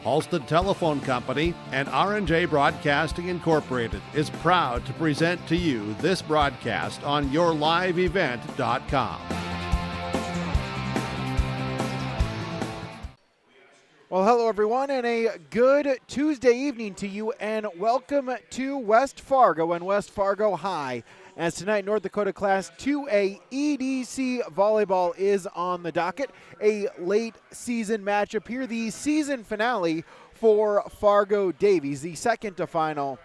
Halstead Telephone Company and R&J Broadcasting Incorporated is proud to present to you this broadcast on yourliveevent.com. Well, hello everyone, and a good Tuesday evening to you, and welcome to West Fargo and West Fargo High. As tonight, North Dakota Class 2A EDC Volleyball is on the docket. A late season matchup here, the season finale for Fargo Davies, the second to final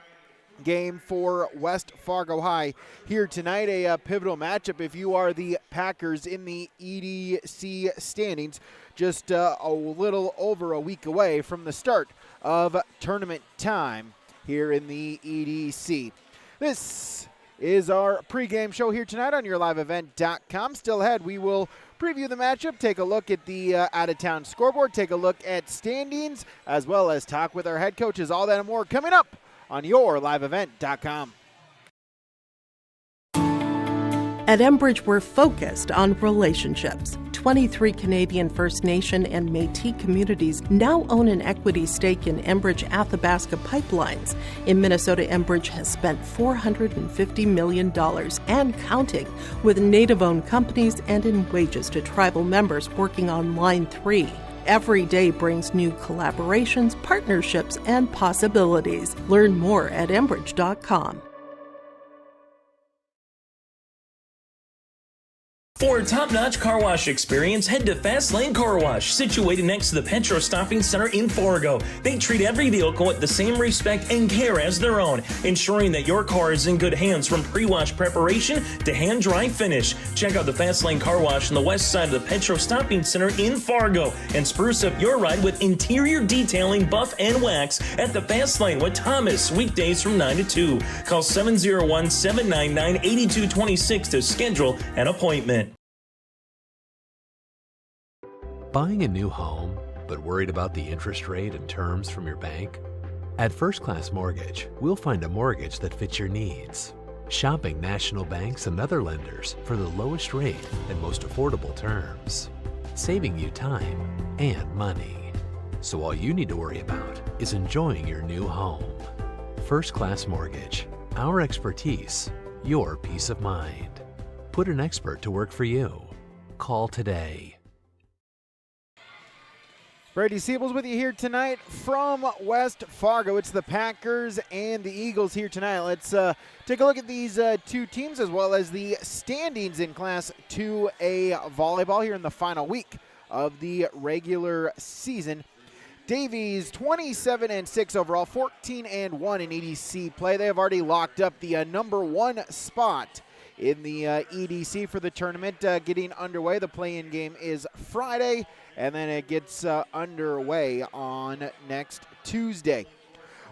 game for West Fargo High here tonight. A pivotal matchup if you are the Packers in the EDC standings, just a little over a week away from the start of tournament time here in the EDC. This is our pregame show here tonight on yourliveevent.com. Still ahead, we will preview the matchup, take a look at the out-of-town scoreboard, take a look at standings, as well as talk with our head coaches. All that and more coming up on yourliveevent.com. At Enbridge, we're focused on relationships. 23 Canadian First Nation and Métis communities now own an equity stake in Enbridge Athabasca Pipelines. In Minnesota, Enbridge has spent $450 million and counting, with Native-owned companies and in wages to tribal members working on Line 3. Every day brings new collaborations, partnerships, and possibilities. Learn more at Enbridge.com. For a top-notch car wash experience, head to Fast Lane Car Wash, situated next to the Petro Stopping Center in Fargo. They treat every vehicle with the same respect and care as their own, ensuring that your car is in good hands from pre-wash preparation to hand-dry finish. Check out the Fast Lane Car Wash on the west side of the Petro Stopping Center in Fargo and spruce up your ride with interior detailing, buff, and wax at the Fast Lane with Thomas, weekdays from 9 to 2. Call 701-799-8226 to schedule an appointment. Buying a new home, but worried about the interest rate and terms from your bank? At First Class Mortgage, we'll find a mortgage that fits your needs. Shopping national banks and other lenders for the lowest rate and most affordable terms. Saving you time and money. So all you need to worry about is enjoying your new home. First Class Mortgage. Our expertise, your peace of mind. Put an expert to work for you. Call today. Brady Siebels with you here tonight from West Fargo. It's the Packers and the Eagles here tonight. Let's take a look at these two teams as well as the standings in Class 2A volleyball here in the final week of the regular season. Davies 27-6 overall, 14-1 in EDC play. They have already locked up the number one spot in the EDC for the tournament. Getting underway, the play-in game is Friday, and then it gets underway on next Tuesday.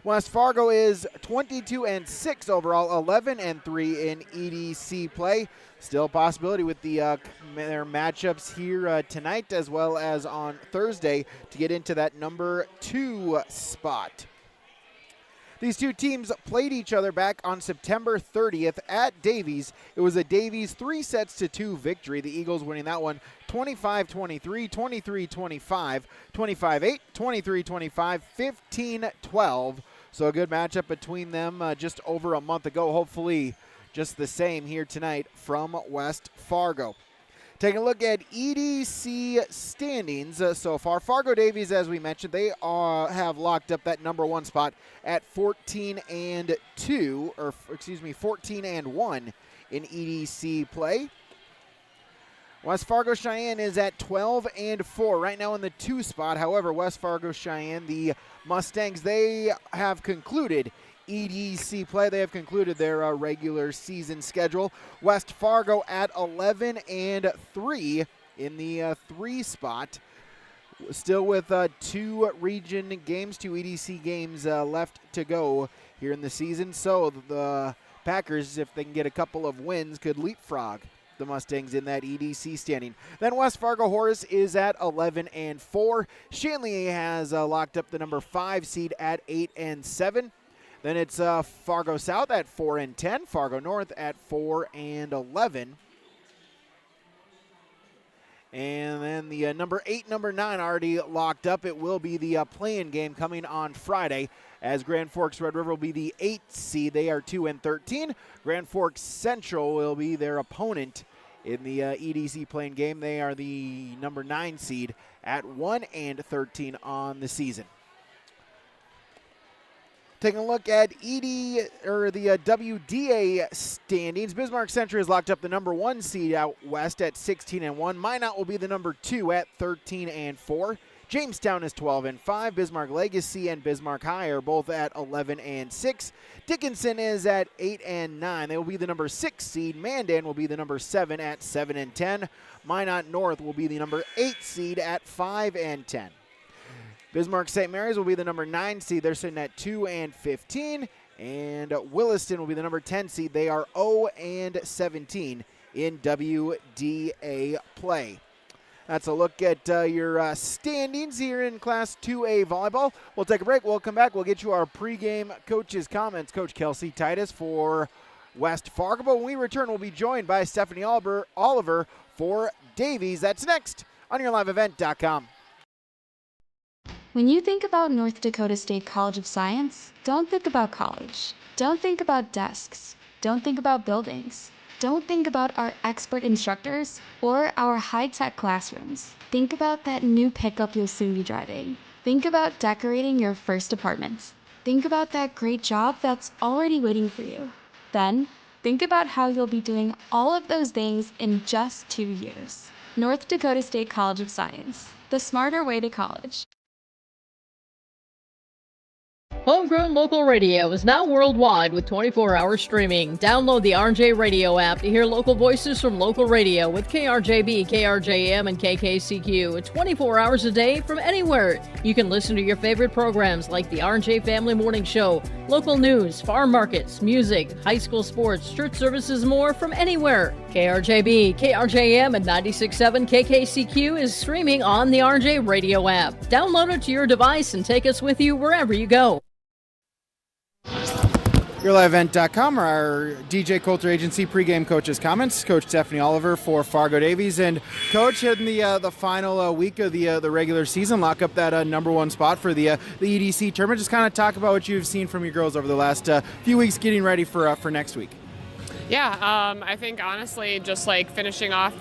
West Fargo is 22-6 overall, 11-3 in EDC play. Still a possibility with their matchups here tonight as well as on Thursday to get into that number 2 spot. These two teams played each other back on September 30th at Davies. It was a Davies 3-2 victory. The Eagles winning that one 25-23, 23-25, 25-8, 23-25, 15-12. So a good matchup between them just over a month ago. Hopefully just the same here tonight from West Fargo. Taking a look at EDC standings so far. Fargo Davies, as we mentioned, they have locked up that number 1 spot at 14-1 in EDC play. West Fargo Cheyenne is at 12-4 right now in the 2 spot. However, West Fargo Cheyenne, the Mustangs, they have concluded EDC play. They have concluded their regular season schedule. West Fargo at 11-3 in the 3 spot. Still with 2 region games, 2 EDC games left to go here in the season. So the Packers, if they can get a couple of wins, could leapfrog the Mustangs in that EDC standing. Then West Fargo Horace is at 11-4. Shanley has locked up the number 5 seed at 8-7. Then it's Fargo South at 4-10. Fargo North at 4-11. And then the number 8, number 9 already locked up. It will be the play-in game coming on Friday, as Grand Forks Red River will be the 8th seed. They are 2-13. Grand Forks Central will be their opponent in the EDC play-in game. They are the number 9 seed at 1-13 on the season. Taking a look at the WDA standings. Bismarck Century has locked up the number 1 seed out west at 16-1. Minot will be the number 2 at 13-4. Jamestown is 12-5. Bismarck Legacy and Bismarck High are both at 11-6. Dickinson is at 8-9. They will be the number 6 seed. Mandan will be the number 7 at 7-10. Minot North will be the number 8 seed at 5-10. Bismarck St. Mary's will be the number 9 seed. They're sitting at 2-15. And Williston will be the number 10 seed. They are 0-17 in WDA play. That's a look at your standings here in Class 2A volleyball. We'll take a break. We'll come back. We'll get you our pregame coaches' comments. Coach Kelsey Titus for West Fargo. But when we return, we'll be joined by Stephanie Oliver for Davies. That's next on YourLiveEvent.com. When you think about North Dakota State College of Science, don't think about college. Don't think about desks. Don't think about buildings. Don't think about our expert instructors or our high-tech classrooms. Think about that new pickup you'll soon be driving. Think about decorating your first apartment. Think about that great job that's already waiting for you. Then, think about how you'll be doing all of those things in just 2 years. North Dakota State College of Science, the smarter way to college. Homegrown local radio is now worldwide with 24-hour streaming. Download the RJ Radio app to hear local voices from local radio with KRJB, KRJM, and KKCQ 24 hours a day from anywhere. You can listen to your favorite programs like the RJ Family Morning Show, local news, farm markets, music, high school sports, church services, more from anywhere. KRJB, KRJM, and 96.7 KKCQ is streaming on the RJ Radio app. Download it to your device and take us with you wherever you go. YourLiveEvent.com, our DJ Coulter Agency pregame coaches' comments. Coach Stephanie Oliver for Fargo Davies. And Coach, in the final week of the regular season, lock up that number 1 spot for the EDC tournament. Just kind of talk about what you've seen from your girls over the last few weeks getting ready for next week. Yeah, I think honestly just like finishing off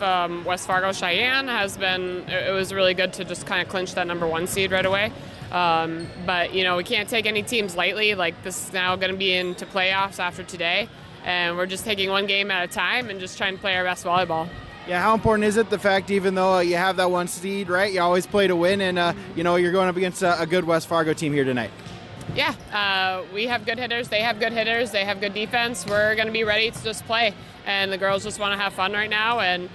West Fargo Cheyenne it was really good to just kind of clinch that number 1 seed right away. But, you know, we can't take any teams lightly. Like, this is now going to be into playoffs after today, and we're just taking one game at a time and just trying to play our best volleyball. Yeah, how important is it, the fact even though you have that 1 seed, right, you always play to win, and, you know, you're going up against a good West Fargo team here tonight? Yeah, we have good hitters. They have good hitters. They have good defense. We're going to be ready to just play, and the girls just want to have fun right now and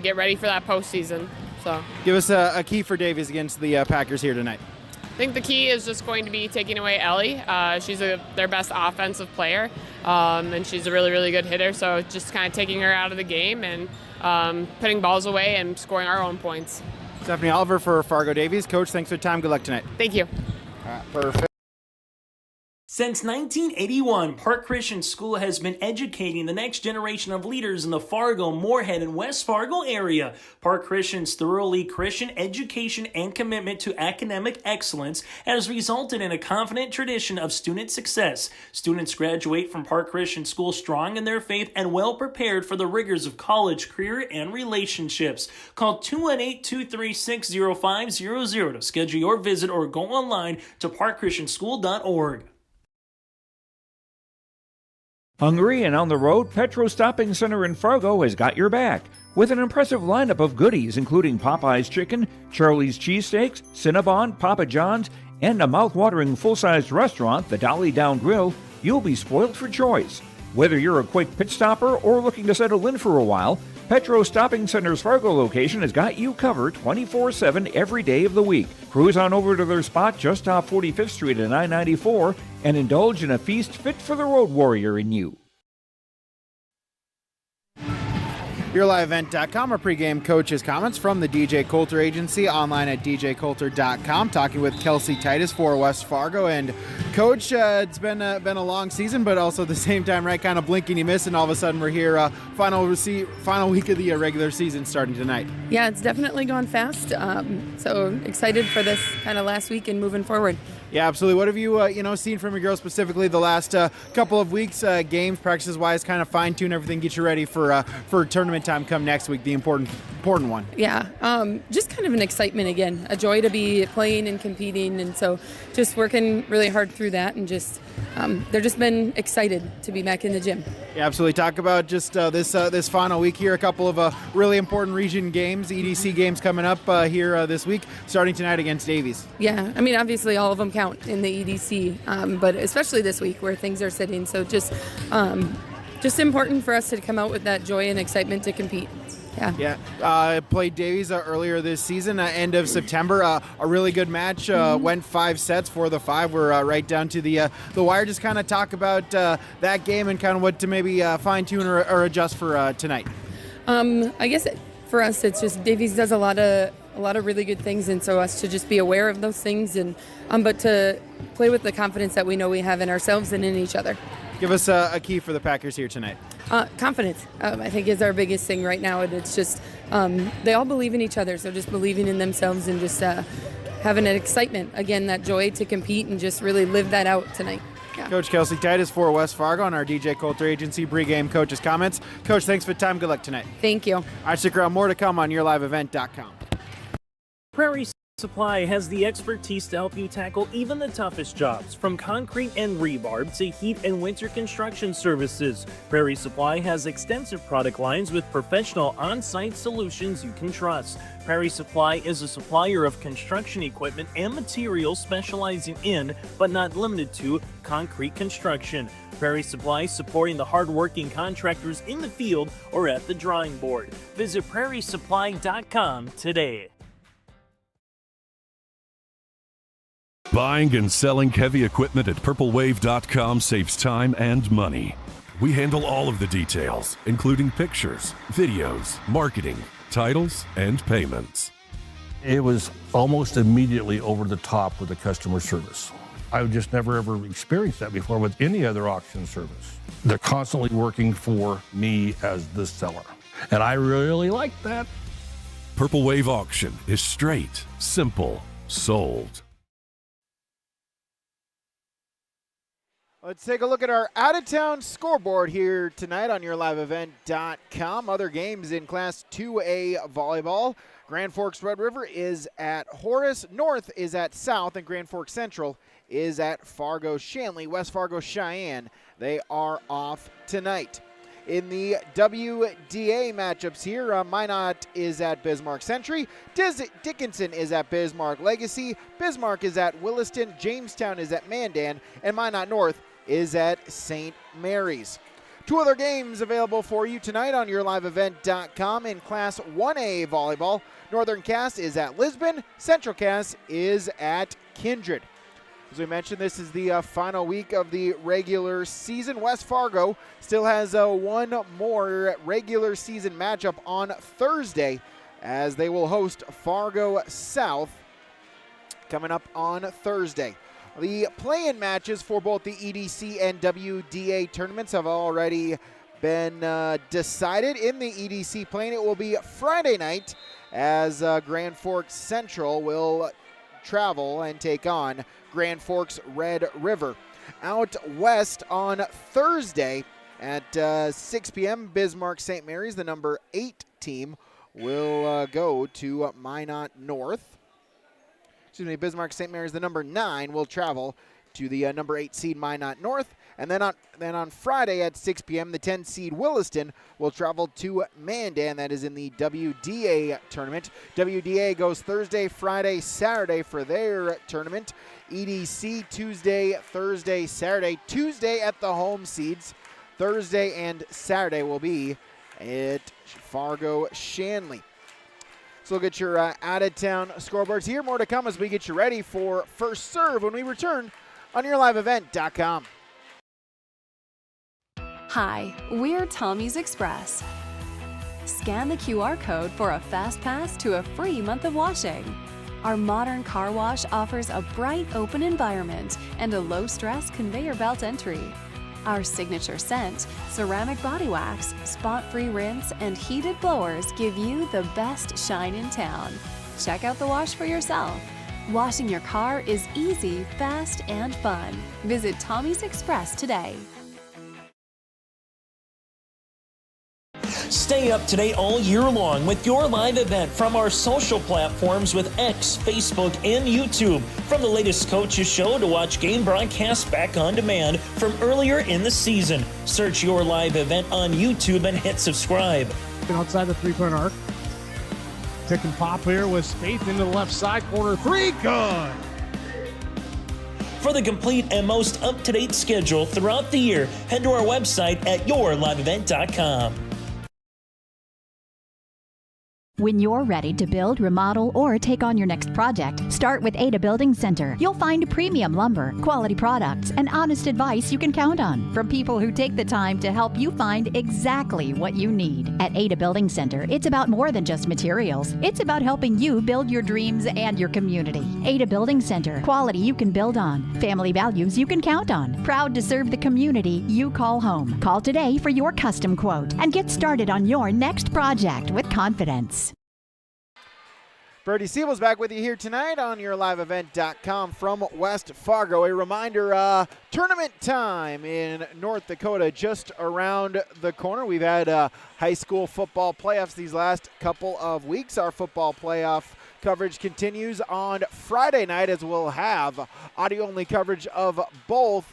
get ready for that postseason. So, give us a key for Davies against the Packers here tonight. I think the key is just going to be taking away Ellie. She's their best offensive player, and she's a really, really good hitter. So just kind of taking her out of the game and putting balls away and scoring our own points. Stephanie Oliver for Fargo Davies. Coach, thanks for your time. Good luck tonight. Thank you. Perfect. Since 1981, Park Christian School has been educating the next generation of leaders in the Fargo, Moorhead, and West Fargo area. Park Christian's thoroughly Christian education and commitment to academic excellence has resulted in a confident tradition of student success. Students graduate from Park Christian School strong in their faith and well prepared for the rigors of college, career, and relationships. Call 218-236-0500 to schedule your visit or go online to parkchristianschool.org. Hungry and on the road, Petro Stopping Center in Fargo has got your back with an impressive lineup of goodies including Popeye's Chicken, Charlie's Cheesesteaks, Cinnabon, Papa John's, and a mouth-watering full-sized restaurant, the Dolly Down Grill. You'll be spoiled for choice. Whether you're a quick pit stopper or looking to settle in for a while, Petro Stopping Center's Fargo location has got you covered 24/7 every day of the week. Cruise on over to their spot just off 45th Street and I-94 and indulge in a feast fit for the road warrior in you. YourLiveEvent.com. Our pregame coaches' comments from the DJ Coulter Agency, online at djcoulter.com. Talking with Kelsey Titus for West Fargo. And Coach, it's been a long season, but also at the same time, right, kind of blinking you miss, and all of a sudden we're here, final week of the regular season starting tonight. Yeah, it's definitely gone fast. So excited for this kind of last week and moving forward. Yeah, absolutely. What have you, seen from your girls specifically the last couple of weeks, games, practices-wise, kind of fine-tune everything, get you ready for tournament time come next week, the important one? Yeah, just kind of an excitement again, a joy to be playing and competing, and so just working really hard through that, and just they're just been excited to be back in the gym. Yeah, absolutely. Talk about just this final week here, a couple of really important region games, EDC games coming up here this week, starting tonight against Davies. Yeah, I mean, obviously all of them count in the EDC, but especially this week where things are sitting, so just important for us to come out with that joy and excitement to compete. Yeah. Played Davies earlier this season, end of September. A really good match. Went 5 sets for the 5. We're right down to the wire. Just kind of talk about that game and kind of what to maybe fine tune or adjust for tonight. I guess for us, it's just Davies does a lot of really good things, and so us to just be aware of those things, and but to play with the confidence that we know we have in ourselves and in each other. Give us a key for the Packers here tonight. Confidence, I think, is our biggest thing right now. And it's just they all believe in each other, so just believing in themselves and just having an excitement, again, that joy to compete and just really live that out tonight. Yeah. Coach Kelsey Titus for West Fargo on our DJ Coulter Agency pregame coaches' comments. Coach, thanks for the time. Good luck tonight. Thank you. All right, stick around. More to come on YourLiveEvent.com. Prairie Supply has the expertise to help you tackle even the toughest jobs, from concrete and rebar to heat and winter construction services. Prairie Supply has extensive product lines with professional on-site solutions you can trust. Prairie Supply is a supplier of construction equipment and materials specializing in, but not limited to, concrete construction. Prairie Supply supporting the hard-working contractors in the field or at the drawing board. Visit prairiesupply.com today. Buying and selling heavy equipment at purplewave.com saves time and money. We handle all of the details, including pictures, videos, marketing, titles, and payments. It was almost immediately over the top with the customer service. I've just never ever experienced that before with any other auction service. They're constantly working for me as the seller, and I really like that. Purple Wave Auction is straight, simple, sold. Let's take a look at our out-of-town scoreboard here tonight on YourLiveEvent.com. Other games in Class 2A volleyball. Grand Forks Red River is at Horace. North is at South, and Grand Forks Central is at Fargo Shanley. West Fargo Cheyenne, they are off tonight. In the WDA matchups here, Minot is at Bismarck Century. Dickinson is at Bismarck Legacy. Bismarck is at Williston. Jamestown is at Mandan. And Minot North is at St. Mary's. 2 other games available for you tonight on YourLiveEvent.com in Class 1A volleyball. Northern Cass is at Lisbon. Central Cass is at Kindred. As we mentioned, this is the final week of the regular season. West Fargo still has one more regular season matchup on Thursday as they will host Fargo South coming up on Thursday. The play-in matches for both the EDC and WDA tournaments have already been decided. In the EDC play-in, it will be Friday night as Grand Forks Central will travel and take on Grand Forks Red River. Out west on Thursday at 6 p.m., Bismarck St. Mary's, the number 8 team, will go to Minot North. Bismarck St. Mary's, the number 9, will travel to the number 8 seed Minot North. And then on Friday at 6 p.m., the 10 seed Williston will travel to Mandan. That is in the WDA tournament. WDA goes Thursday, Friday, Saturday for their tournament. EDC Tuesday, Thursday, Saturday. Tuesday at the home seeds. Thursday and Saturday will be at Fargo Shanley. So we'll get your out-of-town scoreboards here. More to come as we get you ready for First Serve when we return on YourLiveEvent.com. Hi, we're Tommy's Express. Scan the QR code for a fast pass to a free month of washing. Our modern car wash offers a bright, open environment and a low-stress conveyor belt entry. Our signature scent, ceramic body wax, spot-free rinse, and heated blowers give you the best shine in town. Check out the wash for yourself. Washing your car is easy, fast, and fun. Visit Tommy's Express today. Stay up to date all year long with your live event from our social platforms with X, Facebook, and YouTube. From the latest coaches show to watch game broadcasts back on demand from earlier in the season. Search your live event on YouTube and hit subscribe. Outside the three-point arc. Pick and pop here with Spaeth into the left side corner. Three, good. For the complete and most up-to-date schedule throughout the year, head to our website at yourliveevent.com. When you're ready to build, remodel, or take on your next project, start with Ada Building Center. You'll find premium lumber, quality products, and honest advice you can count on from people who take the time to help you find exactly what you need. At Ada Building Center, it's about more than just materials. It's about helping you build your dreams and your community. Ada Building Center, quality you can build on, family values you can count on. Proud to serve the community you call home. Call today for your custom quote and get started on your next project with confidence. Brody Siebel's back with you here tonight on yourliveevent.com from West Fargo. A reminder, tournament time in North Dakota just around the corner. We've had high school football playoffs these last couple of weeks. Our football playoff coverage continues on Friday night as we'll have audio-only coverage of both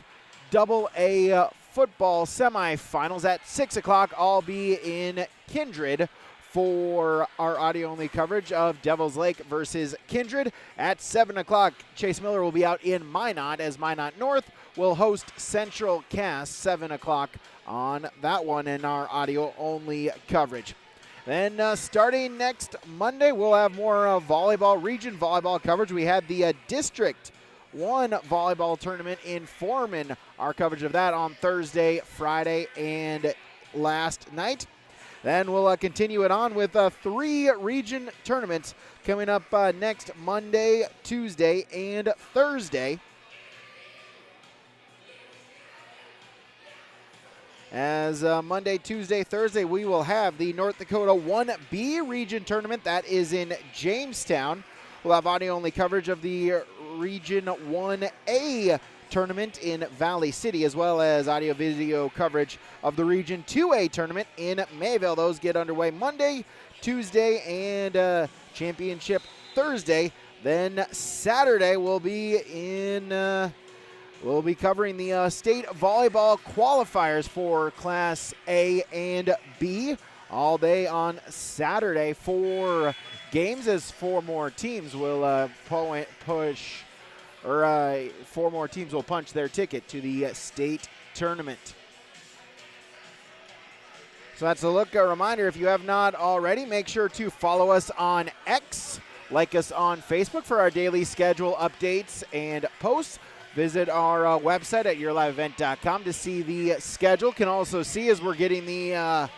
AA football semifinals at 6 o'clock. I'll be in Kindred for our audio-only coverage of Devils Lake versus Kindred. At 7 o'clock, Chase Miller will be out in Minot as Minot North will host Central Cass, 7 o'clock on that one in our audio-only coverage. Then starting next Monday, we'll have more volleyball, region volleyball coverage. We had the District 1 volleyball tournament in Foreman. Our coverage of that on Thursday, Friday, and last night. Then we'll continue it on with 3 region tournaments coming up next Monday, Tuesday, and Thursday. As Monday, Tuesday, Thursday, we will have the North Dakota 1B region tournament. That is in Jamestown. We'll have audio-only coverage of the Region 1A tournament in Valley City, as well as audio-video coverage of the Region 2A tournament in Mayville. Those get underway Monday, Tuesday, and championship Thursday. Then Saturday we'll be covering the state volleyball qualifiers for Class A and B all day on Saturday. 4 games as 4 more teams will push. 4 more teams will punch their ticket to the state tournament. So that's a look. A reminder, if you have not already, make sure to follow us on X, like us on Facebook for our daily schedule updates and posts. Visit our website at yourliveevent.com to see the schedule. Can also see as we're getting the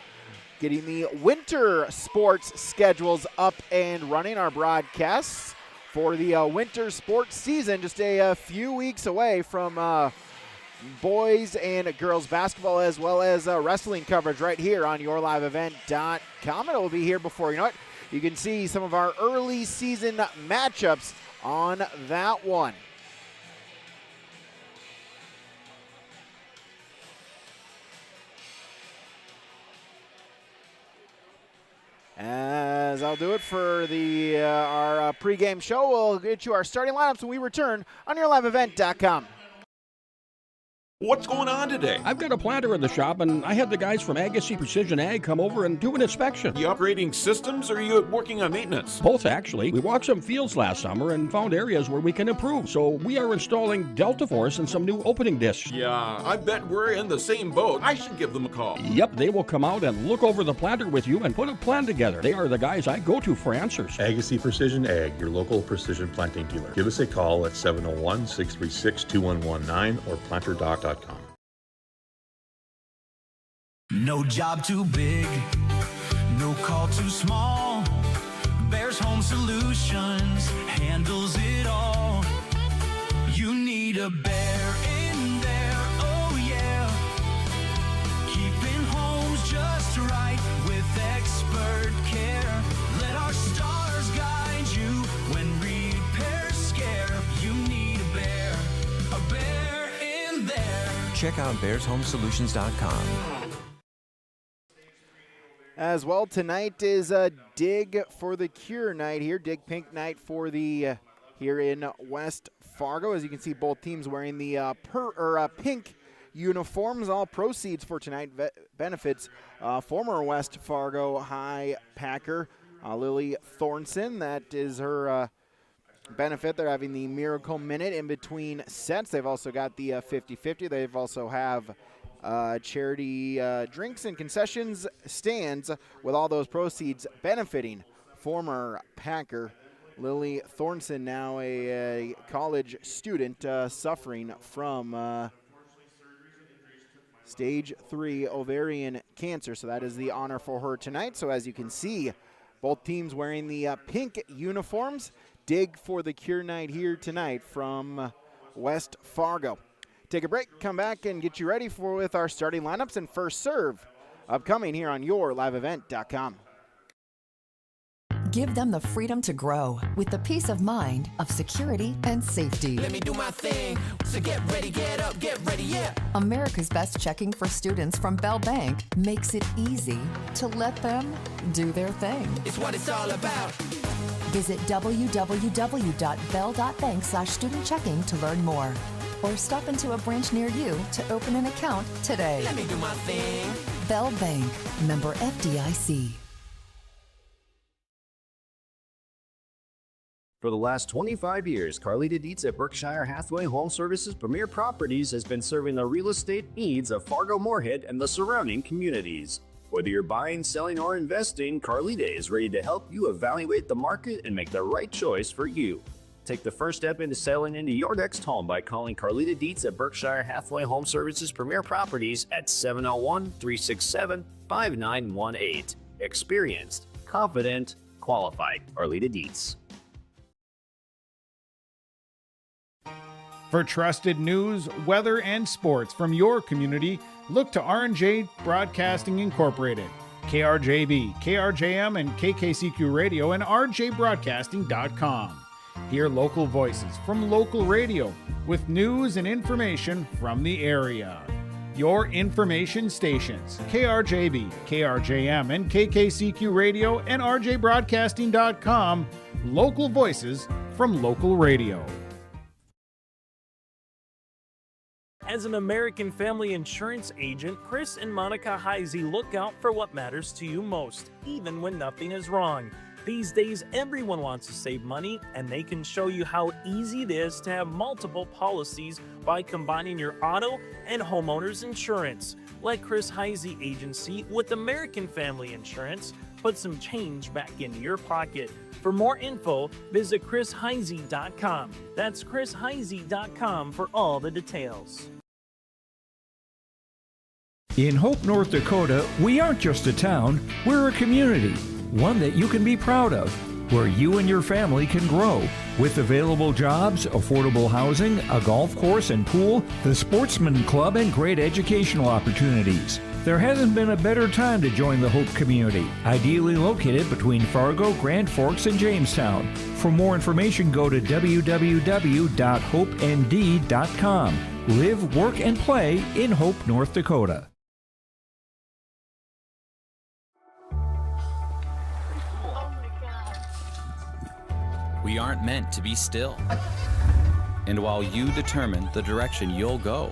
winter sports schedules up and running, our broadcasts for the winter sports season, just a few weeks away from boys and girls basketball, as well as wrestling coverage right here on yourliveevent.com. It will be here before you know it. You can see some of our early season matchups on that one. As I'll do it for our pregame show, we'll get you our starting lineups when we return on yourliveevent.com. What's going on today? I've got a planter in the shop, and I had the guys from Agassi Precision Ag come over and do an inspection. You upgrading systems, or are you working on maintenance? Both, actually. We walked some fields last summer and found areas where we can improve. So we are installing Delta Force and some new opening discs. Yeah, I bet we're in the same boat. I should give them a call. Yep, they will come out and look over the planter with you and put a plan together. They are the guys I go to for answers. Agassi Precision Ag, your local precision planting dealer. Give us a call at 701-636-2119 or planterdoc.com. No job too big, No call too small. Bears Home Solutions handles it all. You need a Bear in there, oh yeah. Keeping homes just right with expert care. Let our stars guide you when repairs scare. You need a Bear in there. Check out bearshomesolutions.com. As well, tonight is a Dig for the Cure night here. Dig Pink night for the here in West Fargo. As you can see, both teams wearing the pink uniforms. All proceeds for tonight benefits former West Fargo High Packer Lily Thornson. That is her benefit. They're having the Miracle Minute in between sets. They've also got the 50-50. They've also have charity drinks and concessions stands with all those proceeds benefiting former Packer Lily Thornson, now a college student suffering from stage 3 ovarian cancer. So that is the honor for her tonight. So as you can see, both teams wearing the pink uniforms. Dig for the Cure night here tonight from West Fargo. Take a break, come back, and get you ready with our starting lineups and first serve upcoming here on yourliveevent.com. Give them the freedom to grow with the peace of mind of security and safety. Let me do my thing. So get ready, get up, get ready, yeah. America's Best Checking for students from Bell Bank makes it easy to let them do their thing. It's what it's all about. Visit www.bell.bank/student-checking to learn more. Or stop into a branch near you to open an account today. Let me do my thing. Bell Bank, member FDIC. For the last 25 years, Carlita Dietz at Berkshire Hathaway Home Services Premier Properties has been serving the real estate needs of Fargo-Moorhead and the surrounding communities. Whether you're buying, selling, or investing, Carlita is ready to help you evaluate the market and make the right choice for you. Take the first step into selling into your next home by calling Carlita Dietz at Berkshire Hathaway Home Services Premier Properties at 701-367-5918. Experienced, confident, qualified. Carlita Dietz. For trusted news, weather, and sports from your community, look to R&J Broadcasting Incorporated, KRJB, KRJM, and KKCQ Radio, and rjbroadcasting.com. Hear local voices from local radio with news and information from the area. Your information stations, KRJB, KRJM, and KKCQ Radio, and rjbroadcasting.com. Local voices from local radio. As an American Family Insurance agent, Chris and Monica Heisey look out for what matters to you most, even when nothing is wrong. These days, everyone wants to save money, and they can show you how easy it is to have multiple policies by combining your auto and homeowner's insurance. Let Chris Heisey Agency with American Family Insurance put some change back into your pocket. For more info, visit chrisheisey.com. That's chrisheisey.com for all the details. In Hope, North Dakota, we aren't just a town, we're a community, one that you can be proud of, where you and your family can grow. With available jobs, affordable housing, a golf course and pool, the Sportsman Club, and great educational opportunities. There hasn't been a better time to join the Hope community, ideally located between Fargo, Grand Forks, and Jamestown. For more information, go to www.hopend.com. Live, work, and play in Hope, North Dakota. We aren't meant to be still. And while you determine the direction you'll go,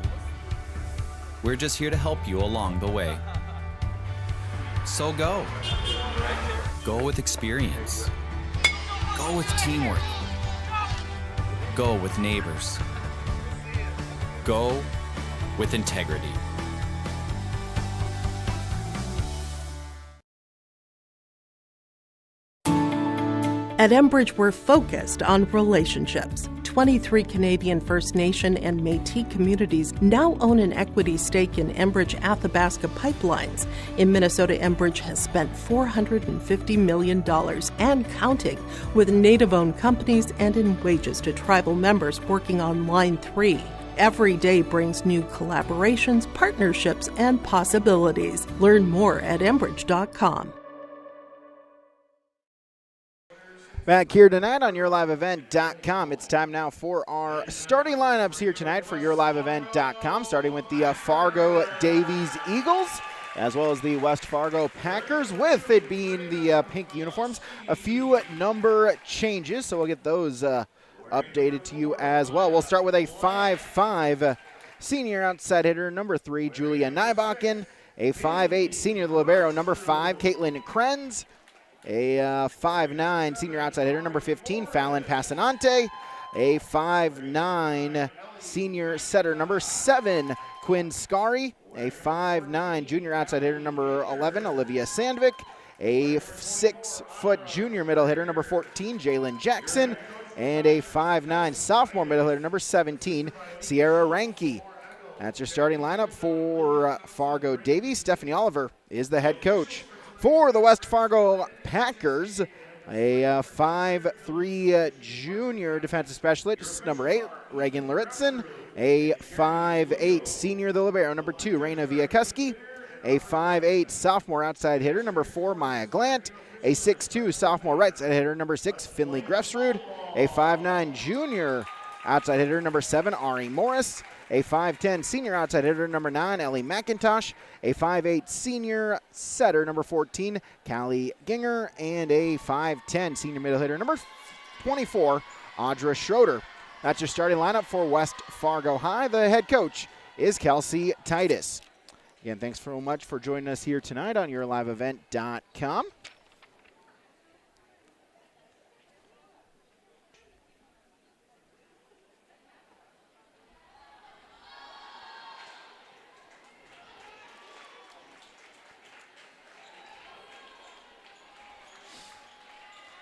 we're just here to help you along the way. So go. Go with experience. Go with teamwork. Go with neighbors. Go with integrity. At Enbridge, we're focused on relationships. 23 Canadian First Nation and Métis communities now own an equity stake in Enbridge Athabasca Pipelines. In Minnesota, Enbridge has spent $450 million and counting, with Native-owned companies and in wages to tribal members working on Line 3. Every day brings new collaborations, partnerships, and possibilities. Learn more at Enbridge.com. Back here tonight on YourLiveEvent.com. It's time now for our starting lineups here tonight for YourLiveEvent.com, starting with the Fargo Davies Eagles, as well as the West Fargo Packers, with it being the pink uniforms. A few number changes, so we'll get those updated to you as well. We'll start with a 5'5" senior outside hitter, number 3, Julia Nybakken. A 5'8" senior libero, number 5, Caitlin Krenz. A 5'9" senior outside hitter, number 15, Fallon Passanante. A 5'9" senior setter, number 7, Quinn Scari. A 5'9" junior outside hitter, number 11, Olivia Sandvik. A 6-foot junior middle hitter, number 14, Jalen Jackson. And a 5'9" sophomore middle hitter, number 17, Sierra Ranke. That's your starting lineup for Fargo Davies. Stephanie Oliver is the head coach. For the West Fargo Packers, a 5'3" junior defensive specialist, number 8, Reagan Luritzen. A 5'8" senior, the libero, number 2, Raina Viakuski. A 5'8" sophomore outside hitter, number 4, Maya Glant. A 6'2" sophomore right side hitter, number 6, Finley Grefsrud. A 5'9" junior outside hitter, number 7, Ari Morris. A 5'10" senior outside hitter, number 9, Ellie McIntosh. A 5'8" senior setter, number 14, Callie Ginger. And a 5'10" senior middle hitter, number 24, Audra Schroeder. That's your starting lineup for West Fargo High. The head coach is Kelsey Titus. Again, thanks so much for joining us here tonight on YourLiveEvent.com.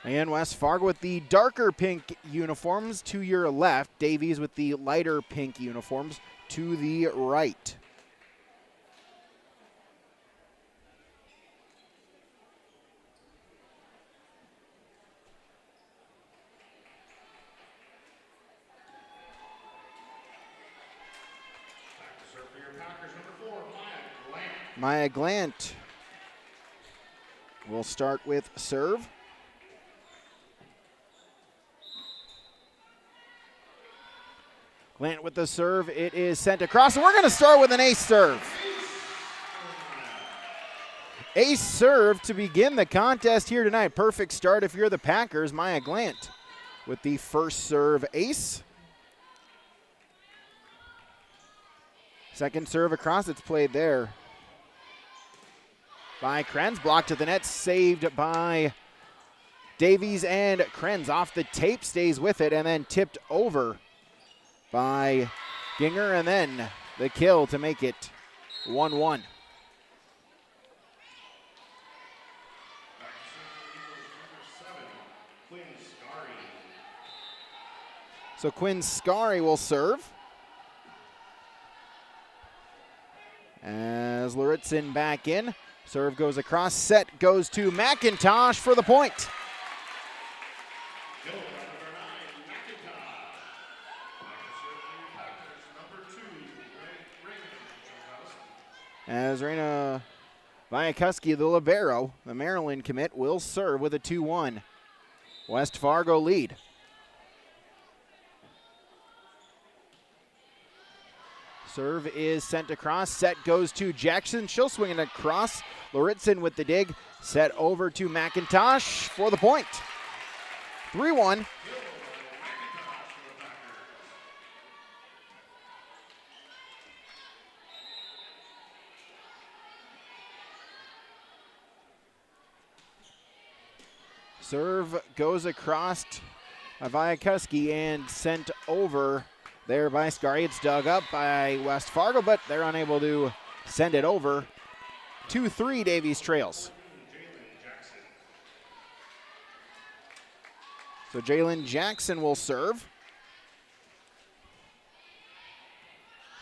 And West Fargo with the darker pink uniforms to your left. Davies with the lighter pink uniforms to the right. Maya Glant will start with serve. Glant with the serve. It is sent across, and we're going to start with an ace serve. Ace serve to begin the contest here tonight. Perfect start if you're the Packers. Maya Glant with the first serve ace. Second serve across, it's played there by Krenz. Blocked to the net, saved by Davies, and Krenz off the tape, stays with it, and then tipped over by Ginger, and then the kill to make it 1-1. So Quinn Scari will serve. As Luritzen back in. Serve goes across, set goes to McIntosh for the point. As Raina Viakuski, the libero, the Maryland commit, will serve with a 2-1. West Fargo lead. Serve is sent across. Set goes to Jackson. She'll swing it across. Luritzen with the dig. Set over to McIntosh for the point. 3-1. Serve goes across by Viakuski and sent over there by Scari. It's dug up by West Fargo, but they're unable to send it over. 2-3 Davies trails. So Jalen Jackson will serve.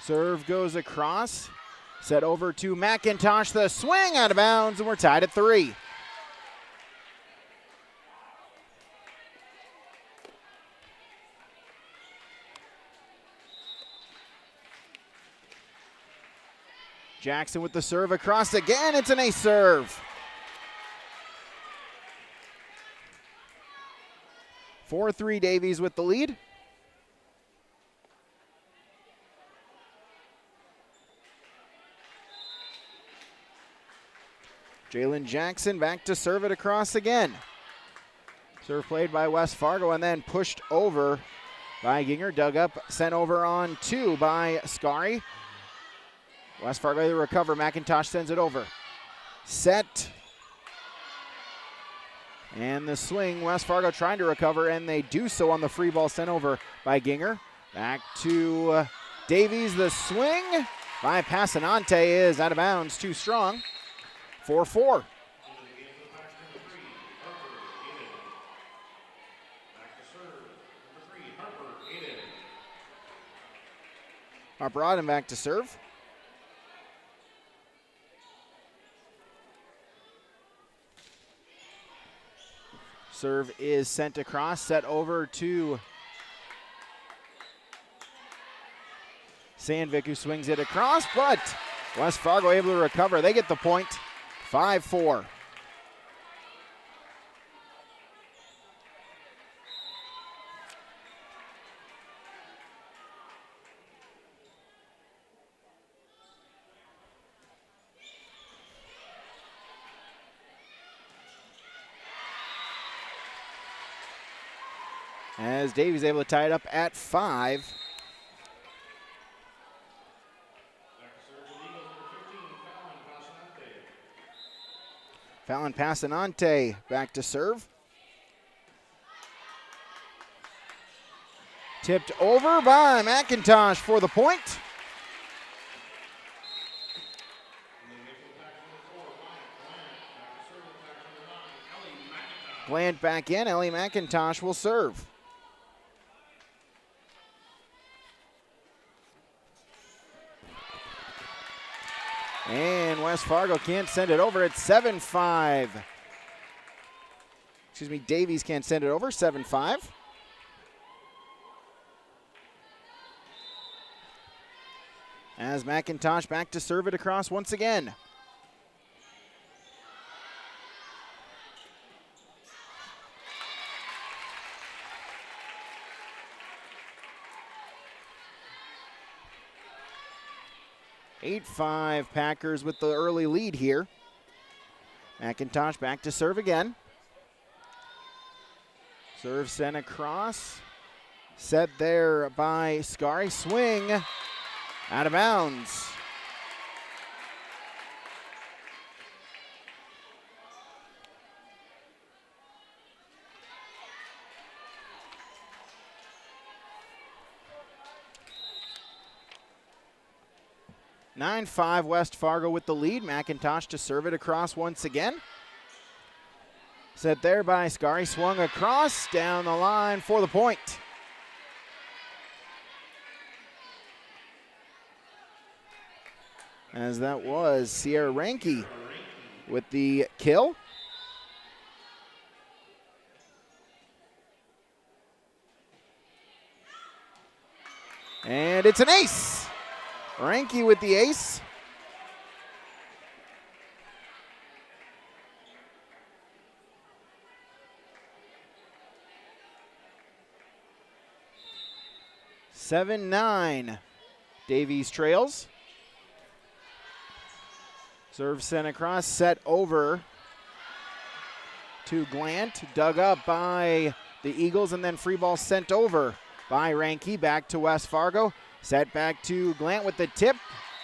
Serve goes across. Set over to McIntosh. The swing out of bounds, and we're tied at 3. Jackson with the serve across again. It's an ace serve. 4-3 Davies with the lead. Jalen Jackson back to serve it across again. Serve played by West Fargo and then pushed over by Ginger. Dug up, sent over on 2 by Scary. West Fargo able to recover. McIntosh sends it over. Set. And the swing, West Fargo trying to recover, and they do so on the free ball sent over by Ginger. Back to Davies. The swing by Passanante is out of bounds, too strong. 4-4. Harper Auden back to serve. Serve is sent across, set over to Sandvik, who swings it across, but West Fargo able to recover. They get the point, 5-4. As Davies able to tie it up at 5. Fallon Passanante back to serve. Tipped over by McIntosh for the point. Glant back in. Ellie McIntosh will serve. And West Fargo can't send it over. It's 7-5. Excuse me, Davies can't send it over. 7-5. As McIntosh back to serve it across once again. Eight-5 Packers with the early lead here. McIntosh back to serve again. Serve sent across. Set there by Scary. Swing out of bounds. (9-5) West Fargo with the lead. McIntosh to serve it across once again. Set there by Scary. Swung across down the line for the point. As that was Sierra Ranke with the kill. And it's an ace. Ranke with the ace. (7-9) Davies trails. Serve sent across, set over to Glant. Dug up by the Eagles, and then free ball sent over by Ranke back to West Fargo. Set back to Glant with the tip.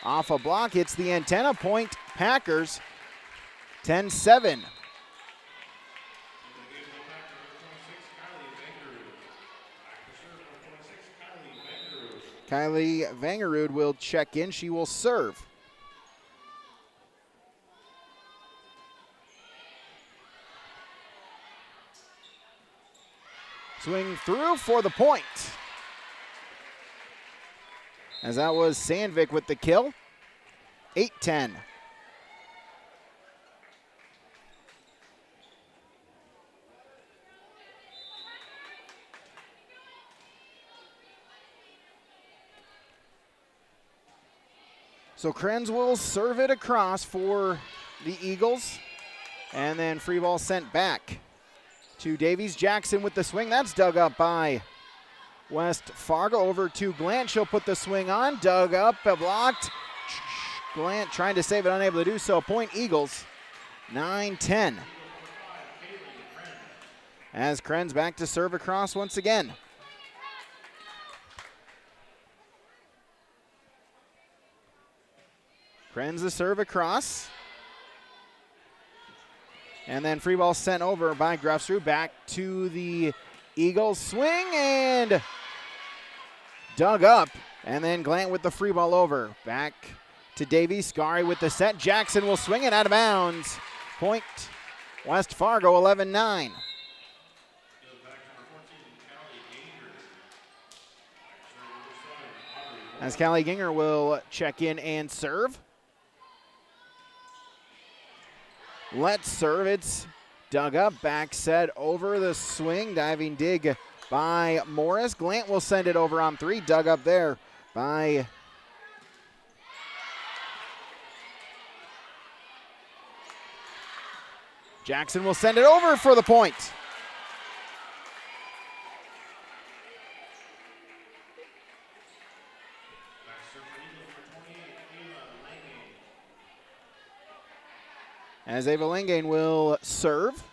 Off a block, hits the antenna. Point Packers, 10-7. Kylie Vangerud will check in. She will serve. Swing through for the point. As that was Sandvik with the kill. 8-10. So Krenz will serve it across for the Eagles. And then free ball sent back to Davies. Jackson with the swing. That's dug up by West Fargo. Over to Glant. She'll put the swing on. Dug up, blocked. Glant trying to save it, unable to do so. Point Eagles, 9-10. As Krenz back to serve across once again. Krenz the serve across. And then free ball sent over by Grefsrud. Back to the Eagles. Swing and dug up. And then Glant with the free ball over. Back to Davies. Scari with the set. Jackson will swing it out of bounds. Point West Fargo, 11-9. As Callie Ginger will check in and serve. Let's serve. It's dug up. Back set over the swing. Diving dig by Morris. Glant will send it over on three. Dug up there by Jackson. Will send it over for the point. As Ava Langane will serve.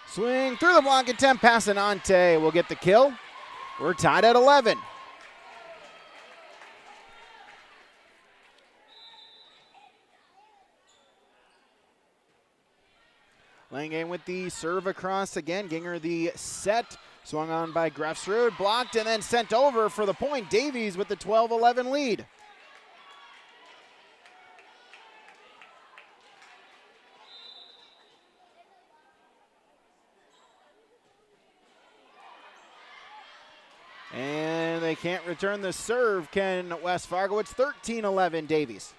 Swing through the block attempt. Passanante will get the kill. We're tied at 11. Langane with the serve across again. Ginger the set. Swung on by Grefsrud. Blocked and then sent over for the point. Davies with the 12-11 lead. And they can't return the serve, can West Fargo. It's 13-11 Davies.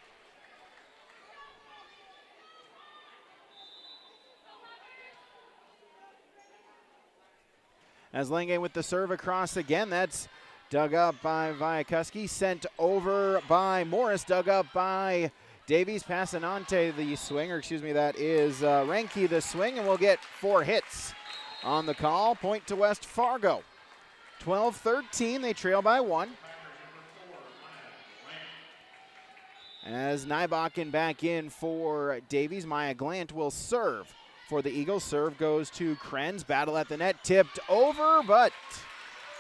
As Langane with the serve across again. That's dug up by Viakuski. Sent over by Morris. Dug up by Davies. Passanante the swing, or excuse me, that is Renke the swing, and we'll get 4 hits on the call. Point to West Fargo. 12-13, they trail by 1. As Nybakken back in for Davies, Maya Glant will serve. For the Eagles, serve goes to Krenz. Battle at the net, tipped over, but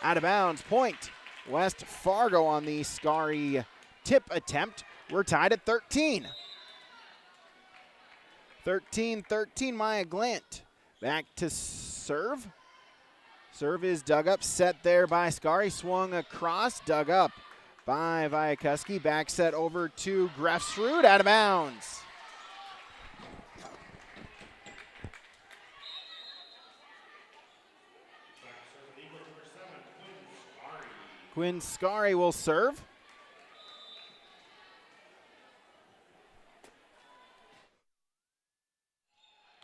out of bounds. Point West Fargo on the Scari tip attempt. We're tied at 13. 13-13, Maya Glant back to serve. Serve is dug up, set there by Scari. Swung across, dug up by Viakuski. Back set over to Grefsrud, out of bounds. Quinn Scari will serve.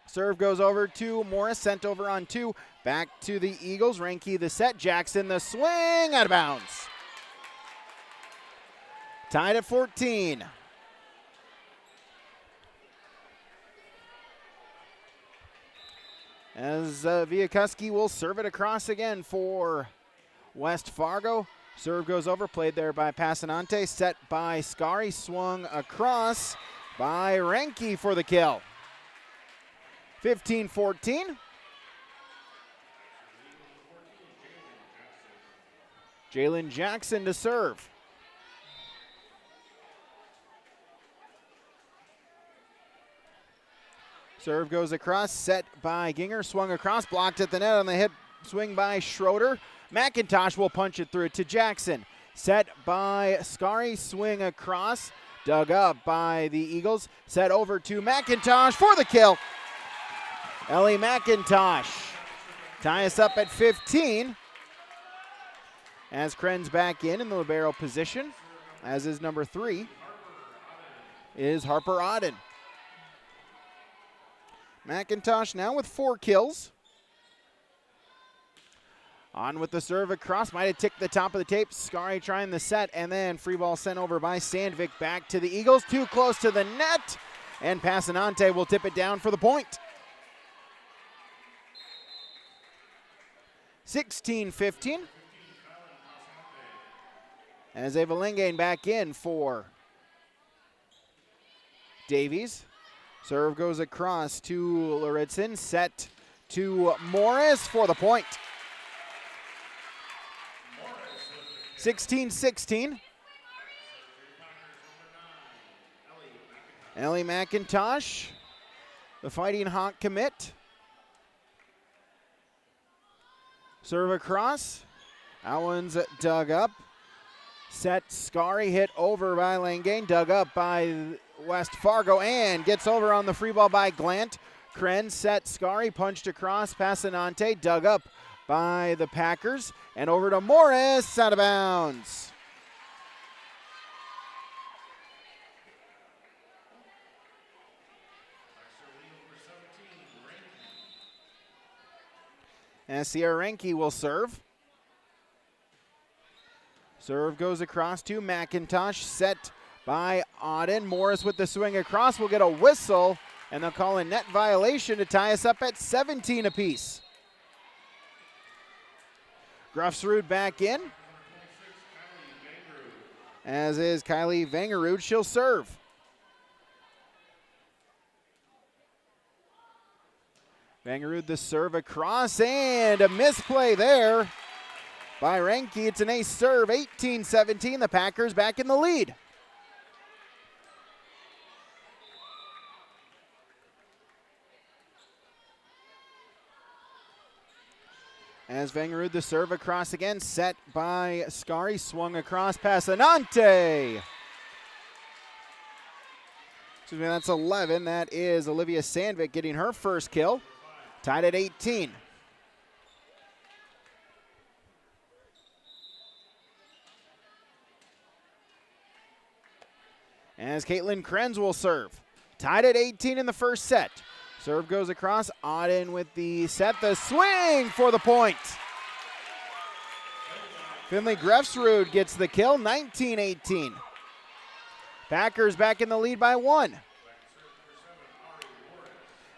Serve goes over to Morris, sent over on 2. Back to the Eagles. Renke the set. Jackson the swing, out of bounds. Tied at 14. As Viakuski will serve it across again for West Fargo. Serve goes over, played there by Passanante, set by Scari, swung across by Renke for the kill. 15-14. Jalen Jackson to serve. Serve goes across, set by Ginger, swung across, blocked at the net on the hip swing by Schroeder. McIntosh will punch it through to Jackson. Set by Scary, swing across. Dug up by the Eagles. Set over to McIntosh for the kill. Ellie McIntosh tie us up at 15. As Krenz back in the libero position, as is number 3, is Harper Auden. McIntosh now with 4 kills. On with the serve across, might have ticked the top of the tape. Scary trying the set, and then free ball sent over by Sandvik back to the Eagles. Too close to the net, and Passanante will tip it down for the point. 16-15. As Ava Lengane back in for Davies. Serve goes across to Lauritsen, set to Morris for the point. 16-16. Ellie McIntosh, the Fighting Hawk commit. Serve across. That one's dug up. Set Scary, hit over by Langane, dug up by West Fargo, and gets over on the free ball by Glant. Krenz set Scary, punched across. Passanante, dug up by the Packers, and over to Morris, out of bounds. And Sierra Renke will serve. Serve goes across to McIntosh, set by Auden. Morris with the swing across will get a whistle, and they'll call a net violation to tie us up at 17 apiece. Gruffsrud back in, as is Kylie Vangerud. She'll serve. Vangerud the serve across, and a misplay there by Renke. It's an ace serve, 18-17. The Packers back in the lead. As Vangerud the serve across again, set by Scary, swung across Passanante. Excuse me, that's 11. That is Olivia Sandvik getting her first kill. Tied at 18. As Caitlin Krenz will serve. Tied at 18 in the first set. Serve goes across. Auden with the set. The swing for the point. Finley Grefsrud gets the kill. 19-18. Packers back in the lead by 1.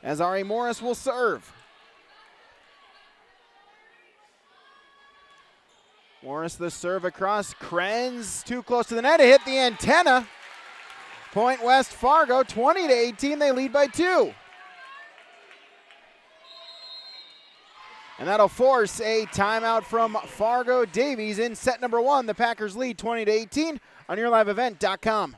As Ari Morris will serve. Morris the serve across. Krenz too close to the net. It hit the antenna. Point West Fargo, 20-18. They lead by 2. And that'll force a timeout from Fargo Davies in set number 1. The Packers lead 20-18 on YourLiveEvent.com.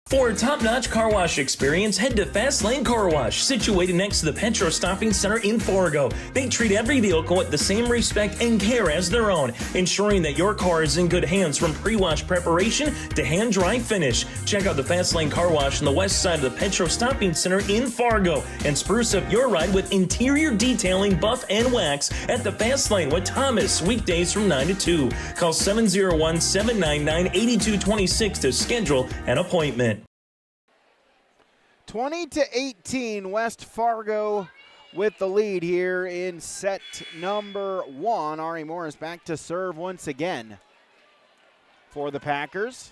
For a top-notch car wash experience, head to Fast Lane Car Wash, situated next to the Petro Stopping Center in Fargo. They treat every vehicle with the same respect and care as their own, ensuring that your car is in good hands from pre-wash preparation to hand-dry finish. Check out the Fast Lane Car Wash on the west side of the Petro Stopping Center in Fargo and spruce up your ride with interior detailing, buff, and wax at the Fast Lane with Thomas, weekdays from 9 to 2. Call 701-799-8226 to schedule an appointment. 20-18, West Fargo with the lead here in set number 1. Ari Morris back to serve once again for the Packers.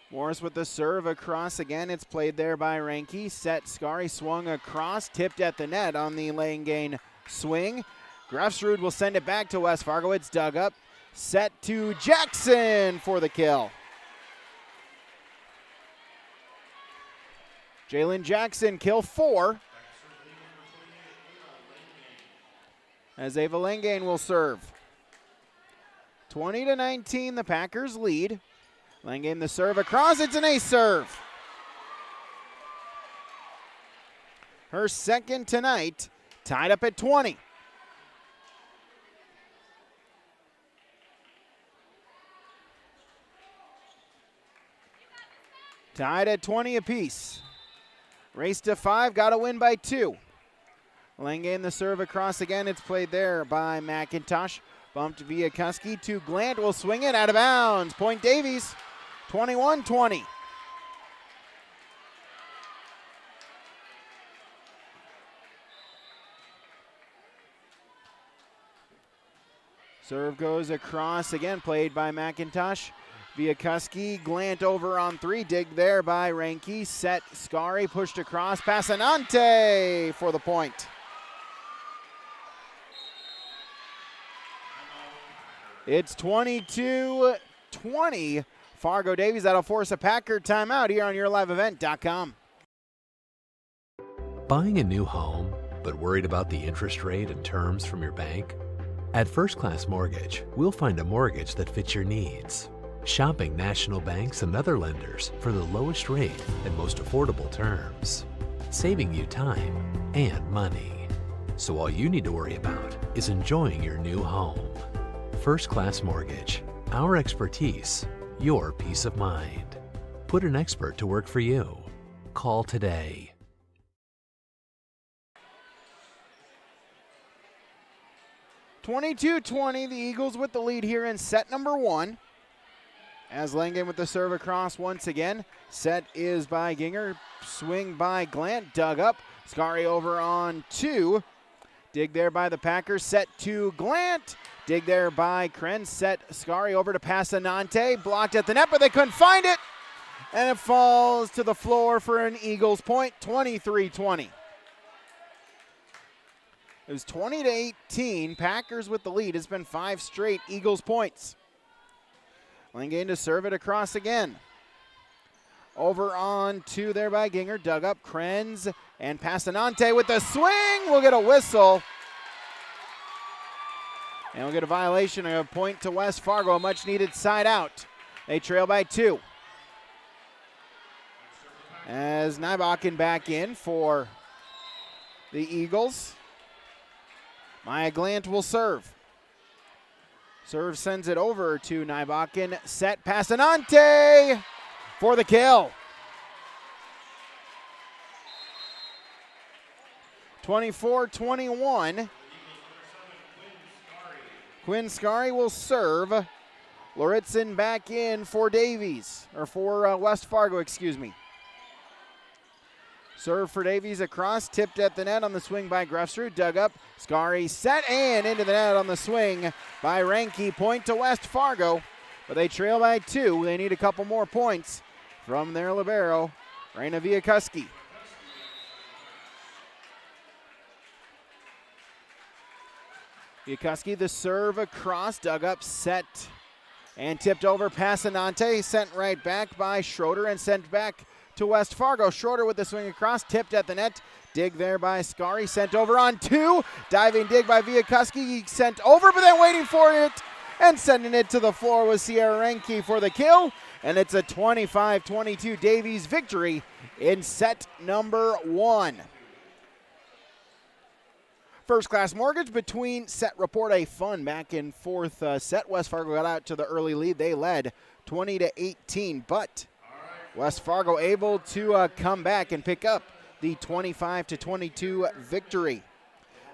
Morris with the serve across again. It's played there by Renke. Set Scary, swung across, tipped at the net on the Langane swing. Grefsrud will send it back to West Fargo. It's dug up. Set to Jackson for the kill. Jalen Jackson, kill 4. As Ava Langane will serve. 20-19, the Packers lead. Langane the serve across. It's an ace serve. Her second tonight, tied up at 20. Tied at 20 apiece. Race to 5, got to win by 2. Langane the serve across again. It's played there by McIntosh. Bumped via Kuski to Glant. Will swing it out of bounds. Point Davies, 21-20. Serve goes across again, played by McIntosh. Via Kuski, Glant over on 3. Dig there by Ranke. Set Scari, pushed across. Passanante for the point. It's 22-20. Fargo Davies, that'll force a Packer timeout here on YourLiveEvent.com. Buying a new home, but worried about the interest rate and terms from your bank? At First Class Mortgage, we'll find a mortgage that fits your needs. Shopping national banks and other lenders for the lowest rate and most affordable terms, saving you time and money. So all you need to worry about is enjoying your new home. First Class Mortgage, our expertise, your peace of mind. Put an expert to work for you. Call today. 22-20, the Eagles with the lead here in set number 1. As Langane with the serve across once again. Set is by Ginger. Swing by Glant. Dug up. Scari over on 2. Dig there by the Packers. Set to Glant. Dig there by Krenz. Set Scari over to Passanante. Blocked at the net, but they couldn't find it. And it falls to the floor for an Eagles point, 23-20. It was 20-18. Packers with the lead. It's been 5 straight Eagles points. Langane to serve it across again. Over on 2 there by Ginger. Dug up Krenz and Passanante with the swing. We'll get a whistle. And we'll get a violation, a point to West Fargo, a much needed side out. They trail by 2. As Nybakken back in for the Eagles. Maya Glant will serve. Serve sends it over to Nybakken. Set Passanante for the kill. 24-21. Quinn Scari will serve. Loritzen back in for Davies, or for West Fargo, excuse me. Serve for Davies across, tipped at the net on the swing by Grefsrud, dug up, Scari set and into the net on the swing by Ranke. Point to West Fargo, but they trail by 2. They need a couple more points from their libero, Raina Viakuski. Viakuski the serve across, dug up, set and tipped over. Passanante sent right back by Schroeder and sent back to West Fargo. Schroeder with the swing across, tipped at the net. Dig there by Scari, sent over on 2. Diving dig by Viakuski, sent over, but then waiting for it and sending it to the floor was Sierra Ranke for the kill. And it's a 25-22 Davies victory in set number 1. First Class Mortgage between set report, a fun back and forth set. West Fargo got out to the early lead. They led 20-18, but West Fargo able to come back and pick up the 25-22 victory.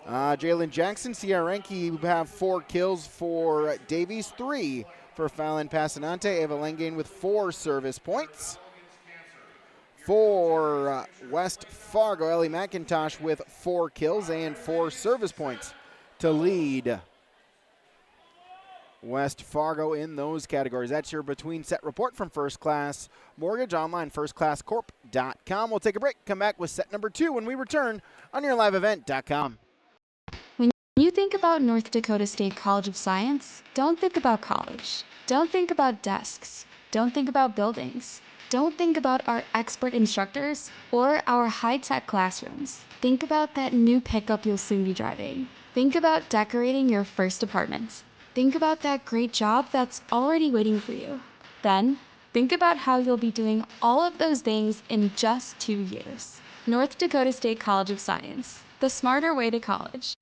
Jalen Jackson, Sierra Ranke have 4 kills for Davies, 3 for Fallon Passanante. Ava Langane with 4 service points. For West Fargo, Ellie McIntosh with 4 kills and 4 service points to lead West Fargo in those categories. That's your between set report from First Class Mortgage, online firstclasscorp.com. We'll take a break, come back with set number 2 when we return on YourLiveEvent.com. When you think about North Dakota State College of Science, don't think about college. Don't think about desks. Don't think about buildings. Don't think about our expert instructors or our high-tech classrooms. Think about that new pickup you'll soon be driving. Think about decorating your first apartment. Think about that great job that's already waiting for you. Then, think about how you'll be doing all of those things in just 2 years. North Dakota State College of Science, the smarter way to college.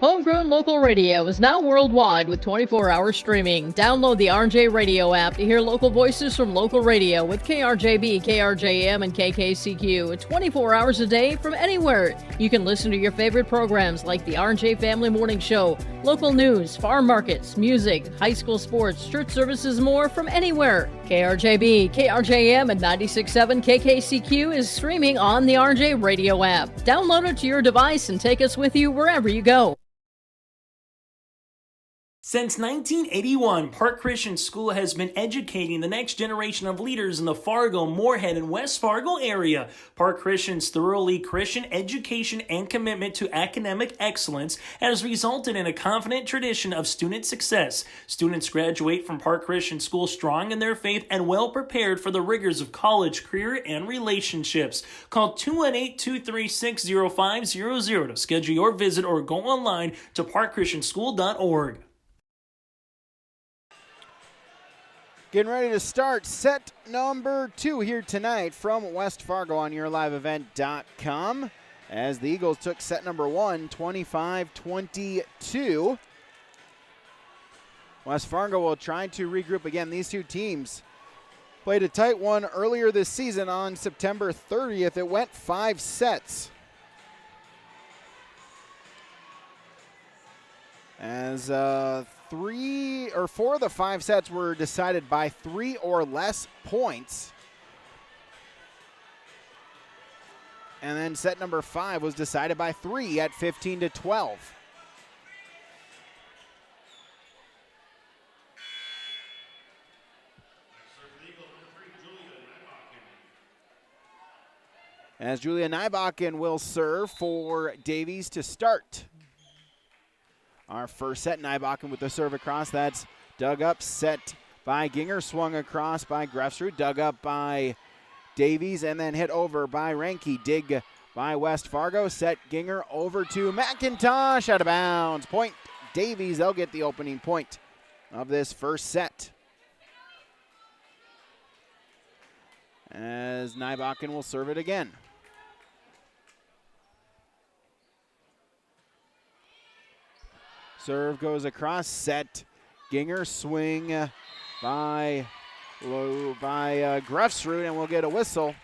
Homegrown local radio is now worldwide with 24-hour streaming. Download the RJ Radio app to hear local voices from local radio with KRJB, KRJM, and KKCQ 24 hours a day from anywhere. You can listen to your favorite programs like the RJ Family Morning Show, local news, farm markets, music, high school sports, church services, more from anywhere. KRJB, KRJM, and 96.7 KKCQ is streaming on the RJ Radio app. Download it to your device and take us with you wherever you go. Since 1981, Park Christian School has been educating the next generation of leaders in the Fargo, Moorhead, and West Fargo area. Park Christian's thoroughly Christian education and commitment to academic excellence has resulted in a confident tradition of student success. Students graduate from Park Christian School strong in their faith and well prepared for the rigors of college, career, and relationships. Call 218-236-0500 to schedule your visit or go online to parkchristianschool.org. Getting ready to start set number 2 here tonight from West Fargo on yourliveevent.com as the Eagles took set number 1, 25-22. West Fargo will try to regroup again. These two teams played a tight one earlier this season on September 30th. It went 5 sets. As 3 or 4 of the 5 sets were decided by 3 or less points. And then set number 5 was decided by 3 at 15-12. As Julia Nybakken will serve for Davies to start our first set. Nybakken with the serve across. That's dug up, set by Ginger, swung across by Grefsrud, dug up by Davies, and then hit over by Ranke. Dig by West Fargo. Set Ginger over to McIntosh, out of bounds. Point Davies. They'll get the opening point of this first set. As Nybakken will serve it again. Serve goes across, set Ginger, swing by Grefsrud, and we'll get a whistle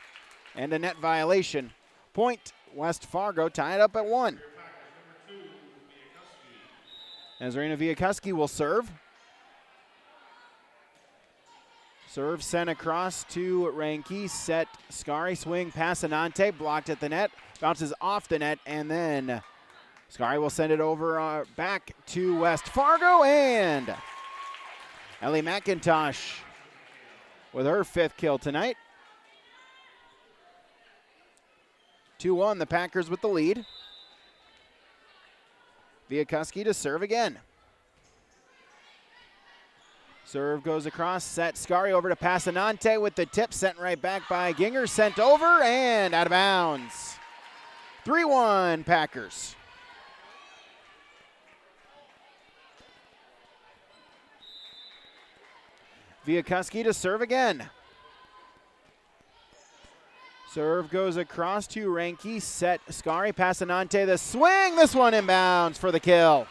and a net violation. Point West Fargo, tied up at 1. As Rena Viakuski will serve. Serve sent across to Ranke, set Scari, swing past Anante, blocked at the net, bounces off the net, and then Scari will send it over back to West Fargo, and Ellie McIntosh with her 5th kill tonight. 2-1, the Packers with the lead. Viakuski to serve again. Serve goes across, set Scari over to Passanante with the tip, sent right back by Ginger, sent over and out of bounds. 3-1 Packers. Viakuski to serve again. Serve goes across to Ranke, set Scari, Passanante, the swing, this one inbounds for the kill.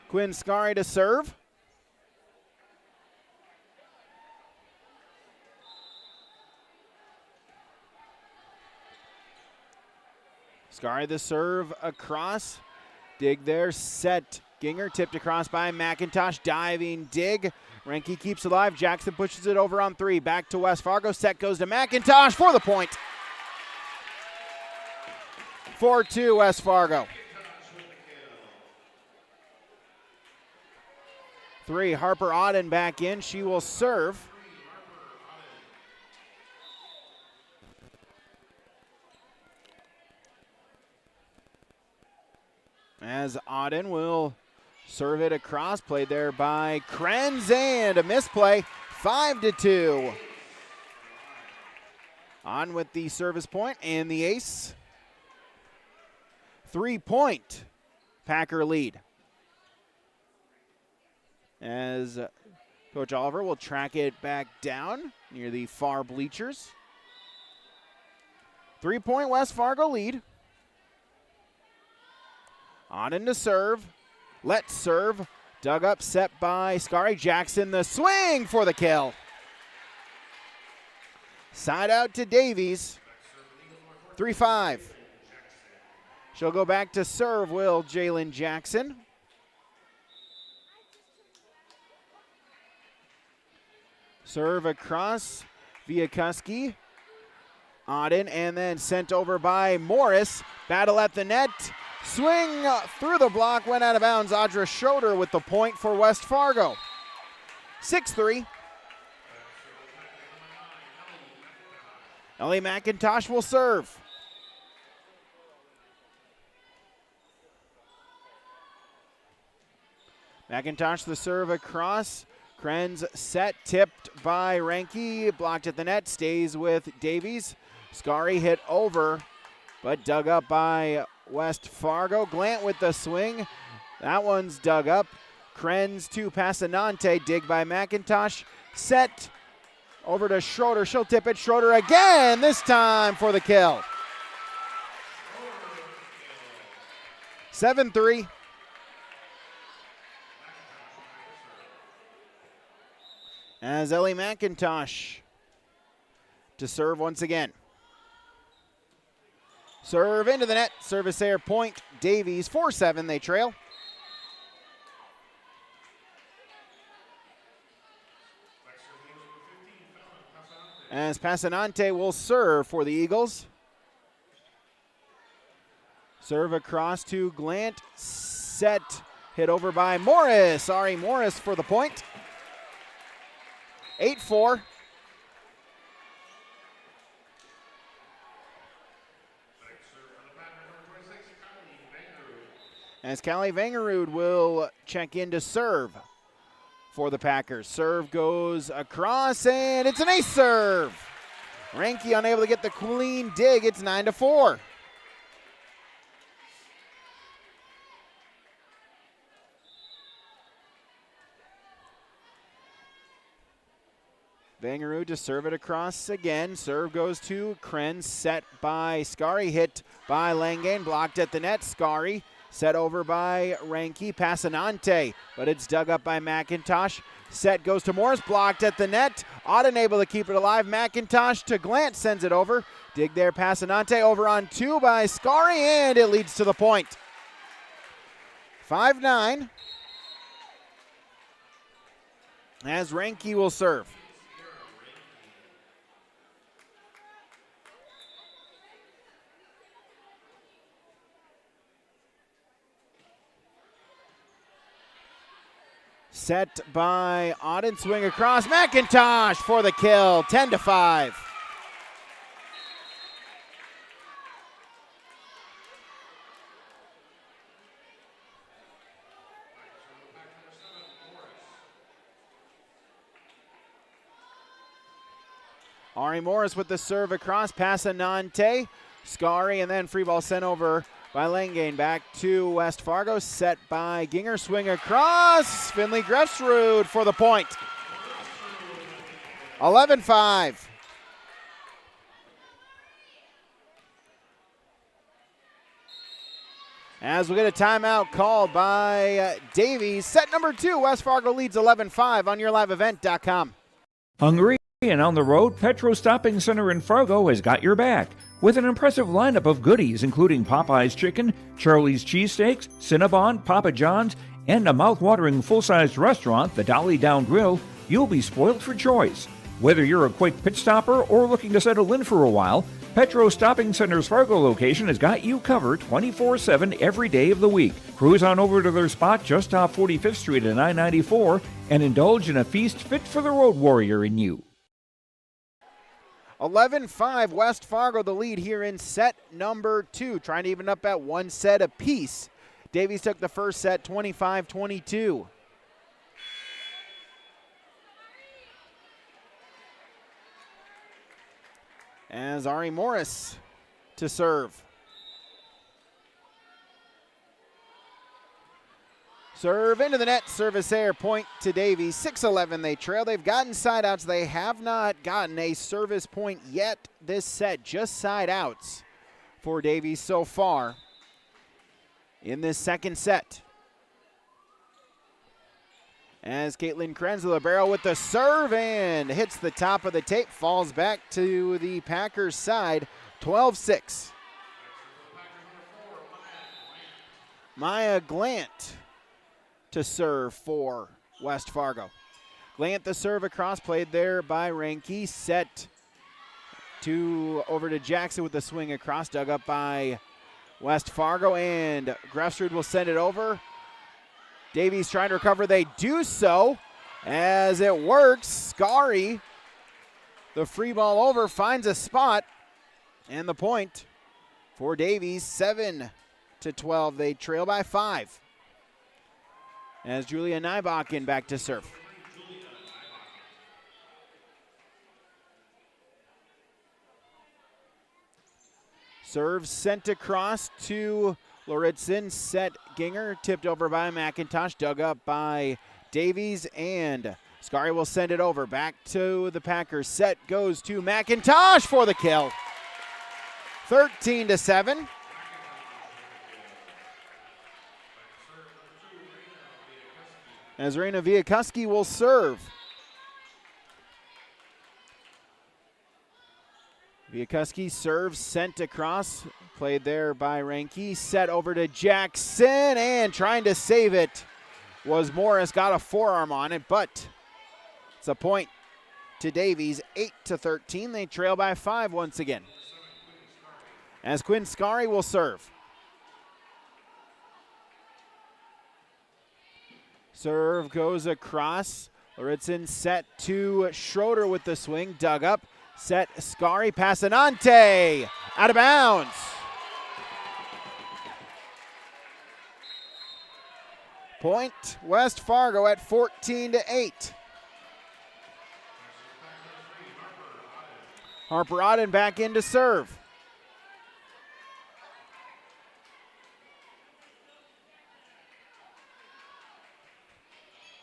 Quinn Scari to serve. Scari the serve across. Dig there, set Ginger, tipped across by McIntosh, diving dig. Ranke keeps alive, Jackson pushes it over on 3, back to West Fargo, set goes to McIntosh for the point. 4-2 West Fargo. 3, Harper Auden back in, she will serve. As Auden will serve it across, played there by Krenz, and a misplay, 5-2. On with the service point and the ace. 3-point Packer lead. as Coach Oliver will track it back down near the far bleachers. 3-point West Fargo lead. Auden to serve. Let's serve. Dug up, set by Scary Jackson. The swing for the kill. Side out to Davies. 3-5. She'll go back to serve, will Jalen Jackson. Serve across via Kuski. Auden, and then sent over by Morris. Battle at the net. Swing through the block, went out of bounds. Audra Schroeder with the point for West Fargo. 6-3. Ellie McIntosh will serve. McIntosh the serve across. Krenz set, tipped by Ranke, blocked at the net, stays with Davies. Scary hit over, but dug up by West Fargo. Glant with the swing. That one's dug up. Krenz to Passanante, dig by McIntosh. Set over to Schroeder. She'll tip it. Schroeder again, this time for the kill. 7-3. As Ellie McIntosh to serve once again. Serve into the net. Service air point. Davies 4-7. They trail. As Passanante will serve for the Eagles. Serve across to Glant. Set. Hit over by Morris. Ari Morris for the point. 8-4. As Callie Vangerud will check in to serve for the Packers. Serve goes across, and it's an ace serve. Ranke unable to get the clean dig. It's 9-4. Vangerud to serve it across again. Serve goes to Krenz, set by Scary, hit by Langain, blocked at the net. Scary set over by Ranke, Passanante, but it's dug up by McIntosh. Set goes to Morris, blocked at the net. Auden able to keep it alive. McIntosh to Glant, sends it over. Dig there, Passanante over on two by Scary, and it leads to the point. 5-9. As Ranke will serve. Set by Auden, swing across. McIntosh for the kill, 10-5. Ari Morris with the serve across. Passanante, Scary, and then free ball sent over by Langain. Back to West Fargo, set by Ginger, swing across. Finley Grefsrud for the point. 11-5. As we get a timeout called by Davies. Set number 2, West Fargo leads 11-5 on YourLiveEvent.com. Hungry and on the road, Petro Stopping Center in Fargo has got your back with an impressive lineup of goodies including Popeye's Chicken, Charlie's Cheesesteaks, Cinnabon, Papa John's, and a mouth-watering full-sized restaurant, the Dolly Down Grill. You'll be spoiled for choice. Whether you're a quick pit stopper or looking to settle in for a while, Petro Stopping Center's Fargo location has got you covered 24/7 every day of the week. Cruise on over to their spot just off 45th Street and I-94 and indulge in a feast fit for the road warrior in you. 11-5, West Fargo the lead here in set number 2, trying to even up at one set apiece. Davies took the first set 25-22. As Ari Morris to serve. Serve into the net, service error, point to Davies. 6-11 they trail. They've gotten side outs. They have not gotten a service point yet this set. Just side outs for Davies so far in this second set. As Caitlin Krenz, the libero with the serve and hits the top of the tape, falls back to the Packers side, 12-6. Maya Glant to serve for West Fargo. Glant the serve across, played there by Ranke, set over to Jackson with the swing across, dug up by West Fargo, and Grefstrud will send it over. Davies trying to recover. They do so as it works. Scary, the free ball over, finds a spot, and the point for Davies, 7-12. They trail by 5. As Julia Nybakken back to serve. Serve sent across to Loritzen, set Ginger, tipped over by McIntosh, dug up by Davies, and Scary will send it over. Back to the Packers. Set goes to McIntosh for the kill. 13-7. As Reina Viakuski will serve. Viakuski serves, sent across, played there by Ranke, set over to Jackson, and trying to save it was Morris, got a forearm on it, but it's a point to Davies, 8-13. They trail by 5 once again. As Quinn Scary will serve. Serve goes across. Loritzen set to Schroeder with the swing. Dug up. Set Scary. Passanante. Out of bounds. Point West Fargo at 14-8. Harper Auden back in to serve.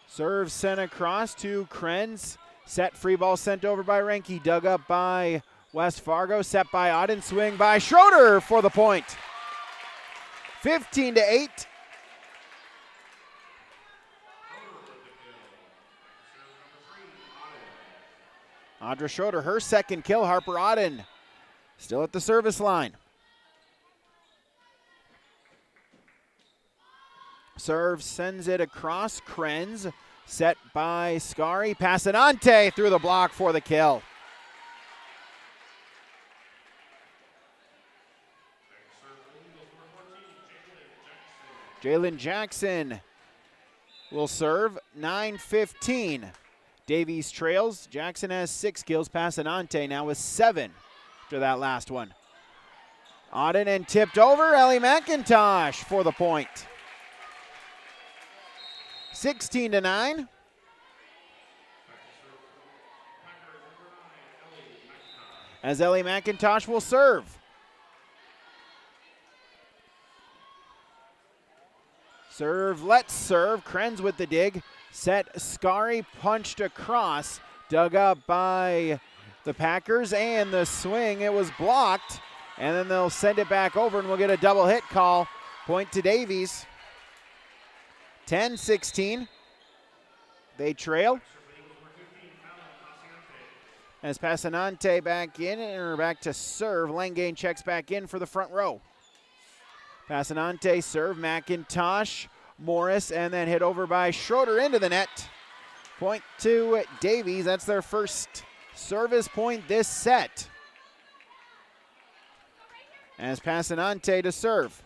Serve sent across to Krenz. Set free ball sent over by Ranke. Dug up by West Fargo. Set by Auden. Swing by Schroeder for the point. 15-8. Audra Schroeder, her second kill. Harper Auden still at the service line. Serve sends it across. Krenz set by Scary. Passanante through the block for the kill. Jalen Jackson will serve. 9-15. Davies trails. Jackson has 6 kills. Passanante now with 7 after that last one. Auden and tipped over. Ellie McIntosh for the point. 16-9. As Ellie McIntosh will serve. Serve, let's serve. Krenz with the dig. Set Scary, punched across. Dug up by the Packers, and the swing, it was blocked. And then they'll send it back over, and we'll get a double hit call. Point to Davies. 10-16. They trail. As Passanante back in, or back to serve. Langane checks back in for the front row. Passanante serve, McIntosh, Morris, and then hit over by Schroeder into the net. Point to Davies. That's their first service point this set. As Passanante to serve.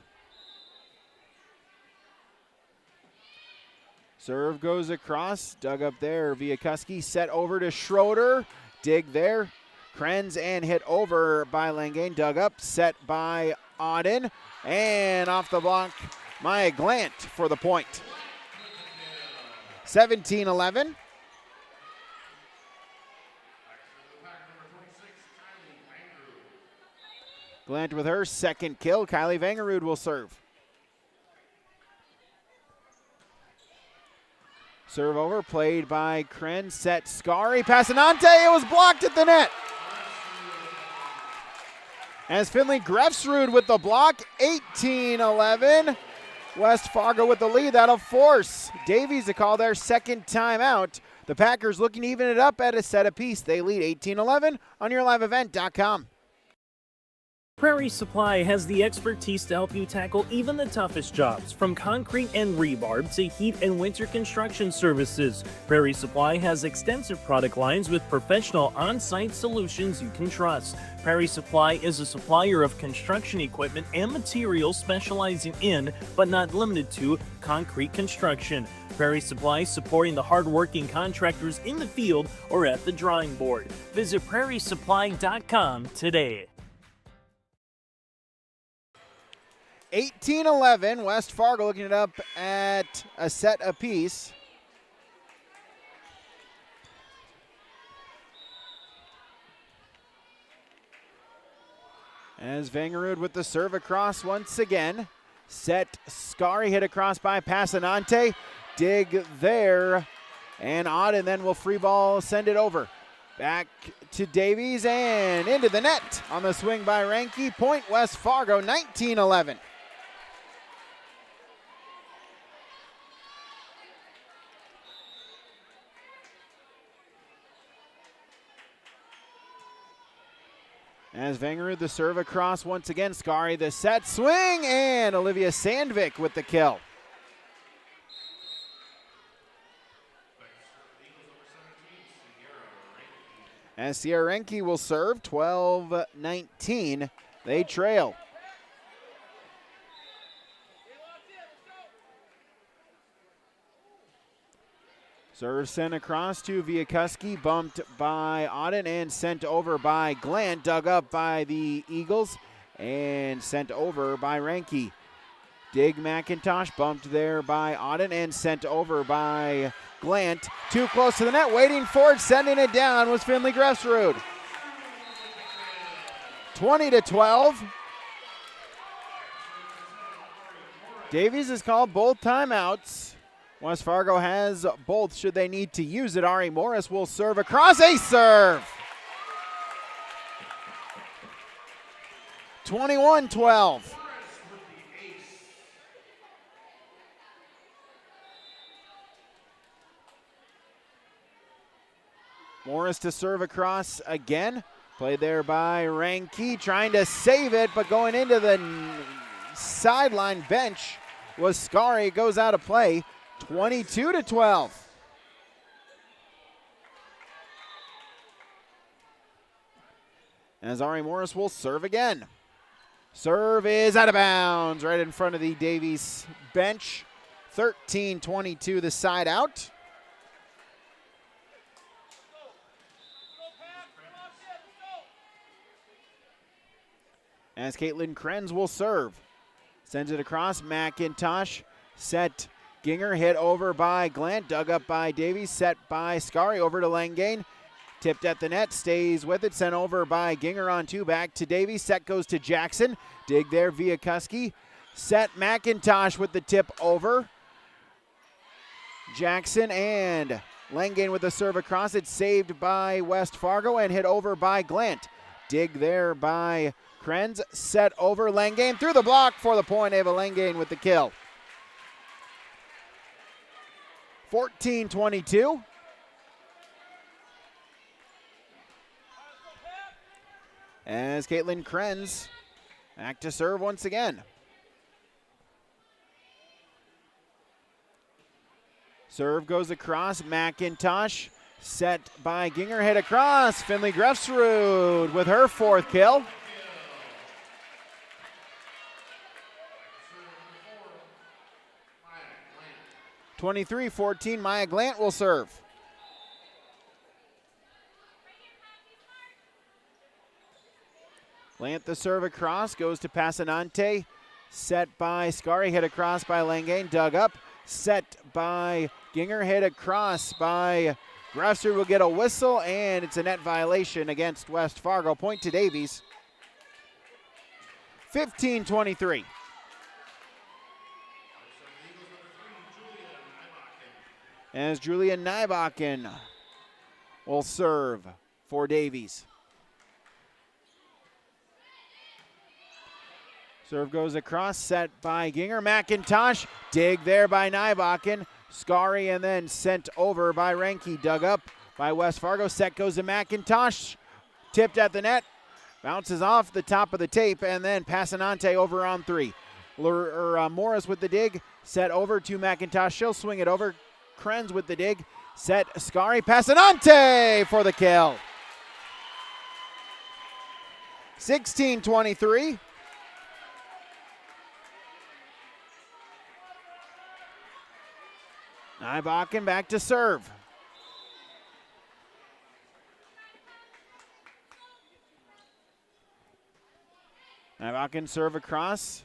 Serve goes across, dug up there. Viakuski set over to Schroeder. Dig there. Krenz and hit over by Langane. Dug up, set by Auden. And off the block, Maya Glant for the point. 17-11. Glant with her second kill. Kylie Vangerud will serve. Serve over, played by Krenz, set Scari, Passanante, it was blocked at the net. As Finley Grefsrud with the block, 18-11. West Fargo with the lead, that'll force Davies to call their second timeout. The Packers looking to even it up at a set apiece. They lead 18-11 on YourLiveEvent.com. Prairie Supply has the expertise to help you tackle even the toughest jobs, from concrete and rebar to heat and winter construction services. Prairie Supply has extensive product lines with professional on-site solutions you can trust. Prairie Supply is a supplier of construction equipment and materials specializing in, but not limited to, concrete construction. Prairie Supply supporting the hard-working contractors in the field or at the drawing board. Visit prairiesupply.com today. 18-11, West Fargo looking it up at a set apiece. As Vangerud with the serve across once again. Set Scari, hit across by Passanante. Dig there, and Auden then will free ball send it over. Back to Davies and into the net on the swing by Ranke. Point West Fargo, 19-11. As Vangerud the serve across once again. Scari the set swing, and Olivia Sandvik with the kill. As Sierra Renke will serve, 12-19, they trail. Serve sent across to Viakuski, bumped by Auden and sent over by Glant, dug up by the Eagles and sent over by Ranke. Dig McIntosh, bumped there by Auden and sent over by Glant. Too close to the net, waiting for it, sending it down was Finley Grefsrud. 20-12. Davies has called both timeouts. West Fargo has both should they need to use it. Ari Morris will serve across, a serve. 21-12. Morris to serve across again. Played there by Ranke, trying to save it, but going into the sideline bench was Scari. Goes out of play. 22-12. As Ari Morris will serve again. Serve is out of bounds right in front of the Davies bench. 13-22 the side out. As Caitlin Krenz will serve. Sends it across, McIntosh, set Ginger, hit over by Glant, dug up by Davies, set by Scari, over to Langane. Tipped at the net, stays with it, sent over by Ginger on two, back to Davies, set goes to Jackson. Dig there, Viakuski. Set McIntosh with the tip over. Jackson and Langane with the serve across. It's saved by West Fargo and hit over by Glant. Dig there by Krenz, set over Langane through the block for the point. Ava Langane with the kill. 14-22. As Caitlin Krenz back to serve once again. Serve goes across, McIntosh, set by Ginger, hit across. Finley Grefsrud with her fourth kill. (23-14), Maya Glant will serve. Glant the serve across, goes to Passanante. Set by Scari, hit across by Langane, dug up. Set by Ginger, hit across by Grefsrud, will get a whistle, and it's a net violation against West Fargo. Point to Davies. 15-23. as Julia Nybakken will serve for Davies. Serve goes across, set by Ginger. McIntosh, dig there by Nybakken. Scary and then sent over by Renke. Dug up by West Fargo. Set goes to McIntosh. Tipped at the net. Bounces off the top of the tape and then Passanante over on three. Morris with the dig. Set over to McIntosh. She'll swing it over. Krenz with the dig. Set Scary. Passanante for the kill. 16-23. Nybakken back to serve. Nybakken serve across.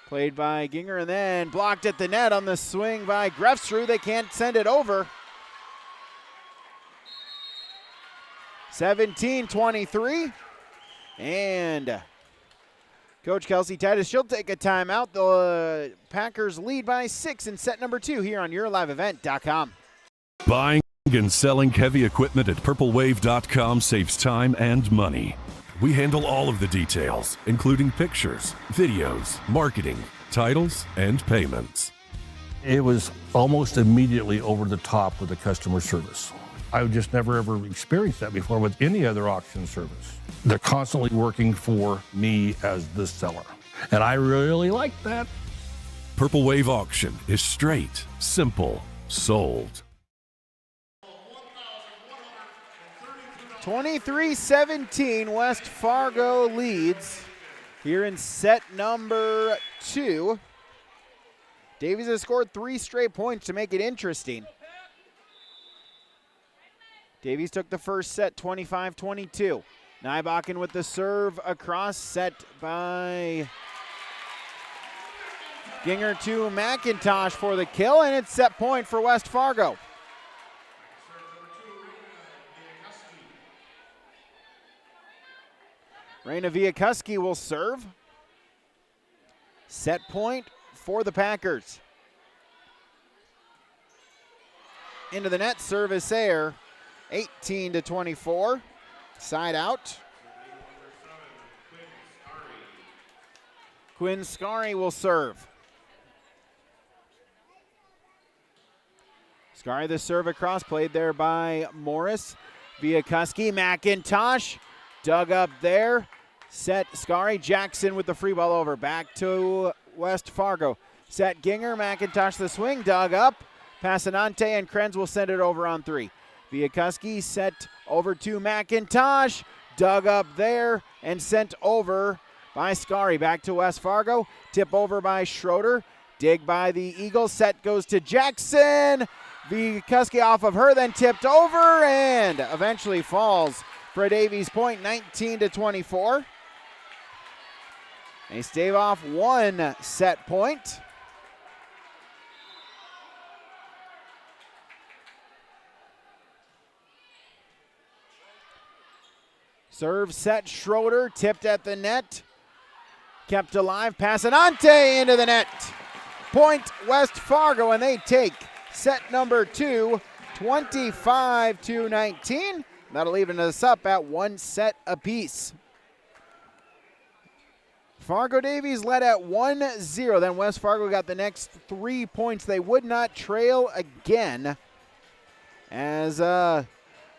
Played by Ginger and then blocked at the net on the swing by Grefsrud. They can't send it over. 17-23. And Coach Kelsey Titus, she'll take a timeout. The Packers lead by 6 in set number 2 here on YourLiveEvent.com. Buying and selling heavy equipment at PurpleWave.com saves time and money. We handle all of the details, including pictures, videos, marketing, titles, and payments. It was almost immediately over the top with the customer service. I just never ever experienced that before with any other auction service. They're constantly working for me as the seller, and I really like that. Purple Wave Auction is straight, simple, sold. 23-17, West Fargo leads here in set number 2. Davies has scored 3 straight points to make it interesting. Davies took the first set 25-22. Nybakken with the serve across, set by Ginger to McIntosh for the kill, and it's set point for West Fargo. Raina Viakuski will serve. Set point for the Packers. Into the net, service air. 18-24. Side out. Quinn Scary will serve. Scary the serve across, played there by Morris. Viakuski, McIntosh, dug up there. Set Scary, Jackson with the free ball over. Back to West Fargo. Set Ginger, McIntosh the swing, dug up. Passanante and Krenz will send it over on 3. Viakuski set over to McIntosh, dug up there and sent over by Scary. Back to West Fargo, tip over by Schroeder, dig by the Eagles, set goes to Jackson. Viakuski off of her, then tipped over and eventually falls for a Davies point, 19-24. They stave off 1 set point. Serve set, Schroeder, tipped at the net. Kept alive, Passanante into the net. Point West Fargo, and they take set number 2, 25-19. That'll even us up at 1 set apiece. Fargo Davies led at 1-0. Then West Fargo got the next 3 points. They would not trail again as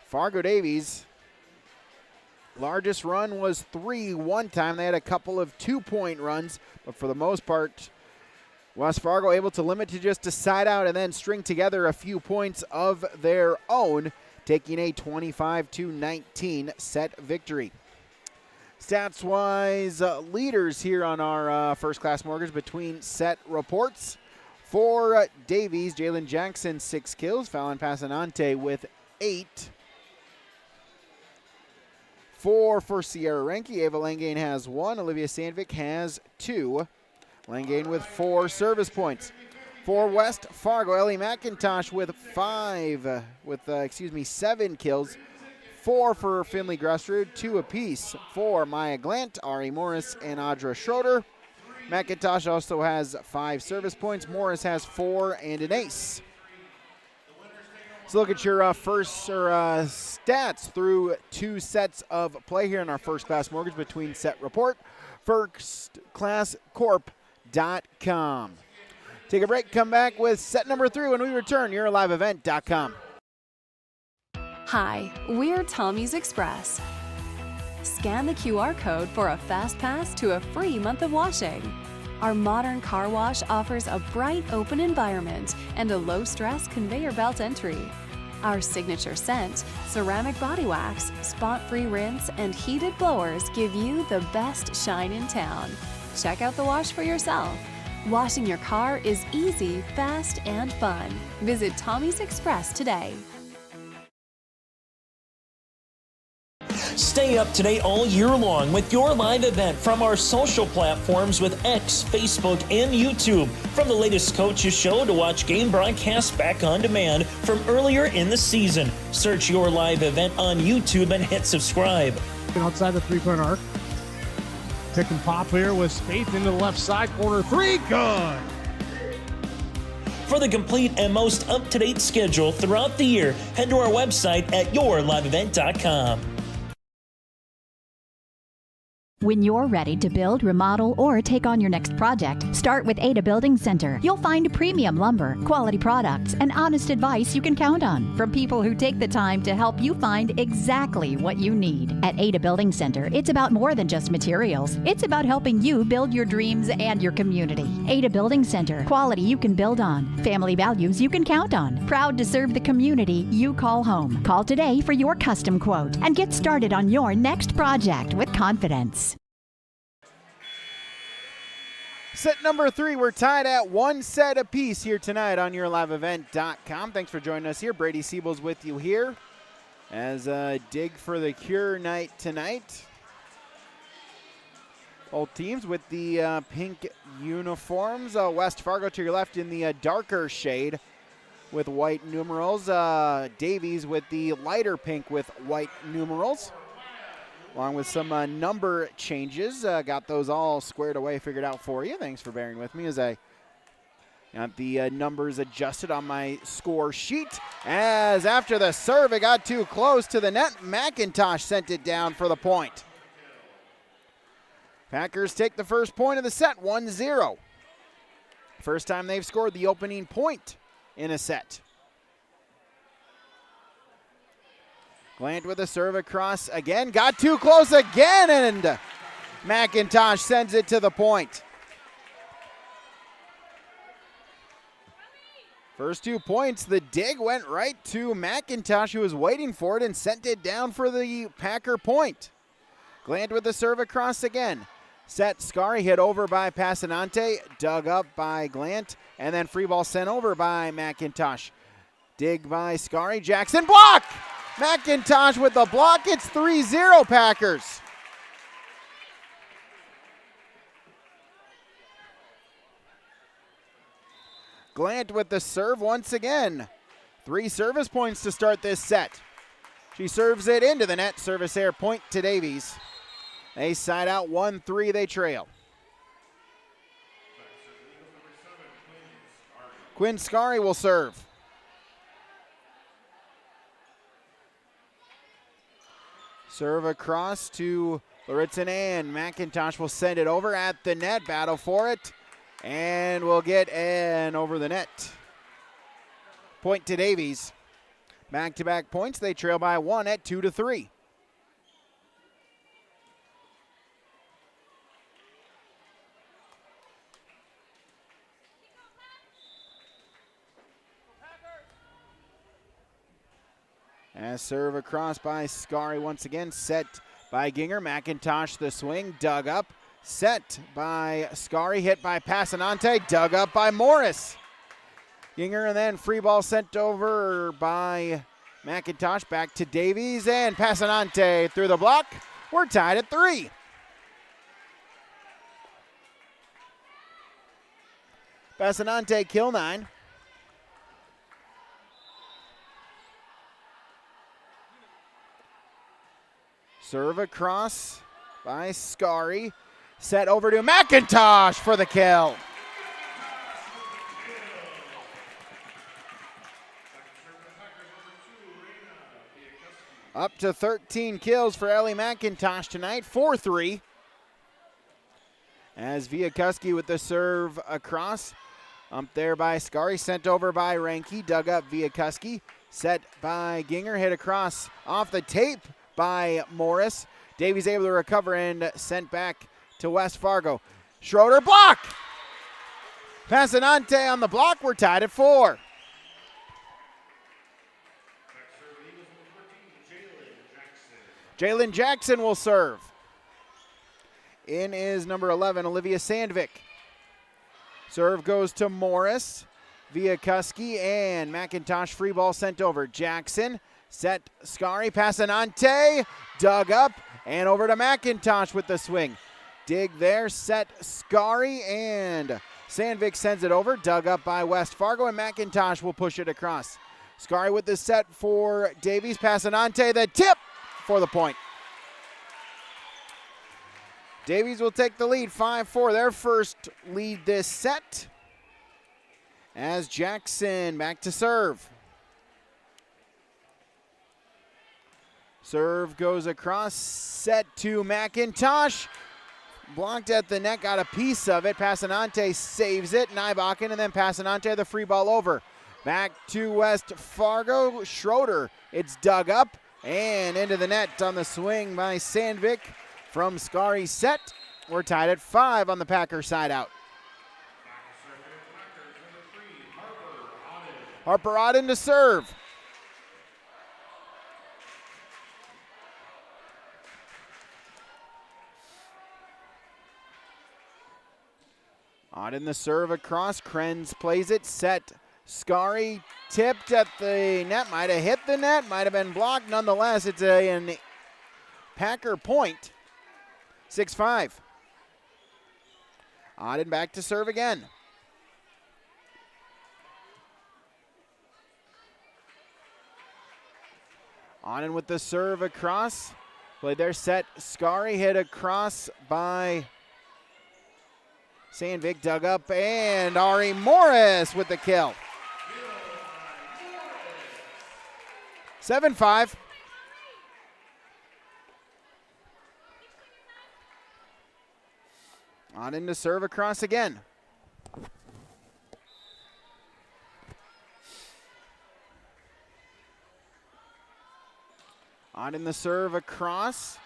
Fargo Davies' largest run was 3 one time. They had a couple of 2-point runs, but for the most part, West Fargo able to limit to just a side out and then string together a few points of their own, taking a 25-19 set victory. Stats-wise, leaders here on our First Class Mortgage between set reports. For Davies, Jalen Jackson, 6 kills. Fallon Passanante with 8. 4 for Sierra Renke. Ava Langane has 1. Olivia Sandvik has 2. Langane with 4 service points. For West Fargo, Ellie McIntosh with 7 kills. 4 for Finley Gressrud, 2 apiece for Maya Glant, Ari Morris, and Audra Schroeder. McIntosh also has 5 service points. Morris has 4 and an ace. Let's look at your stats through 2 sets of play here in our First Class Mortgage Between Set Report. FirstClassCorp.com. Take a break, come back with set number 3 when we return. YourLiveEvent.com. Hi, we're Tommy's Express. Scan the QR code for a fast pass to a free month of washing. Our modern car wash offers a bright, open environment and a low-stress conveyor belt entry. Our signature scent, ceramic body wax, spot-free rinse, and heated blowers give you the best shine in town. Check out the wash for yourself. Washing your car is easy, fast, and fun. Visit Tommy's Express today. Stay up to date all year long with your live event from our social platforms with X, Facebook, and YouTube. From the latest coaches show to watch game broadcasts back on demand from earlier in the season. Search your live event on YouTube and hit subscribe. Outside the three-point arc. Pick and pop here with Spaeth into the left side corner. 3, good! For the complete and most up-to-date schedule throughout the year, head to our website at yourliveevent.com. When you're ready to build, remodel, or take on your next project, start with Ada Building Center. You'll find premium lumber, quality products, and honest advice you can count on from people who take the time to help you find exactly what you need. At Ada Building Center, it's about more than just materials. It's about helping you build your dreams and your community. Ada Building Center, quality you can build on, family values you can count on. Proud to serve the community you call home. Call today for your custom quote and get started on your next project with confidence. Set number 3, we're tied at 1 set apiece here tonight on YourLiveEvent.com. Thanks for joining us here. Brady Siebel's with you here as dig for the cure night tonight. Both teams with the pink uniforms. West Fargo to your left in the darker shade with white numerals. Davies with the lighter pink with white numerals, along with some number changes. Got those all squared away, figured out for you. Thanks for bearing with me as I got the numbers adjusted on my score sheet. As after the serve, it got too close to the net. McIntosh sent it down for the point. Packers take the first point of the set, 1-0. First time they've scored the opening point in a set. Glant with a serve across again. Got too close again, and McIntosh sends it to the point. First 2 points, the dig went right to McIntosh, who was waiting for it and sent it down for the Packer point. Glant with the serve across again. Set Scari hit over by Passanante, dug up by Glant, and then free ball sent over by McIntosh. Dig by Scari, Jackson block! McIntosh with the block. It's 3-0 Packers. Glant with the serve once again. 3 service points to start this set. She serves it into the net. Service error, point to Davies. They side out 1-3. They trail. Quinn Scari will serve. Serve across to Loritzen, and McIntosh will send it over at the net. Battle for it, and we'll get an over the net. Point to Davies. Back-to-back points. They trail by 1 at 2-3. As serve across by Scari once again, set by Ginger. McIntosh the swing, dug up. Set by Scari, hit by Passanante, dug up by Morris. Ginger, and then free ball sent over by McIntosh, back to Davies, and Passanante through the block. We're tied at 3. Passanante kill 9. Serve across by Scari. Set over to McIntosh for the kill. Up to 13 kills for Ellie McIntosh tonight, 4-3. As Viakuski with the serve across. Up there by Skari, sent over by Ranke, dug up Viakuski. Set by Ginger, hit across off the tape by Morris. Davies able to recover and sent back to West Fargo. Schroeder block! Passanante on the block, we're tied at 4. Jalen Jackson will serve. In is number 11, Olivia Sandvik. Serve goes to Morris. Viakuski and McIntosh, free ball sent over. Jackson, set Skari, Passanante, dug up, and over to McIntosh with the swing. Dig there, set Skari, and Sandvik sends it over, dug up by West Fargo, and McIntosh will push it across. Skari with the set for Davies, Passanante, the tip for the point. Davies will take the lead, 5-4, their first lead this set. As Jackson back to serve. Serve goes across, set to McIntosh. Blocked at the net, got a piece of it. Passanante saves it, Nybakken, and then Passanante the free ball over. Back to West Fargo, Schroeder, it's dug up and into the net on the swing by Sandvik from Skari's set. We're tied at 5 on the Packer side out. Harper Auden to serve. Auden the serve across. Krenz plays it. Set. Skari tipped at the net. Might have hit the net. Might have been blocked. Nonetheless, it's a Packer point. 6-5. Auden back to serve again. Auden with the serve across. Played there, set. Skari hit across by Sandvik, dug up, and Ari Morris with the kill. 7-5. Auden to serve across again. Auden the serve across.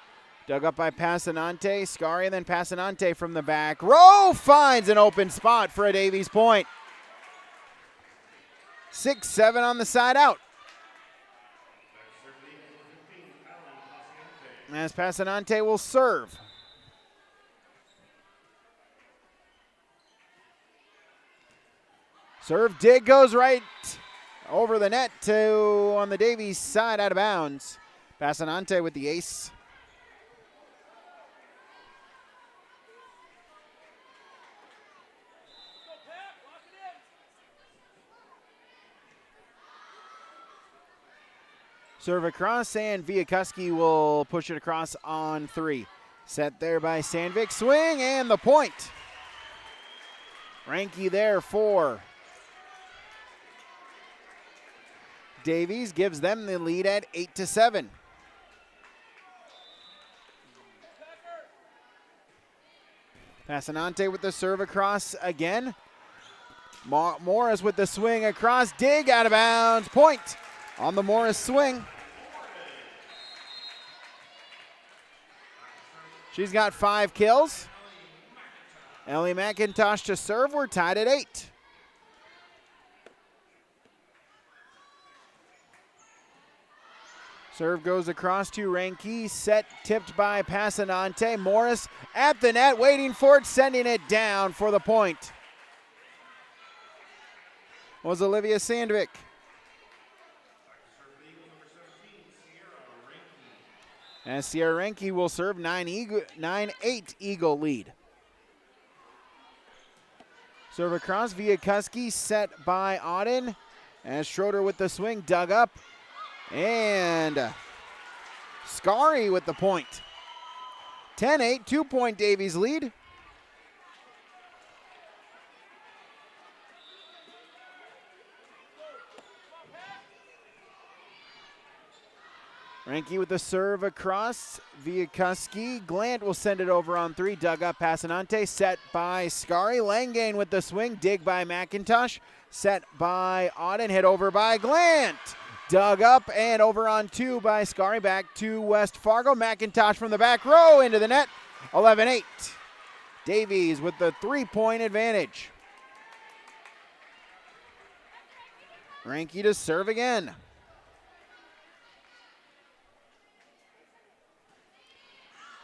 Dug up by Passanante. Skari, and then Passanante from the back row finds an open spot for a Davies point. 6-7 on the side out. As Passanante will serve. Serve dig goes right over the net to on the Davies side, out of bounds. Passanante with the ace. Serve across, and Viakuski will push it across on 3. Set there by Sandvik. Swing, and the point. Ranke there for Davies. Gives them the lead at 8-7. Passanante with the serve across again. Morris with the swing across. Dig out of bounds. Point on the Morris swing. She's got 5 kills. Ellie McIntosh to serve. We're tied at 8. Serve goes across to Ranke. Set tipped by Passanante. Morris at the net, waiting for it, sending it down for the point. Was Olivia Sandvik. As Sierra Ranke will serve 9-8 Eagle lead. Serve across, Viakuski set by Auden. As Schroeder with the swing, dug up. And Skari with the point. 10-8, 2-point Davies lead. Ranky with the serve across. Viakuski. Glant will send it over on 3. Dug up Passanante. Set by Scari. Langane with the swing. Dig by McIntosh. Set by Auden. Hit over by Glant. Dug up and over on 2 by Scari. Back to West Fargo. McIntosh from the back row into the net. 11-8. Davies with the 3-point advantage. Ranky to serve again.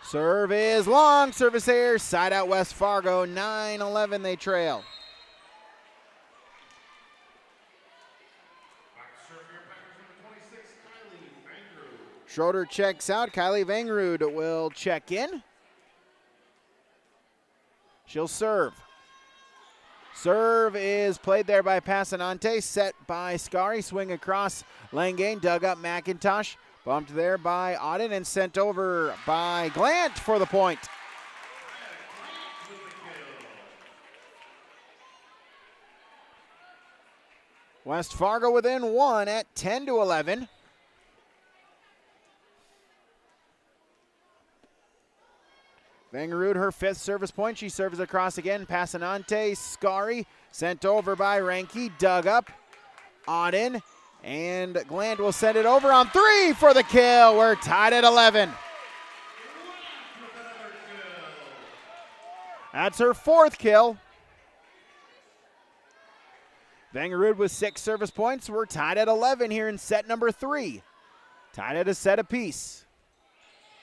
Serve is long. Service air. Side out West Fargo. 9-11 they trail. Schroeder checks out. Kylie Vangrud will check in. She'll serve. Serve is played there by Passanante. Set by Scari. Swing across Langane. Dug up McIntosh. Bumped there by Auden and sent over by Glant for the point. West Fargo within 1 at 10-11. Vangerud, her 5th service point. She serves across again. Passanante, Scari, sent over by Ranky. Dug up. Auden. And Gland will send it over on 3 for the kill. We're tied at 11. That's her 4th kill. Vangerud with 6 service points. We're tied at 11 here in set number 3. Tied at a set apiece.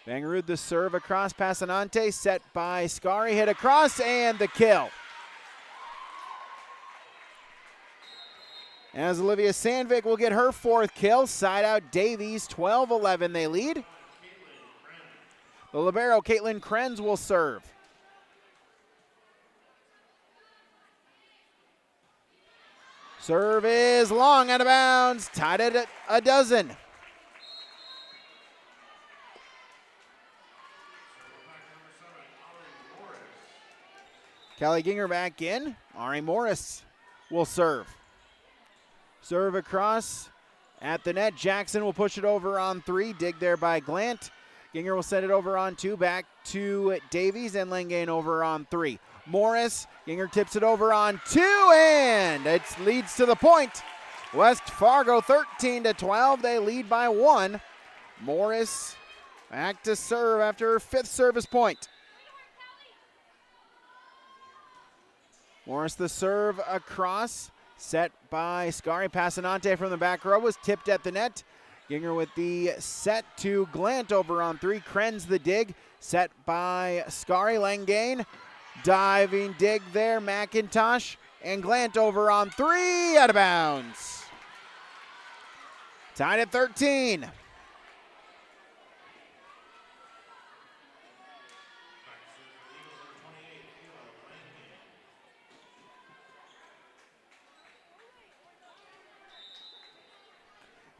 Vangerud the serve across Passanante. Set by Scari. Hit across and the kill. As Olivia Sandvik will get her 4th kill. Side out Davies, 12-11 they lead. The libero, Caitlin Krenz, will serve. Serve is long, out of bounds, tied at a dozen. Callie Ginger back in. Ari Morris will serve. Serve across at the net. Jackson will push it over on 3. Dig there by Glant. Ginger will send it over on 2. Back to Davies and Langane over on 3. Morris. Ginger tips it over on 2 and it leads to the point. West Fargo 13-12. They lead by 1. Morris back to serve after her 5th service point. Morris the serve across. Set by Scari. Passanante from the back row was tipped at the net. Ginger with the set to Glant over on 3. Krenz the dig. Set by Scari. Langane. Diving dig there. McIntosh. And Glant over on 3. Out of bounds. Tied at 13.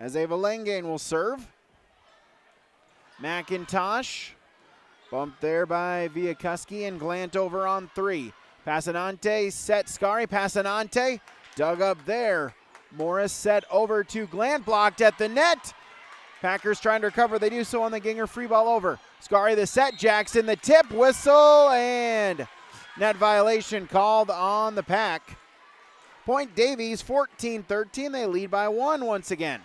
As Ava Langane will serve. McIntosh. Bumped there by Viakuski and Glant over on 3. Passanante set Scari. Passanante dug up there. Morris set over to Glant. Blocked at the net. Packers trying to recover. They do so on the Ginger free ball over. Scari the set. Jackson the tip. Whistle and net violation called on the Pack. Point Davies 14-13. They lead by 1 once again.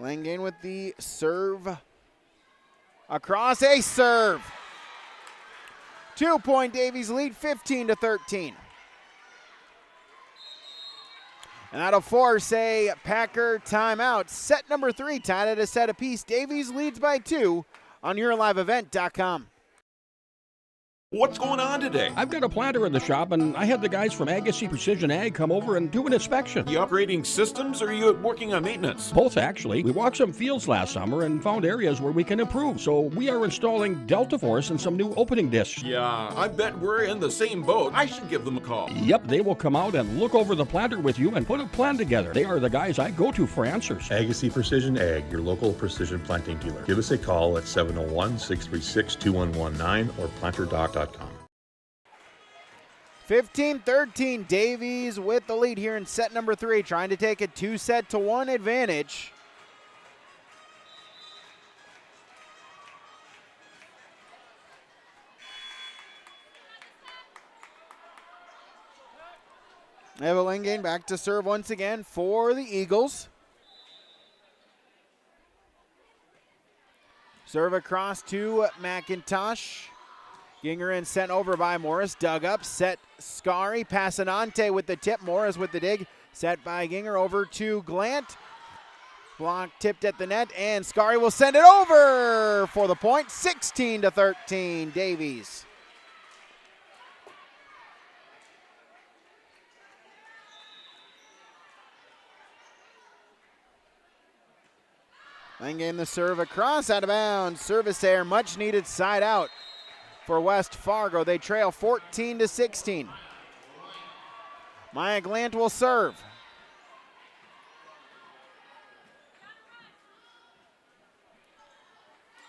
Langane with the serve. Across a serve. 2-point Davies lead 15-13. And that'll force a Packer timeout. Set number 3 tied at a set apiece. Davies leads by 2 on YourLiveEvent.com. What's going on today? I've got a planter in the shop, and I had the guys from Agassi Precision Ag come over and do an inspection. You upgrading systems, or are you working on maintenance? Both, actually. We walked some fields last summer and found areas where we can improve. So we are installing Delta Force and some new opening discs. Yeah, I bet we're in the same boat. I should give them a call. Yep, they will come out and look over the planter with you and put a plan together. They are the guys I go to for answers. Agassi Precision Ag, your local precision planting dealer. Give us a call at 701-636-2119 or planterdoc.com. 15-13, Davies with the lead here in set number 3, trying to take a 2-1 advantage. Evelyn back to serve once again for the Eagles. Serve across to McIntosh. Ginger in, sent over by Morris. Dug up, set Scary. Passanante with the tip. Morris with the dig. Set by Ginger over to Glant. Block tipped at the net, and Scary will send it over for the point. 16-13, Davies. Langane the serve across, out of bounds. Service error, much needed side out for West Fargo. They trail 14-16. Maya Glant will serve.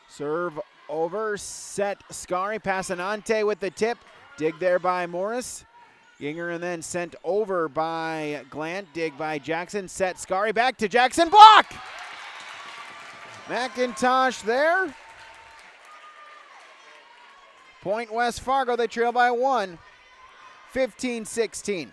Serve over, set Scary. Passanante with the tip. Dig there by Morris. Ginger and then sent over by Glant. Dig by Jackson. Set Scary back to Jackson. Block! McIntosh there. Point West Fargo, they trail by 1. 15-16.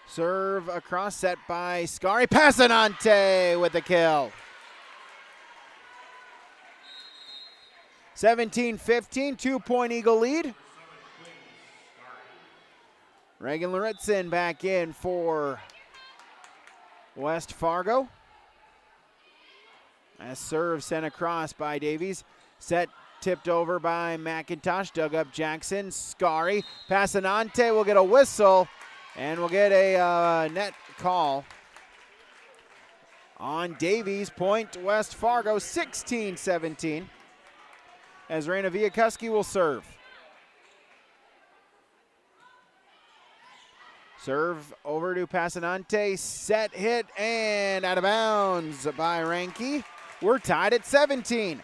Serve across, set by Scary. Passanante with the kill. 17-15, 2-point Eagle lead. Reagan Luritzen back in for West Fargo. As serve sent across by Davies. Set tipped over by McIntosh. Dug up Jackson. Scary. Passanante will get a whistle. And we'll get a net call on Davies. Point West Fargo 16-17. As Raina Viakuski will serve. Serve over to Passanante, set, hit, and out of bounds by Ranke. We're tied at 17.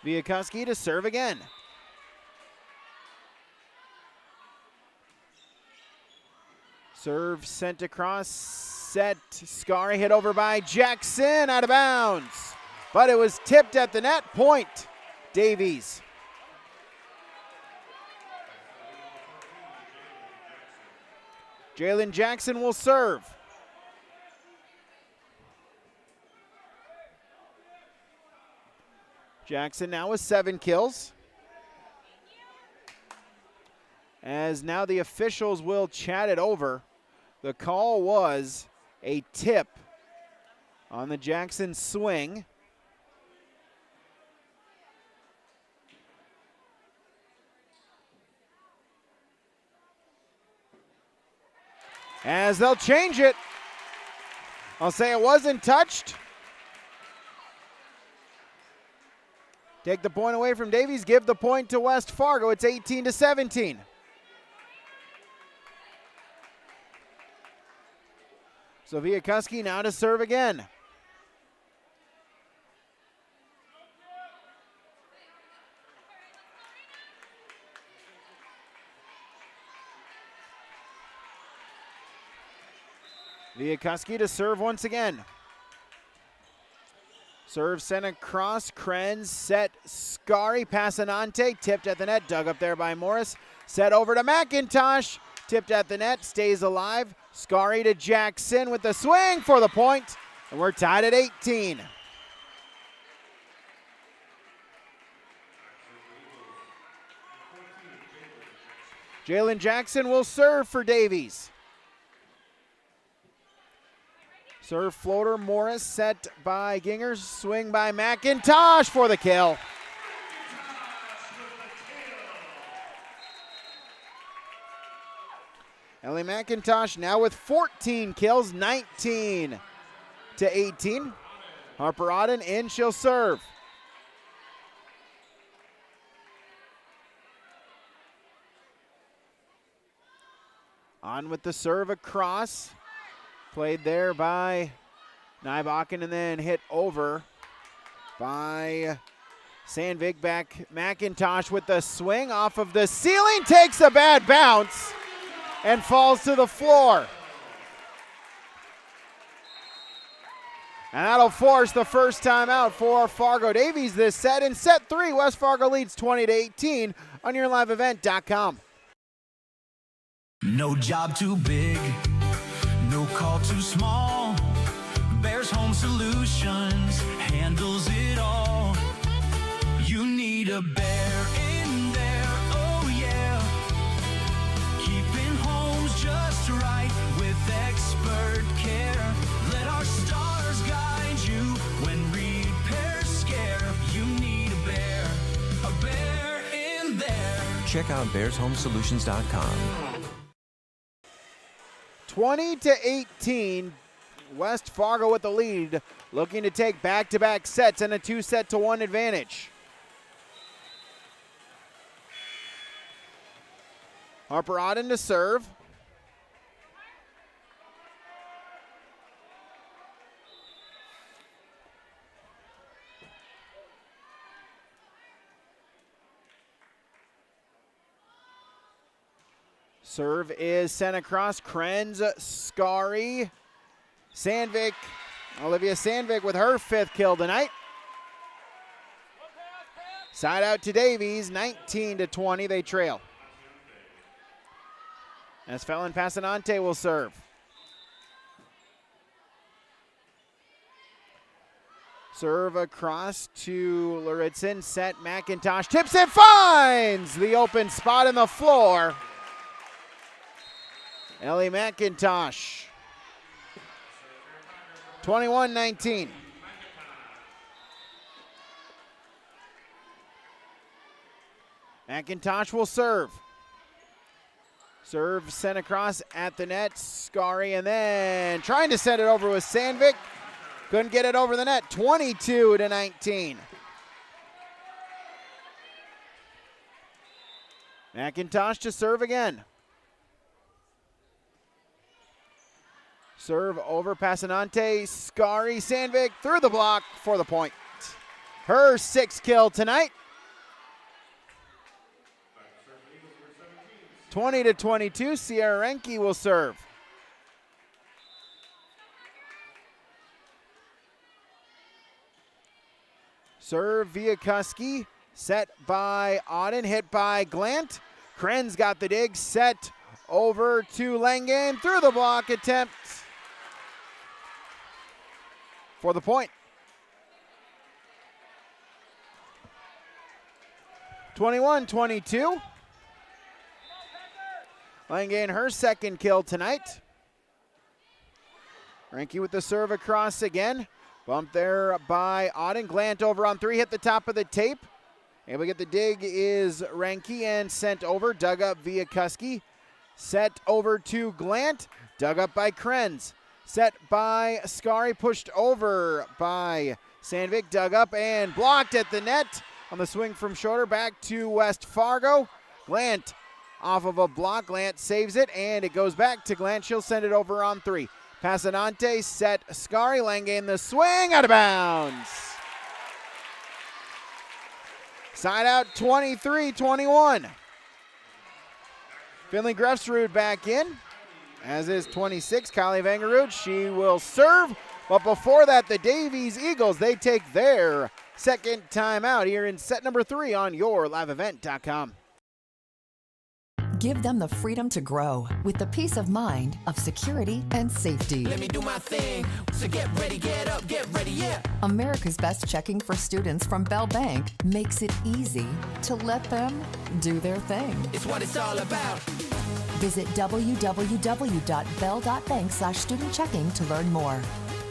Viakuski to serve again. Serve sent across, set, Scary hit over by Jackson, out of bounds. But it was tipped at the net, point Davies. Jalen Jackson will serve. Jackson now with 7 kills. As now the officials will chat it over. The call was a tip on the Jackson swing. As they'll change it. I'll say it wasn't touched. Take the point away from Davies, give the point to West Fargo. It's 18-17. So Viakuski now to serve again. Viakuski to serve once again. Serve sent across, Krenz, set, Scary, Passanante, tipped at the net, dug up there by Morris. Set over to McIntosh, tipped at the net, stays alive. Scary to Jackson with the swing for the point, and we're tied at 18. Jalen Jackson will serve for Davies. Serve floater, Morris set by Ginger, swing by McIntosh for the kill. Ellie McIntosh now with 14 kills, 19-18. Harper Auden in, she'll serve. On with the serve across. Played there by Nybakken and then hit over by Sandvik. Back McIntosh with the swing off of the ceiling, takes a bad bounce and falls to the floor. And that'll force the first time out for Fargo Davies this set. In set 3, West Fargo leads 20-18 on YourLiveEvent.com. No job too big, no call too small. Bears Home Solutions handles it all. You need a bear in there, oh yeah. Keeping homes just right with expert care. Let our stars guide you when repairs scare. You need a bear in there. Check out bearshomesolutions.com. 20-18, West Fargo with the lead, looking to take back-to-back sets and a 2-set-to-1 advantage. Harper Auden to serve. Serve is sent across. Krenz, Skari, Sandvik. Olivia Sandvik with her 5th kill tonight. Side out to Davies, 19-20, they trail. As Felon Passanante will serve. Serve across to Luritzen, set McIntosh, tips it, finds the open spot in the floor. Ellie McIntosh, 21-19. McIntosh will serve. Serve sent across at the net. Skari and then trying to send it over with Sandvik. Couldn't get it over the net. 22-19. McIntosh to serve again. Serve over Passanante. Skari, Sandvik through the block for the point. Her 6th kill tonight. 20-22, Sierra Renke will serve. Serve via Kuski, set by Auden, hit by Glant. Krenz got the dig, set over to Langame, through the block attempt for the point. 21-22. Langane, her 2nd kill tonight. Renke with the serve across again. Bump there by Auden. Glant over on 3, hit the top of the tape. Able to get the dig is Renke and sent over. Dug up via Kuski. Set over to Glant. Dug up by Krenz. Set by Skari. Pushed over by Sandvik. Dug up and blocked at the net on the swing from Schroeder. Back to West Fargo. Glant off of a block. Glant saves it, and it goes back to Glant. She'll send it over on 3. Passanante set Skari. Langane the swing, out of bounds. Side out 23-21. Finley Grefsrud back in, as is 26, Kylie Vangerud. She will serve, but before that, the Davies Eagles, they take their 2nd timeout here in set number 3 on YourLiveEvent.com. Give them the freedom to grow with the peace of mind of security and safety. Let me do my thing. So get ready, get up, get ready, yeah. America's Best Checking for Students from Bell Bank makes it easy to let them do their thing. It's what it's all about. Visit www.bell.bank/student-checking to learn more.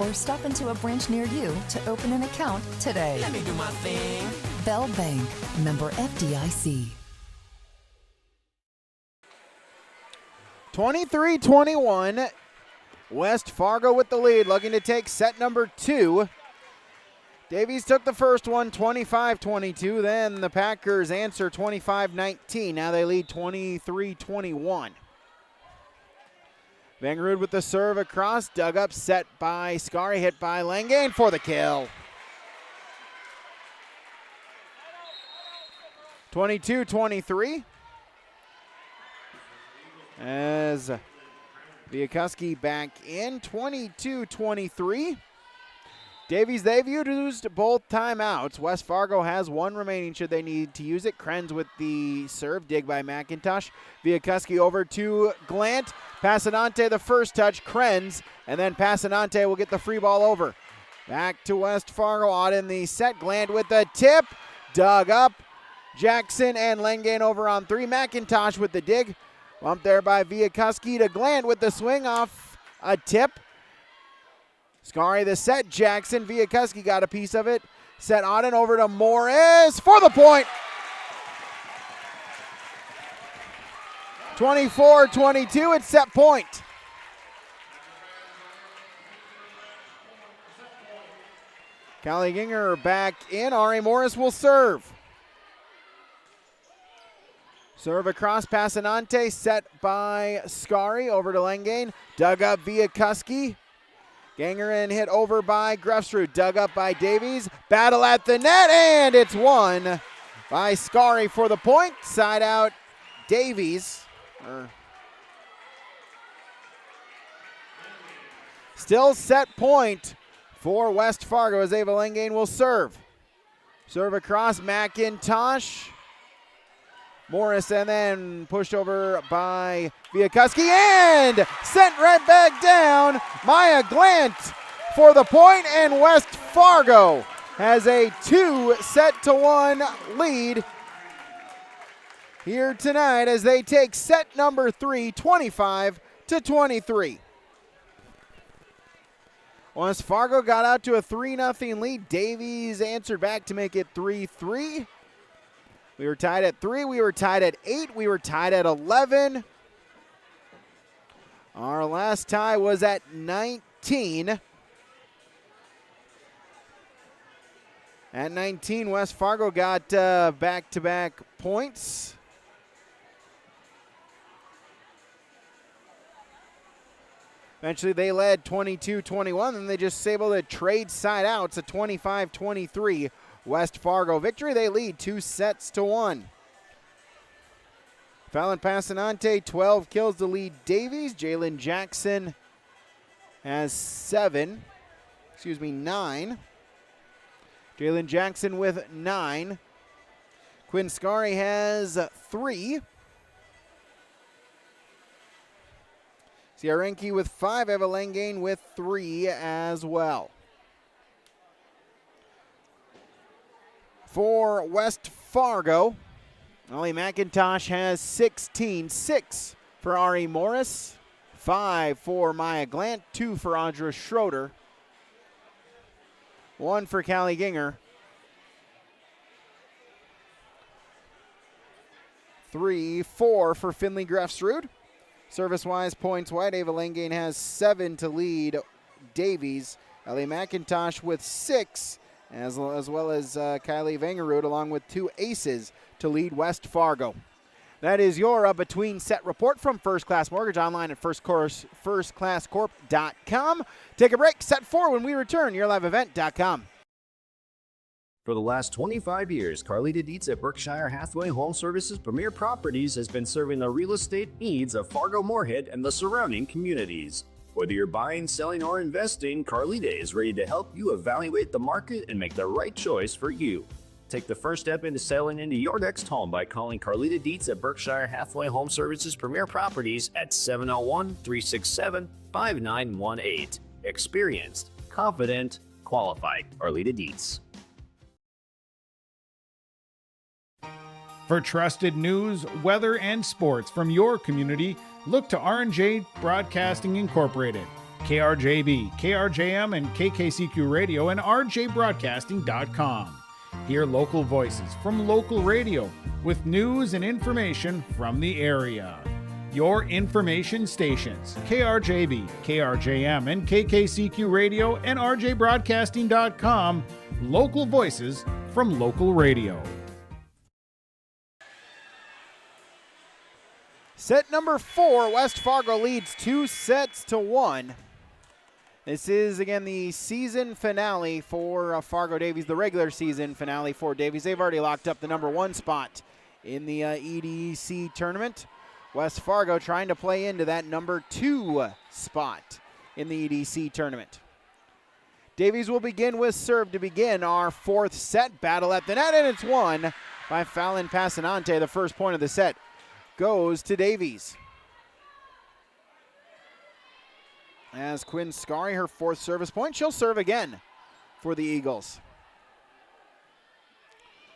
Or stop into a branch near you to open an account today. Let me do my thing. Bell Bank, member FDIC. 23-21, West Fargo with the lead, looking to take set number 2. Davies took the first one, 25-22. Then the Packers answer 25-19. Now they lead 23-21. Vangerud with the serve across, dug up, set by Skari, hit by Langane for the kill. 22-23. As Viakuski back in, 22-23. Davies, they've used both timeouts. West Fargo has one remaining should they need to use it. Krenz with the serve, dig by McIntosh. Viakuski over to Glant. Passanante the first touch, Krenz, and then Passanante will get the free ball over. Back to West Fargo, out in the set. Glant with the tip, dug up. Jackson and Langane over on three. McIntosh with the dig. Bumped there by Viakuski to Glant with the swing off a tip. Skari the set, Jackson, Viakuski got a piece of it. Set Auden over to Morris for the point. 24-22, it's set point. Callie Ginger back in, Ari Morris will serve. Serve across, Passanante, set by Skari, over to Langane. Dug up Viakuski. Gangeren hit over by Grefsrud, dug up by Davies. Battle at the net, and it's won by Skari for the point. Side out Davies. Still set point for West Fargo as Ava Langane will serve. Serve across, McIntosh. Morris, and then pushed over by Viakuski and sent right back down. Maya Glant for the point, and West Fargo has a 2-1 lead here tonight as they take set number 3, 25-23. West Fargo got out to a 3-0 lead. Davies answered back to make it 3-3. We were tied at 3. We were tied at 8. We were tied at 11. Our last tie was at 19. At 19, West Fargo got back-to-back points. Eventually, they led 22-21, and they just able to trade side outs. A 25-23 West Fargo victory. They lead 2-1. Fallon Passanante, 12 kills to lead Davies. Jalen Jackson has 9. Jalen Jackson with 9. Quinn Skari has 3. Ciarenki with 5. Eva Langane with 3 as well. For West Fargo, Ollie McIntosh has 16. 6 for Ari Morris. 5 for Maya Glant. 2 for Audra Schroeder. 1 for Callie Ginger. 3, 4 for Finley Grefsrud. Service-wise, points-wise, Ava Langane has 7 to lead Davies. Ellie McIntosh with 6, as well as Kylie Vangerud, along with 2 aces to lead West Fargo. That is your between set report from First Class Mortgage, online at firstclasscorp.com. Take a break, set 4 when we return, yourliveevent.com. For the last 25 years, Carlita Dietz at Berkshire Hathaway Home Services Premier Properties has been serving the real estate needs of Fargo-Moorhead and the surrounding communities. Whether you're buying, selling, or investing, Carlita is ready to help you evaluate the market and make the right choice for you. Take the first step into selling into your next home by calling Carlita Dietz at Berkshire Hathaway Home Services Premier Properties at 701-367-5918. Experienced, confident, qualified. Carlita Dietz. For trusted news, weather, and sports from your community, look to R&J Broadcasting Incorporated, KRJB, KRJM, and KKCQ Radio, and rjbroadcasting.com. Hear local voices from local radio with news and information from the area. Your information stations, KRJB, KRJM, and KKCQ Radio, and rjbroadcasting.com. Local voices from local radio. Set number 4, West Fargo leads 2-1. This is, again, the season finale for Fargo Davies, the regular season finale for Davies. They've already locked up the number 1 spot in the EDC tournament. West Fargo trying to play into that number 2 spot in the EDC tournament. Davies will begin with serve to begin our 4th set. Battle at the net, and it's won by Fallon Passanante. The first point of the set goes to Davies. As Quinn Scari, her 4th service point, she'll serve again for the Eagles.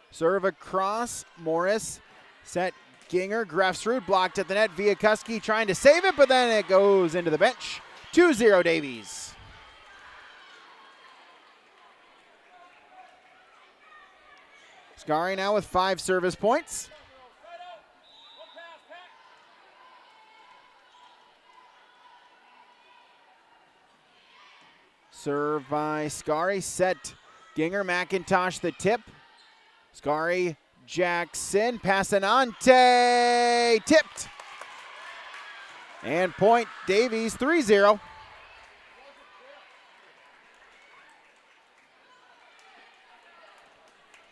Serve across, Morris, set Ginger, Grefsrud blocked at the net, Viakuski trying to save it, but then it goes into the bench. 2-0 Davies. Scari now with 5 service points. Serve by Scari, set Ginger, McIntosh the tip. Scari, Jackson, Passanante, tipped. And point Davies, 3-0.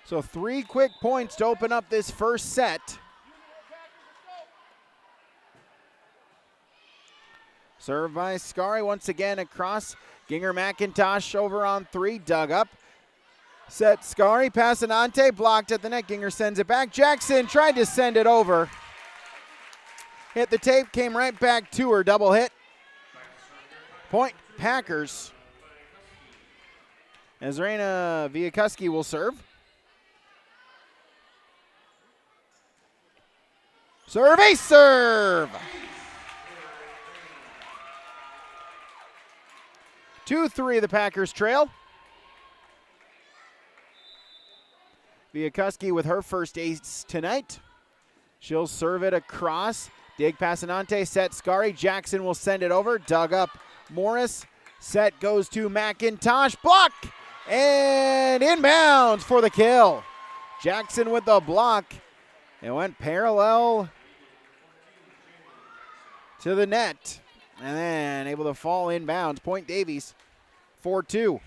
So 3 quick points to open up this first set. Serve by Scari once again across. Ginger, McIntosh over on 3, dug up. Set Scari, Passanante blocked at the net. Ginger sends it back. Jackson tried to send it over. Hit the tape, came right back to her, double hit. Point Packers. As Raina Viakuski will serve. Serve, ace serve! 2-3 the Packers trail. Viakuski with her first ace tonight. She'll serve it across. Dig Passanante, set Scari. Jackson will send it over. Dug up Morris. Set goes to McIntosh. Block! And inbounds for the kill. Jackson with the block. It went parallel to the net. And then able to fall inbounds. Point Davies, 4-2.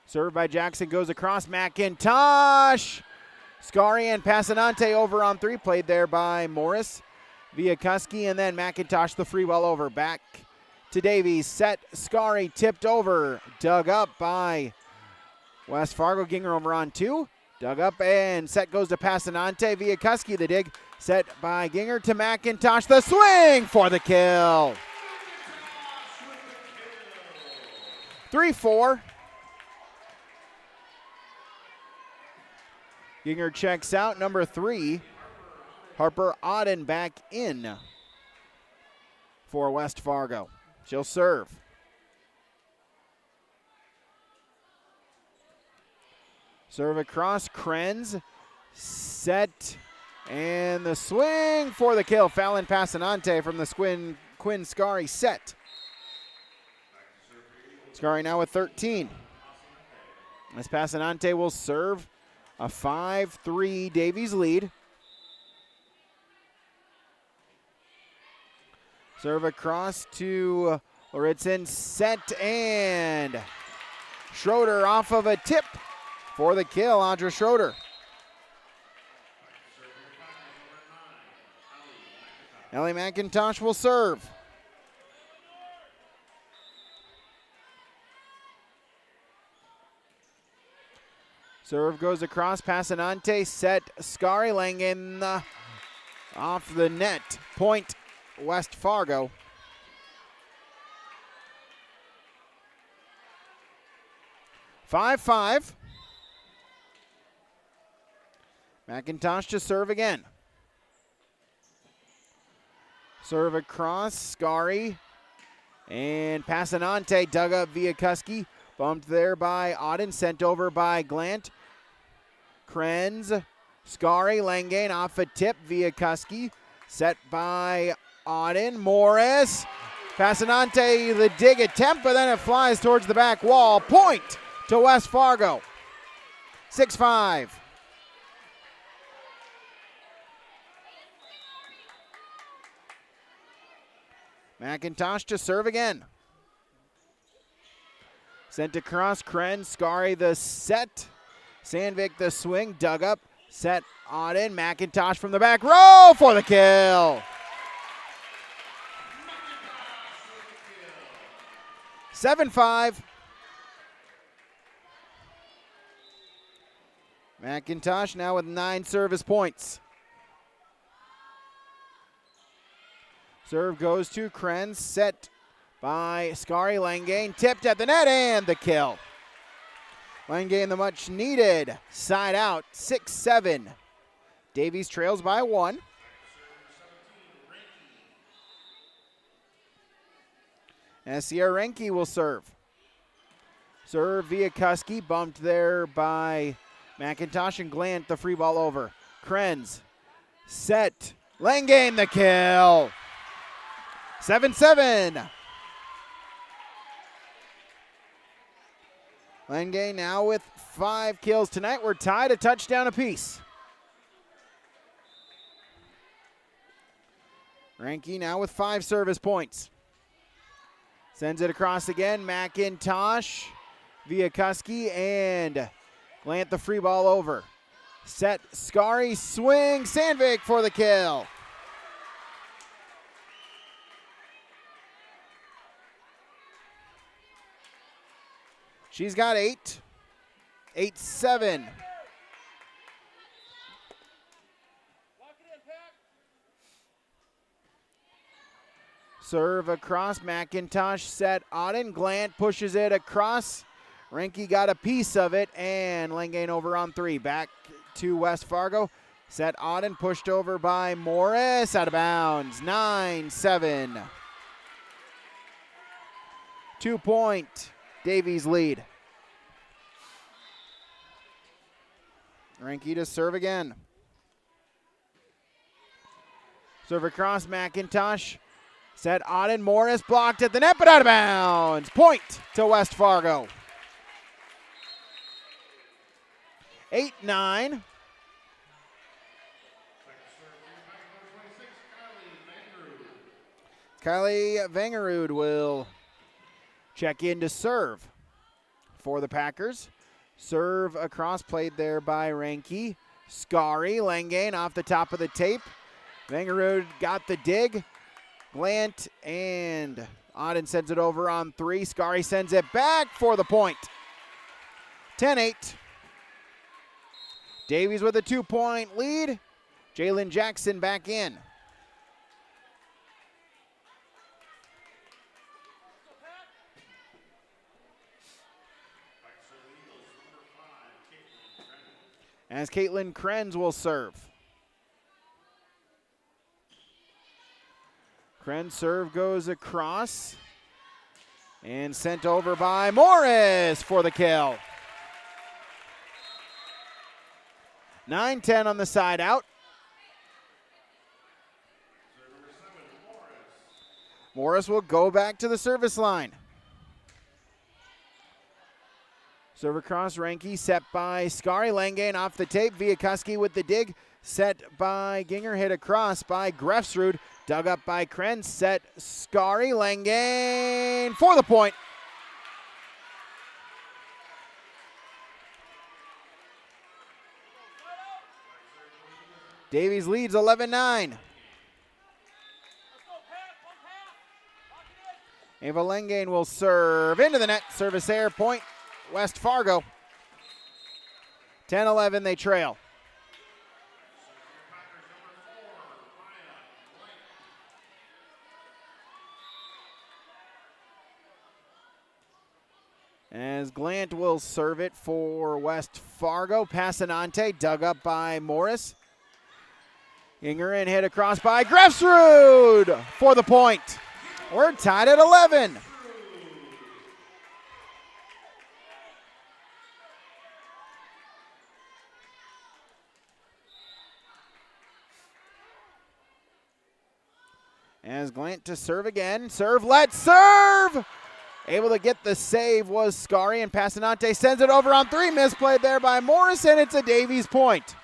Served by Jackson, goes across, McIntosh. Scari and Passanante over on 3, played there by Morris. Viakuski, and then McIntosh the free well over. Back to Davies, set Scari, tipped over, dug up by West Fargo. Ginger over on 2. Dug up and set goes to Passanante. Viakuski the dig. Set by Ginger to McIntosh. The swing for the kill. 3-4. Ginger checks out. Number 3, Harper Auden back in for West Fargo. She'll serve. Serve across, Krenz, set, and the swing for the kill. Fallon Passanante from the Quinn Scari set. Scari now with 13. As Passanante will serve, a 5-3 Davies lead. Serve across to Loritzen, set, and Schroeder off of a tip. For the kill, Audra Schroeder. Ellie McIntosh will serve. Serve goes across, Passanante, set, Scari, Langen off the net. Point, West Fargo. Five. McIntosh to serve again. Serve across, Scari. And Passanante dug up Viakuski. Bumped there by Auden, sent over by Glant. Krenz, Scari, Langain off a tip, Viakuski. Set by Auden, Morris. Passanante, the dig attempt, but then it flies towards the back wall. Point to West Fargo. 6-5. McIntosh to serve again. Sent across, Krenz, Skari the set. Sandvik the swing, dug up, set, Auden, McIntosh from the back row for the kill. 7-5. McIntosh now with 9 service points. Serve goes to Krenz, set by Skari Langane, tipped at the net, and the kill. Langane the much needed side out, 6-7. Davies trails by 1. Sierra Renke will serve. Serve via Kuski, bumped there by McIntosh, and Glant the free ball over. Krenz, set, Langane the kill. 7-7. Langane now with 5 kills tonight. We're tied a touchdown apiece. Renke now with 5 service points. Sends it across again. McIntosh via Kuski, and Glant the free ball over. Set, Skari, swing, Sandvik for the kill. She's got 8. 8-7. Serve across, McIntosh set, Auden, Glant pushes it across. Renke got a piece of it, and Langane over on 3. Back to West Fargo. Set, Auden pushed over by Morris, out of bounds, 9-7. 2-point Davies lead. Renke to serve again. Serve across, McIntosh. Set, Auden, Morris blocked at the net, but out of bounds. Point to West Fargo. 8-9. Kylie Vangerud will check in to serve for the Packers. Serve across, played there by Renke. Skari, Langane off the top of the tape. Vangerud got the dig. Glant and Auden sends it over on 3. Skari sends it back for the point. 10-8. Davies with a 2-point lead. Jalen Jackson back in. As Caitlin Krenz will serve. Krenz serve goes across and sent over by Morris for the kill. 9-10 on the side out. Morris will go back to the service line. Serve across, Renke set by Skari. Langane off the tape. Via Kuski with the dig. Set by Ginger, hit across by Grefsrud. Dug up by Krenz. Set Skari. Langane for the point. Davies leads 11-9. Ava Langane will serve into the net. Service air, point West Fargo. 10-11, they trail. As Glant will serve it for West Fargo. Passanante dug up by Morris. Ingeren hit across by Grefsrud for the point. We're tied at 11. As Glant to serve again. Serve, let's serve! Able to get the save was Scari, and Passanante sends it over on three. Misplayed there by Morris, and it's a Davies point.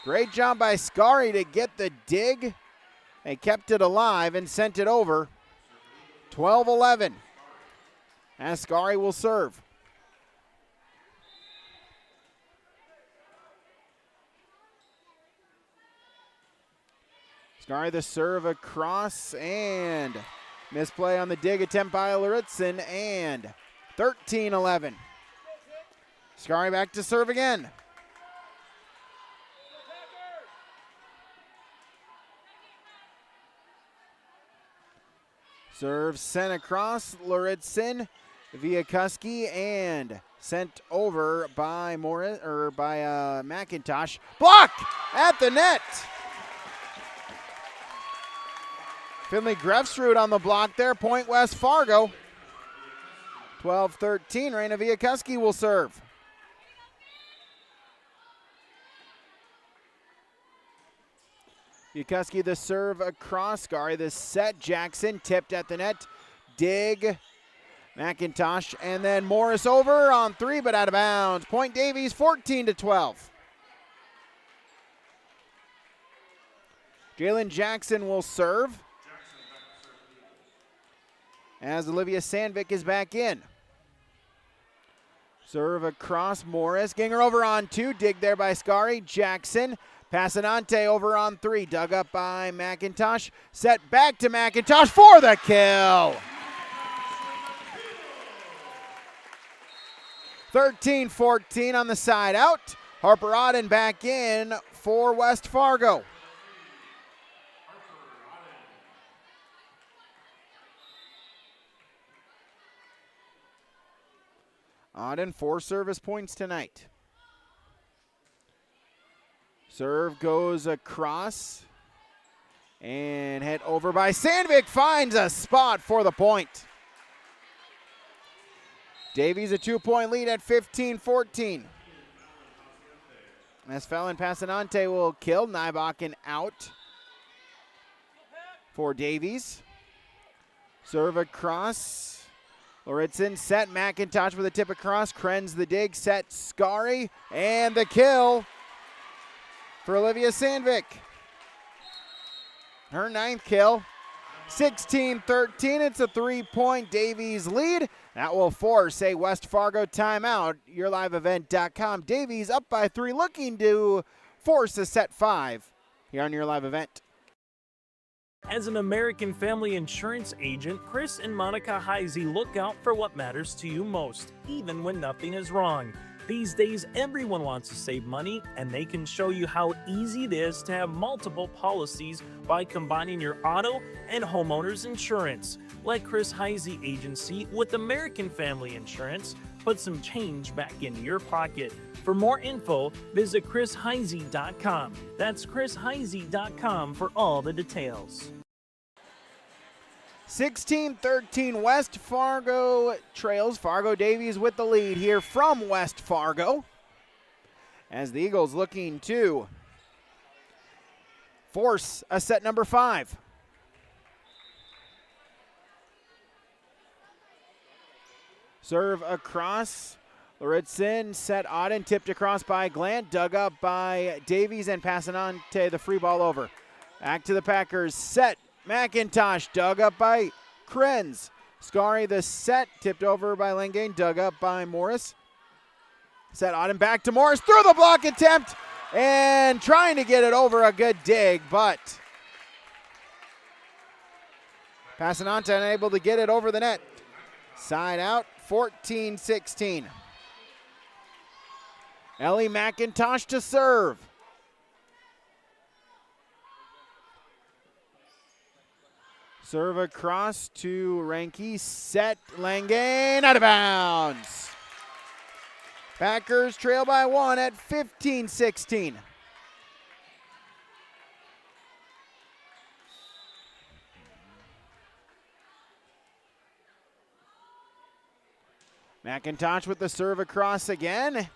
Great job by Scari to get the dig. They kept it alive and sent it over. 12-11. As Scari will serve. Scari the serve across, and misplay on the dig attempt by Lauritzen, and 13-11. Scari back to serve again. Serve sent across, Lauritzen, Viakuski, and sent over by McIntosh. Block at the net. Finley Grefsrud on the block there. Point West Fargo. 12-13. Raina Viakuski will serve. Viakuski the serve across. Scari the set. Jackson tipped at the net. Dig. McIntosh. And then Morris over on three, but out of bounds. Point Davies 14-12. Jalen Jackson will serve. As Olivia Sandvik is back in. Serve across Morris. Ginger over on two. Dig there by Scari. Jackson. Passanante over on three. Dug up by McIntosh. Set back to McIntosh for the kill. 13-14 on the side out. Harper Auden back in for West Fargo. Auden 4 service points tonight. Serve goes across and hit over by Sandvik. Finds a spot for the point. Davies a 2-point lead at 15-14. As Fallon Passanante will kill. Nybakken out for Davies. Serve across. Lauritzen set. McIntosh with a tip across. Krenz the dig. Set Scari. And the kill for Olivia Sandvik. Her 9th kill. 16-13. It's a 3-point Davies lead. That will force a West Fargo timeout. YourLiveEvent.com. Davies up by 3, looking to force a set 5 here on Your Live Event. As an American Family Insurance agent, Chris and Monica Heisey look out for what matters to you most, even when nothing is wrong. These days, everyone wants to save money, and they can show you how easy it is to have multiple policies by combining your auto and homeowner's insurance. Let Chris Heisey Agency with American Family Insurance put some change back in your pocket. For more info, visit chrisheisey.com. That's chrisheisey.com for all the details. 16-13 West Fargo trails. Fargo Davies with the lead here from West Fargo. As the Eagles looking to force a set number 5. Serve across. Lauritzen set Auden, tipped across by Glant, dug up by Davies, and Passanante the free ball over. Back to the Packers, set McIntosh, dug up by Krenz. Scari the set, tipped over by Langane, dug up by Morris. Set Auden back to Morris, through the block attempt, and trying to get it over, a good dig, but Passanante unable to get it over the net. Side out, 14-16. Ellie McIntosh to serve. Serve across to Ranke, set Langane, out of bounds. Packers trail by 1 at 15-16. McIntosh with the serve across again.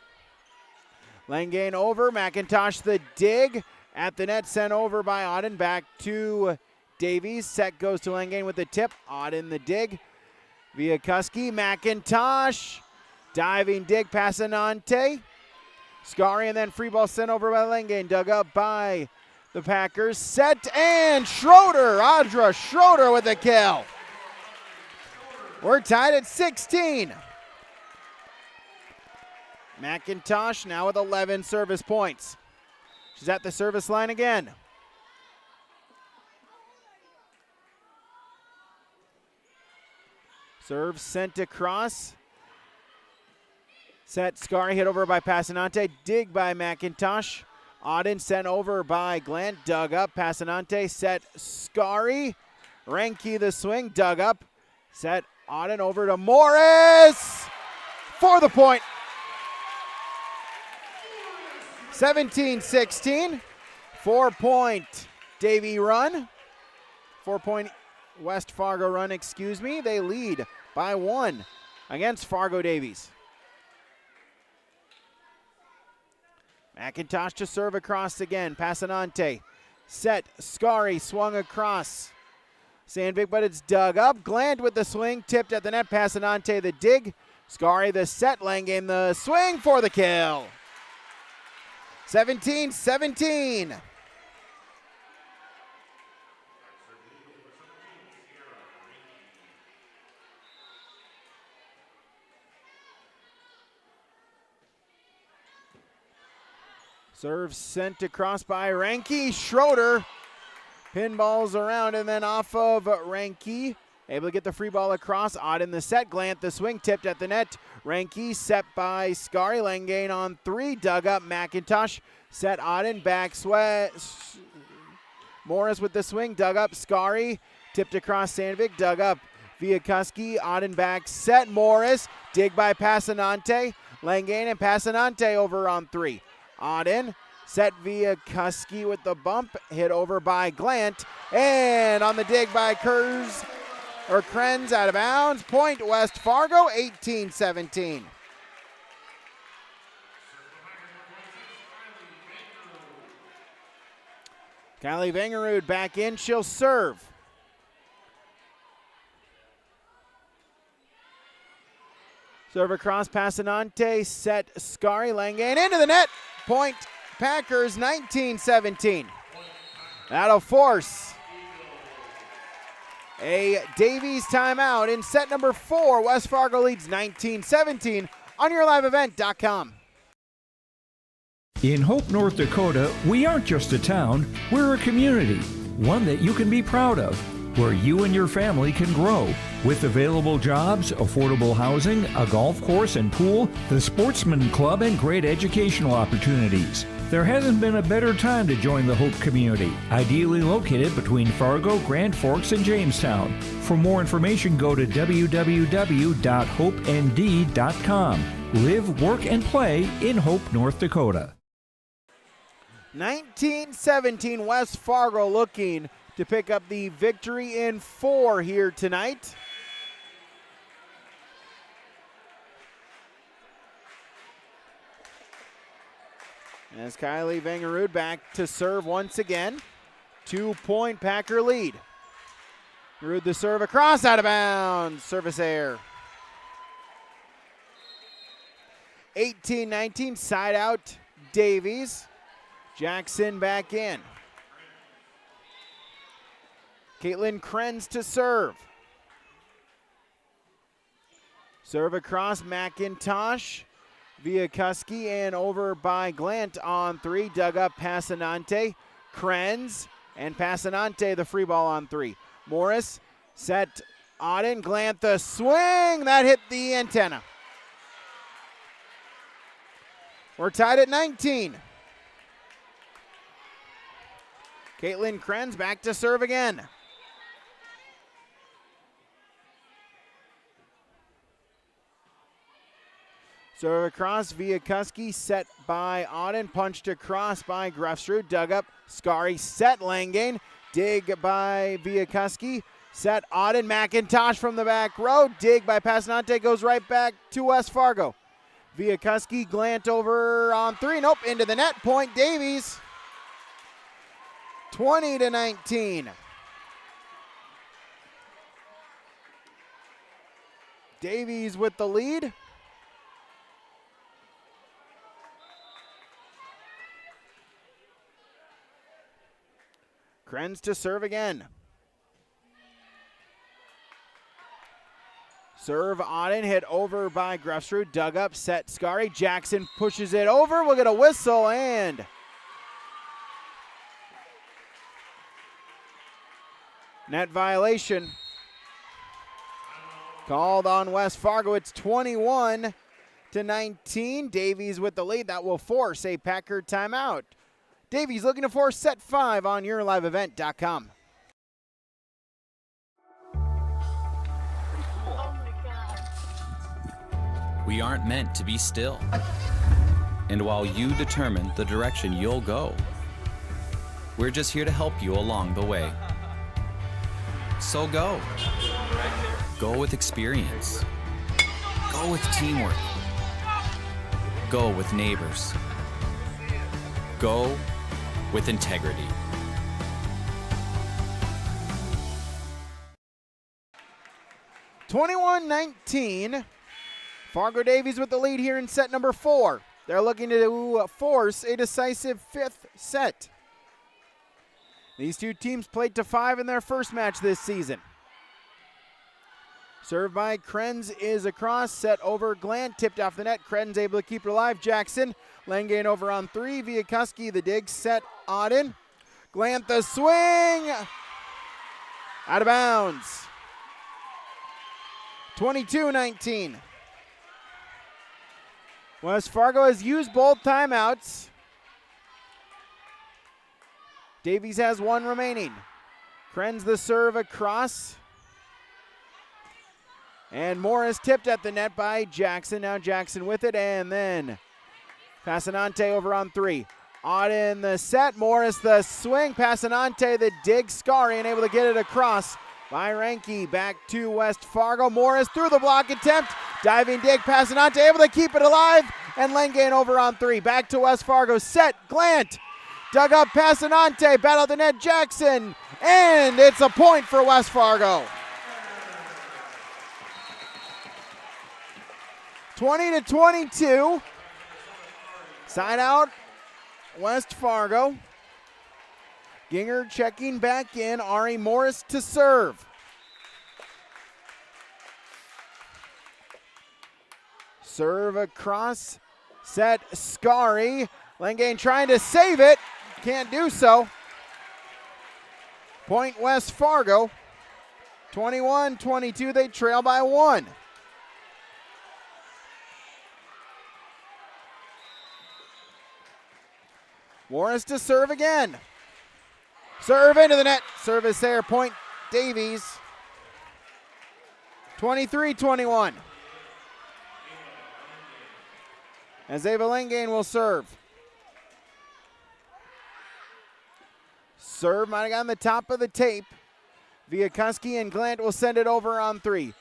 Langane over, McIntosh the dig. At the net, sent over by Auden, back to Davies. Set goes to Langane with the tip. Auden the dig. Viakuski, McIntosh, diving dig, Passanante. Scari, and then free ball sent over by Lengane, dug up by the Packers. Set, and Schroeder, Audra Schroeder with the kill. We're tied at 16. McIntosh now with 11 service points. She's at the service line again. Serve sent across. Set, Scari hit over by Passanante. Dig by McIntosh. Auden sent over by Glant. Dug up. Passanante set Scari. Renke the swing. Dug up. Set Auden over to Morris for the point. 17-16. 4-point Davie run. 4-point West Fargo run, excuse me. They lead by 1 against Fargo Davies. McIntosh to serve across again. Passanante set. Scari swung across. Sandvik, but it's dug up. Gland with the swing. Tipped at the net. Passanante the dig. Scari the set. Langame the swing for the kill. 17-17. Serve sent across by Renke. Schroeder pinballs around and then off of Renke. Able to get the free ball across. Auden the set. Glant the swing. Tipped at the net. Renke set by Scari. Langane on 3. Dug up. McIntosh set. Auden back sweat. Morris with the swing. Dug up. Scari tipped across Sandvik. Dug up. Viakuski. Auden back set. Morris. Dig by Passanante. Langane and Passanante over on 3. Auden set Viakuski with the bump, hit over by Glant, and on the dig by Krenz out of bounds. Point West Fargo, 18-17. Kylie Vangerud back in, she'll serve. Serve across Passanante, set Scari, Langane into the net. Point Packers, 19-17. That'll force a Davies timeout in set number 4. West Fargo leads 19-17 on YourLiveEvent.com. In Hope, North Dakota, we aren't just a town, we're a community, one that you can be proud of, where you and your family can grow. With available jobs, affordable housing, a golf course and pool, the Sportsman Club, and great educational opportunities. There hasn't been a better time to join the Hope community, ideally located between Fargo, Grand Forks, and Jamestown. For more information, go to www.hopend.com. Live, work, and play in Hope, North Dakota. 19-17, West Fargo looking to pick up the victory in 4 here tonight. As Kylie Vangerud back to serve once again. 2-point Packer lead. Vangerud the serve across, out of bounds. Service error. 18-19, side out Davies. Jackson back in. Caitlin Krenz to serve. Serve across McIntosh. Viakuski and over by Glant on 3. Dug up Passanante. Krenz and Passanante the free ball on 3. Morris set Auden. Glant the swing. That hit the antenna. We're tied at 19. Caitlin Krenz back to serve again. Serve across, Viakuski set by Auden, punched across by Grefsrud, dug up, Scari set Langane, dig by Viakuski, set Auden, McIntosh from the back row, dig by Passanante, goes right back to West Fargo. Viakuski, Glant over on 3, nope, into the net, point Davies. 20-19. Davies with the lead. Krenz to serve again. Serve Auden, hit over by Grefsrud, dug up, set Skari. Jackson pushes it over. We'll get a whistle and net violation called on West Fargo. It's 21-19. Davies with the lead. That will force a Packer timeout. Davies looking to force set 5 on YourLiveEvent.com. We aren't meant to be still. And while you determine the direction you'll go, we're just here to help you along the way. So go. Go with experience. Go with teamwork. Go with neighbors. Go with integrity. (21-19). Fargo Davies with the lead here in set number 4. They're looking to force a decisive 5th set. These two teams played to 5 in their first match this season. Served by Krenz is across, set over Glant, tipped off the net. Krenz able to keep it alive. Jackson, Langane over on 3. Viakuski, the dig, set Auden. Glant the swing, out of bounds. 22-19. West Fargo has used both timeouts. Davies has 1 remaining. Krenz the serve across. And Morris tipped at the net by Jackson. Now Jackson with it, and then Passanante over on 3. Auden the set, Morris the swing, Passanante the dig, Skari unable to get it across by Ranke. Back to West Fargo. Morris through the block attempt, diving dig, Passanante able to keep it alive, and Langane over on 3. Back to West Fargo, set, Glant, dug up Passanante, battle the net, Jackson, and it's a point for West Fargo. 20-22. Side out, West Fargo. Ginger checking back in. Ari Morris to serve. Serve across. Set Skari. Langane trying to save it. Can't do so. Point West Fargo. 21-22. They trail by 1. Morris to serve again. Serve into the net. Service there. Point Davies. 23-21. As Ava Langane will serve. Serve might have gotten the top of the tape. Viakuski and Glant will send it over on 3.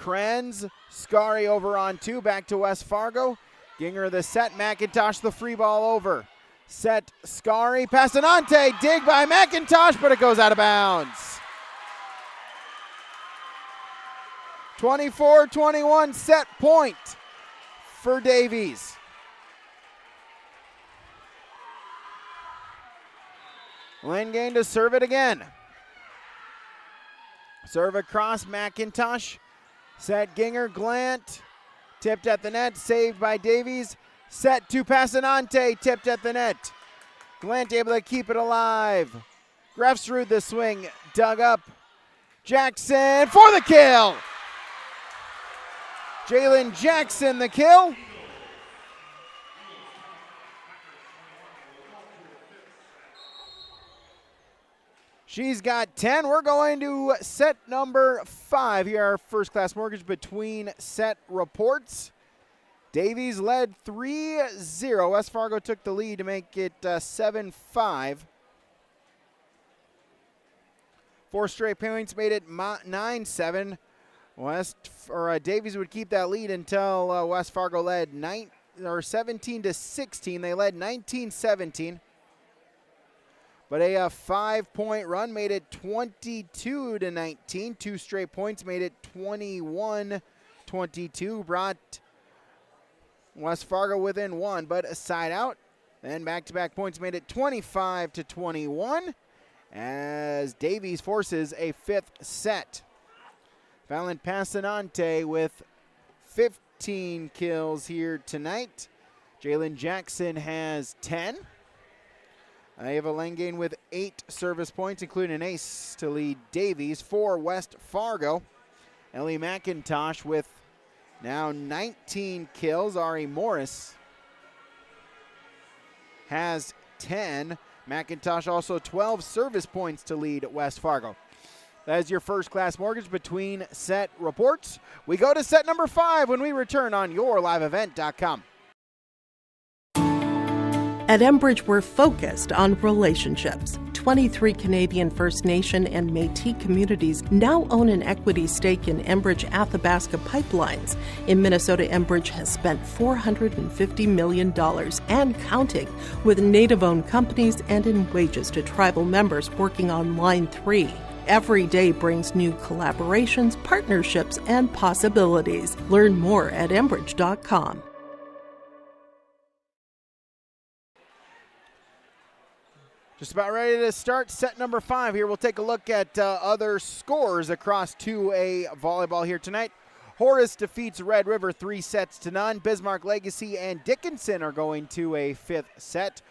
Krenz, Skari over on 2. Back to West Fargo. Ginger the set. McIntosh the free ball over. Set Skari, Passanante, dig by McIntosh, but it goes out of bounds. 24-21 set point for Davies. Langane to serve it again. Serve across McIntosh. Set Ginger, Glant, tipped at the net, saved by Davies. Set to Passanante, tipped at the net. Glant able to keep it alive. Grefsrud the swing, dug up. Jackson for the kill. Jalen Jackson the kill. She's got 10. We're going to set number 5 here, our First Class Mortgage between set reports. Davies led 3-0. West Fargo took the lead to make it 7-5. 4 straight points made it 9-7. Davies would keep that lead until West Fargo led 17-16. They led 19-17. But a 5-point run made it 22-19. 2 straight points made it 21-22. 22 brought West Fargo within one, but a side out. Then back-to-back points made it 25-21 as Davies forces a fifth set. Fallon Passanante with 15 kills here tonight. Jalen Jackson has 10. Ava Langane with 8 service points, including an ace to lead Davies for West Fargo. Ellie McIntosh with now 19 kills. Ari Morris has 10. McIntosh also 12 service points to lead West Fargo. That is your First Class Mortgage between set reports. We go to set number 5 when we return on YourLiveEvent.com. At Enbridge, we're focused on relationships. 23 Canadian First Nation and Métis communities now own an equity stake in Enbridge Athabasca Pipelines. In Minnesota, Enbridge has spent $450 million and counting with Native-owned companies and in wages to tribal members working on Line 3. Every day brings new collaborations, partnerships, and possibilities. Learn more at Enbridge.com. Just about ready to start set number 5 here. We'll take a look at other scores across 2A volleyball here tonight. Horace defeats Red River 3-0. Bismarck Legacy and Dickinson are going to a 5th set.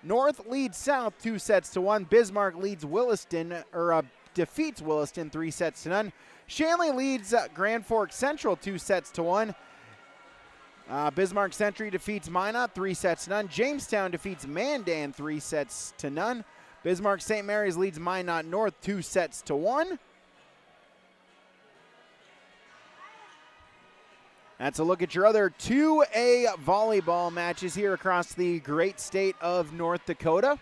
North leads South 2-1. Bismarck leads Williston, defeats Williston 3-0. Shanley leads Grand Forks Central 2-1. Bismarck Century defeats Minot 3-0. Jamestown defeats Mandan 3-0. Bismarck St. Mary's leads Minot North 2-1. That's a look at your other 2A volleyball matches here across the great state of North Dakota.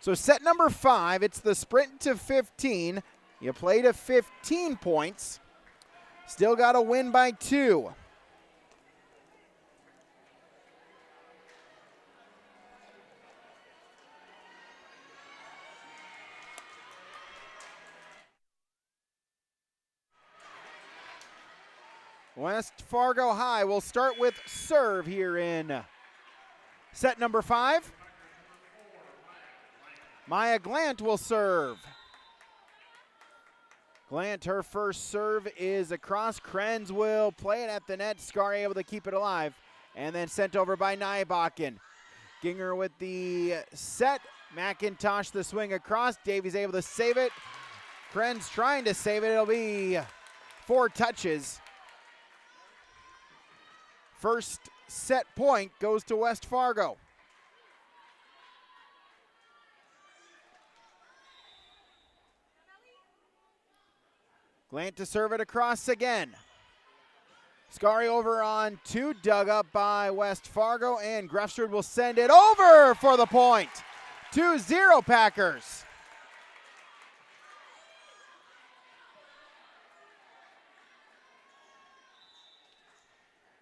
So set number 5, it's the sprint to 15. You play to 15 points. Still got to win by 2. West Fargo High will start with serve here in set number 5. Maya Glant will serve. Glant, her first serve is across. Krenz will play it at the net. Scar able to keep it alive. And then sent over by Nybakken. Ginger with the set. McIntosh the swing across. Davies able to save it. Krenz trying to save it. It'll be 4 touches. First set point goes to West Fargo. Glant to serve it across again. Scari over on 2, dug up by West Fargo, and Grefstrud will send it over for the point. 2-0 Packers.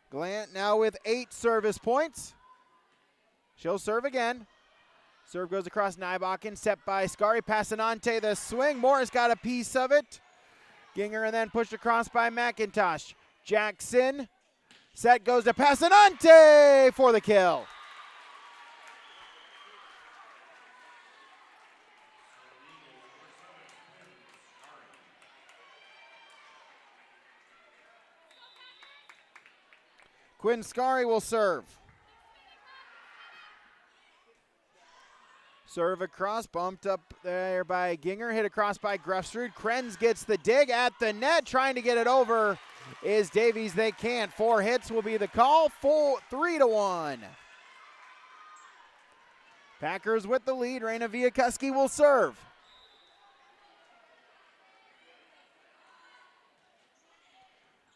Glant now with 8 service points. She'll serve again. Serve goes across Nybakken, set by Scari. Passanante the swing. Morris got a piece of it. Ginger and then pushed across by McIntosh. Jackson. Set goes to Passanante for the kill. Quinn Scari will serve. Serve across, bumped up there by Ginger, hit across by Grefstrud. Krenz gets the dig at the net, trying to get it over is Davies. They can't. 4 hits will be the call, 3-1. Packers with the lead. Raina Viakuski will serve.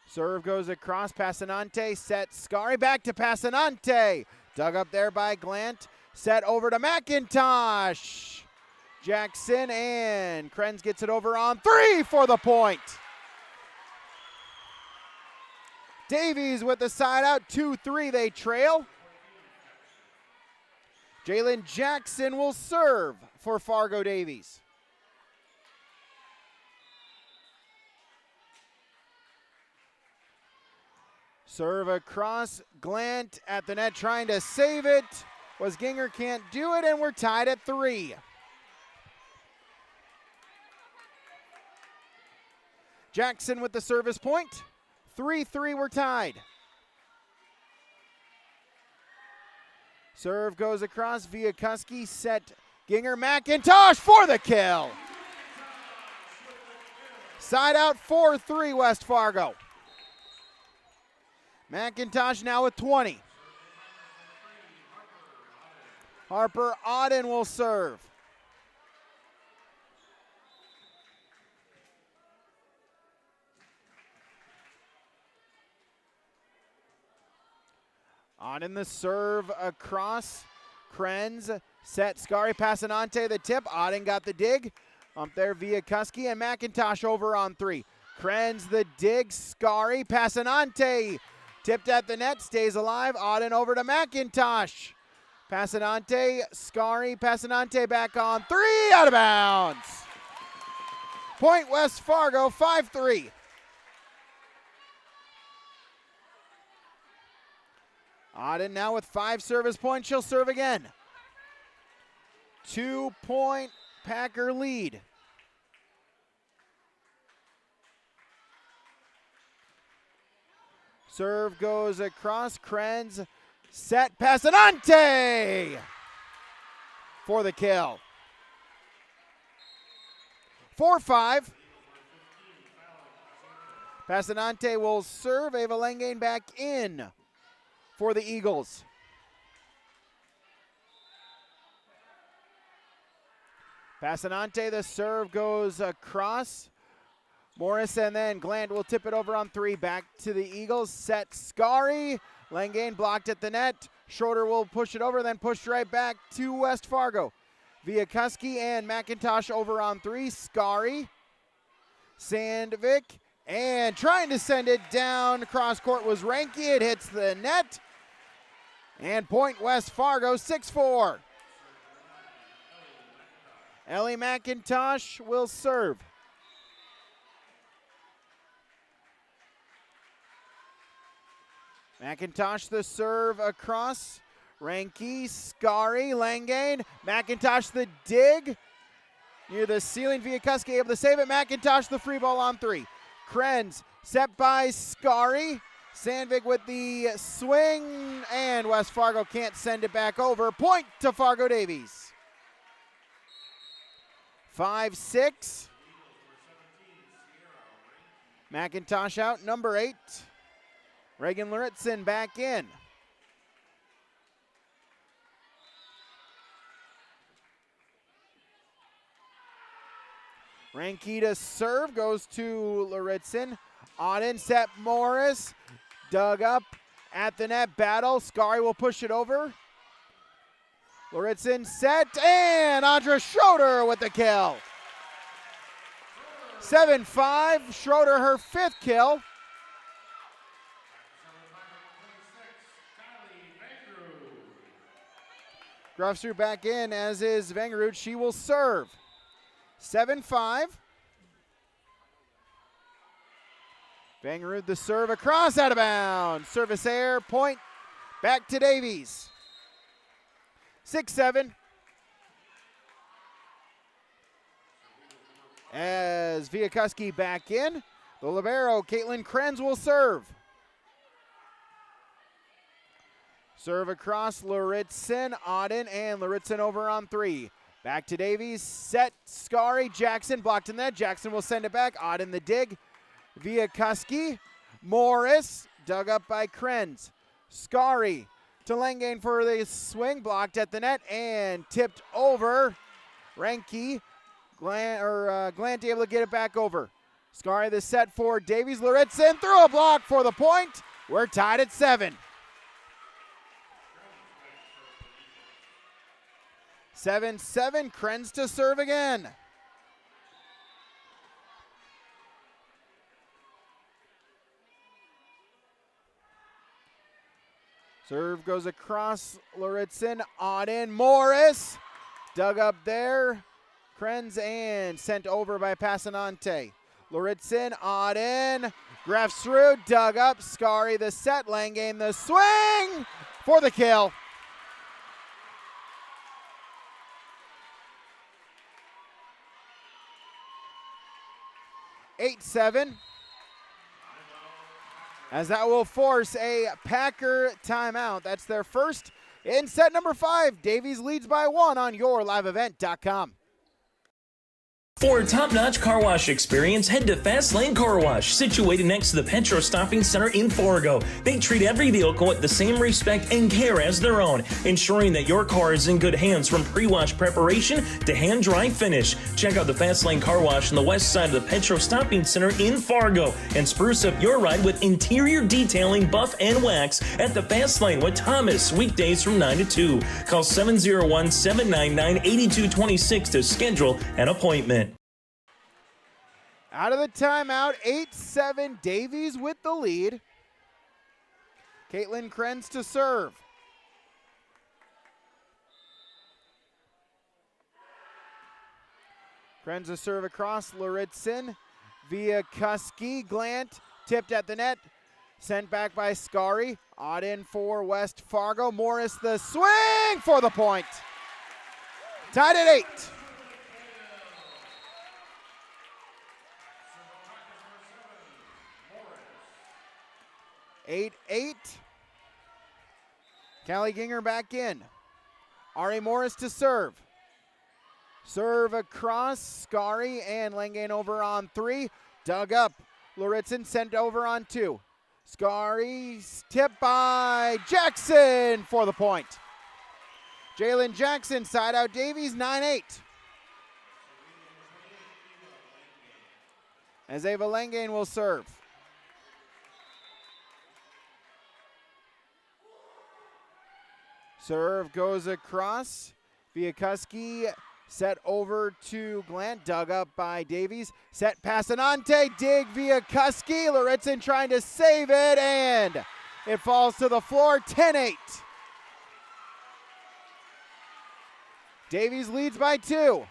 Serve goes across, Passanante, set Scari, back to Passanante. Dug up there by Glant, set over to McIntosh. Jackson and Krenz gets it over on 3 for the point. Davies with the side out, 2-3, they trail. Jalen Jackson will serve for Fargo Davies. Serve across, Glant at the net trying to save it. Was Ginger, can't do it, and we're tied at 3. Jackson with the service point. 3-3, we're tied. Serve goes across, Viakuski set Ginger, McIntosh for the kill. Side out 4-3 West Fargo. McIntosh now with 20. Harper Auden will serve. Auden the serve across. Krenz set Scari Passanante the tip. Auden got the dig. Up there Viakuski and McIntosh over on 3. Krenz the dig. Scari Passanante tipped at the net. Stays alive. Auden over to McIntosh. Passanante, Scari, Passanante back on 3, out of bounds. Point West Fargo, 5-3. Auden now with 5 service points. She'll serve again. 2-point Packer lead. Serve goes across. Krenz set. Passanante for the kill. 4-5. Passanante will serve. Ava Langane back in for the Eagles. Passanante, the serve goes across. Morris and then Gland will tip it over on 3. Back to the Eagles. Set Scari. Langane blocked at the net. Schroeder will push it over, then push right back to West Fargo. Viakuski and McIntosh over on 3. Scari. Sandvik. And trying to send it down. Cross court was Ranky. It hits the net. And point West Fargo, 6-4. Ellie McIntosh will serve. McIntosh the serve across. Ranky, Scari, Langane. McIntosh the dig. Near the ceiling, Viakuski able to save it. McIntosh the free ball on 3. Krenz set by Scari. Sandvik with the swing, and West Fargo can't send it back over. Point to Fargo Davies. 5-6. McIntosh out, number 8. Reagan Luritzen back in. Rankita serve goes to Luritzen. Auden set Morris. Dug up at the net. Battle. Scari will push it over. Luritzen set. And Andra Schroeder with the kill. 7-5. Schroeder her 5th kill. Grufsrud back in, as is Vengerud. She will serve. 7-5. Vengerud the serve across, out of bounds. Service air, point back to Davies. 6-7. As Viakuski back in, the libero, Caitlin Krenz, will serve. Serve across, Luritzen, Auden, and Luritzen over on 3. Back to Davies, set, Scari, Jackson, blocked in that. Jackson will send it back. Auden the dig. Viakuski, Morris, dug up by Krenz. Scari to Langane for the swing, blocked at the net, and tipped over. Ranky, Glant able to get it back over. Scari the set for Davies. Luritzen through a block for the point. We're tied at 7. 7-7, Krenz to serve again. Serve goes across, Luritzen, Auden, Morris, dug up there, Krenz, and sent over by Passanante. Luritzen, Auden, Grefsrud dug up. Skari the set. Langane the swing for the kill. Eight-7. As that will force a Packer timeout. That's their first in set number 5. Davies leads by 1 on yourliveevent.com. For a top-notch car wash experience, head to Fast Lane Car Wash, situated next to the Petro Stopping Center in Fargo. They treat every vehicle with the same respect and care as their own, ensuring that your car is in good hands from pre-wash preparation to hand-dry finish. Check out the Fast Lane Car Wash on the west side of the Petro Stopping Center in Fargo and spruce up your ride with interior detailing, buff, and wax at the Fast Lane with Thomas, weekdays from 9 to 2. Call 701-799-8226 to schedule an appointment. Out of the timeout, 8-7, Davies with the lead. Caitlin Krenz to serve. Krenz to serve across, Lauritzen via Kuski. Glant tipped at the net, sent back by Skari. Odd in for West Fargo. Morris the swing for the point. Tied at 8. 8-8. Callie Ginger back in. Ari Morris to serve. Serve across. Skari and Langane over on 3. Dug up. Lauritzen sent over on 2. Skari's tipped by Jackson for the point. Jalen Jackson side out Davies, 9-8. As Ava Langane will serve. Serve goes across. Viakuski set over to Glant. Dug up by Davies. Set Passanante. Dig Viakuski. Lauritzen trying to save it, and it falls to the floor. 10-8. Davies leads by 2.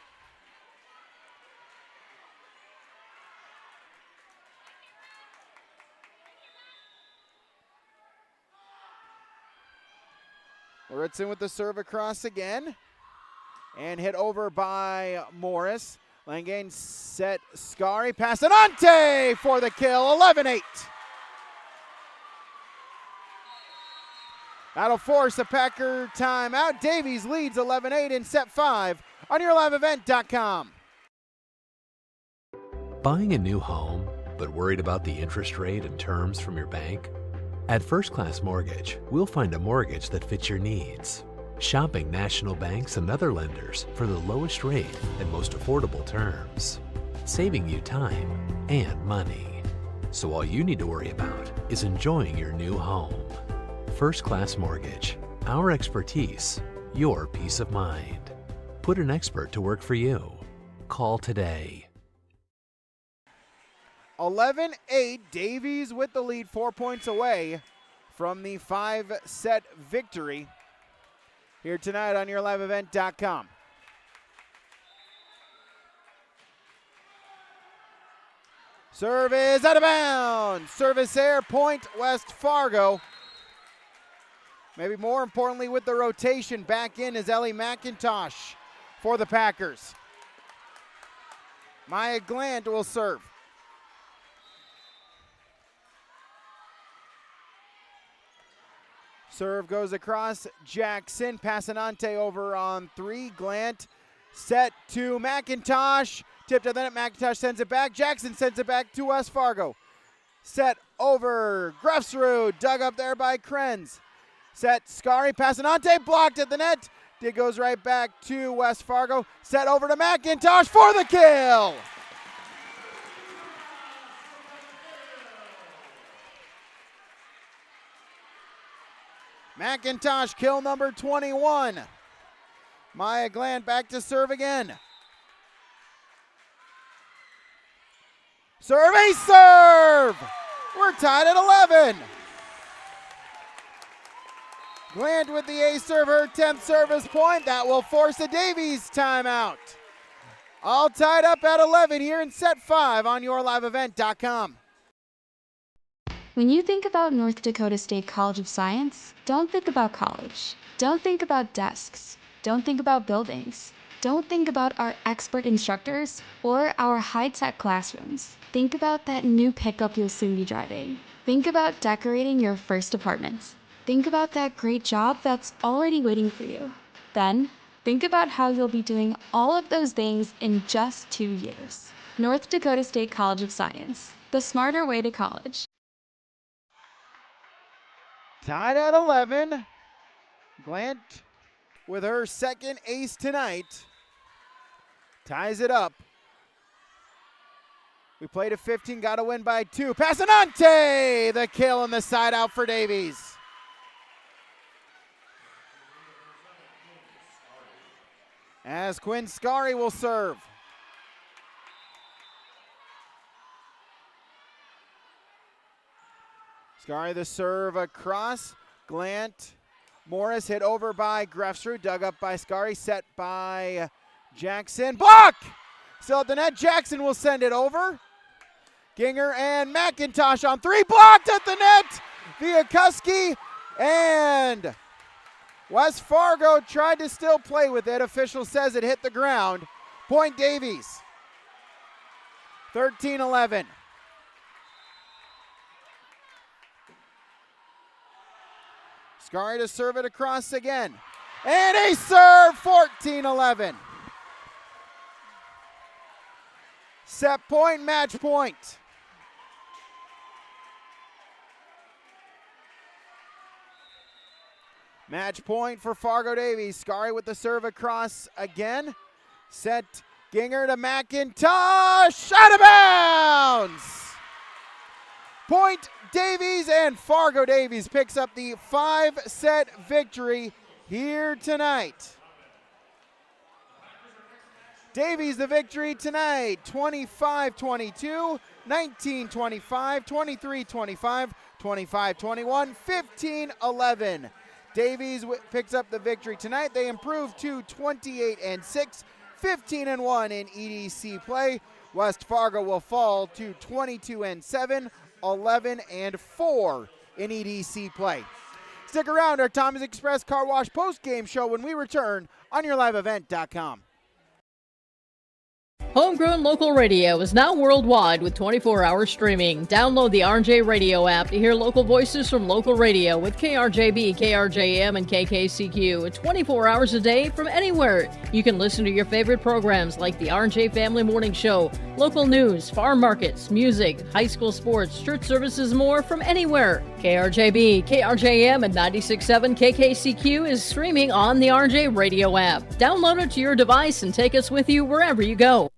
Lauritzen with the serve across again. And hit over by Morris. Langane set Skari. Passanante for the kill. 11-8. That'll force a Packer timeout. Davies leads 11-8 in set 5 on yourliveevent.com. Buying a new home, but worried about the interest rate and terms from your bank? At First Class Mortgage, we'll find a mortgage that fits your needs. Shopping national banks and other lenders for the lowest rate and most affordable terms, saving you time and money. So all you need to worry about is enjoying your new home. First Class Mortgage, our expertise, your peace of mind. Put an expert to work for you. Call today. 11-8, Davies with the lead, 4 points away from the 5-set victory here tonight on yourliveevent.com. Serve is out of bounds. Service air, point West Fargo. Maybe more importantly with the rotation, back in is Ellie McIntosh for the Packers. Maya Glant will serve. Serve goes across. Jackson. Passanante over on 3. Glant set to McIntosh. Tipped to the net. McIntosh sends it back. Jackson sends it back to West Fargo. Set over. Grefsrud. Dug up there by Krenz. Set Skari. Passanante blocked at the net. It goes right back to West Fargo. Set over to McIntosh for the kill. McIntosh, kill number 21. Maya Glant back to serve again. Serve, ace serve! We're tied at 11. Glant with the ace serve, her 10th service point. That will force a Davies timeout. All tied up at 11 here in set 5 on yourliveevent.com. When you think about North Dakota State College of Science, don't think about college. Don't think about desks. Don't think about buildings. Don't think about our expert instructors or our high-tech classrooms. Think about that new pickup you'll soon be driving. Think about decorating your first apartment. Think about that great job that's already waiting for you. Then, think about how you'll be doing all of those things in just 2 years. North Dakota State College of Science, the smarter way to college. Tied at 11. Glant with her second ace tonight ties it up. We played at 15, got to win by 2. Passanante, the kill on the side out for Davies. As Quinn Scari will serve. Scari the serve across. Glant. Morris hit over by Grefsrud. Dug up by Scari. Set by Jackson. Block! Still at the net. Jackson will send it over. Ginger and McIntosh on 3. Blocked at the net via Kuski. And West Fargo tried to still play with it. Official says it hit the ground. Point Davies. 13-11. Scari to serve it across again. And a serve, 14-11. Set point, match point. Match point for Fargo Davies. Scari with the serve across again. Set Ginger to McIntosh. Out of bounds. Point Davies, and Fargo Davies picks up the 5-set victory here tonight. Davies the victory tonight, 25-22, 19-25, 23-25, 25-21, 15-11. Davies picks up the victory tonight. They improve to 28-6, 15-1 in EDC play. West Fargo will fall to 22-7, 11-4 in EDC play. Stick around, our Thomas Express Car Wash post-game show when we return on YourLiveEvent.com. Homegrown local radio is now worldwide with 24-hour streaming. Download the RJ Radio app to hear local voices from local radio with KRJB, KRJM, and KKCQ 24 hours a day from anywhere. You can listen to your favorite programs like the RJ Family Morning Show, local news, farm markets, music, high school sports, church services, more from anywhere. KRJB, KRJM, and 96.7 KKCQ is streaming on the RJ Radio app. Download it to your device and take us with you wherever you go.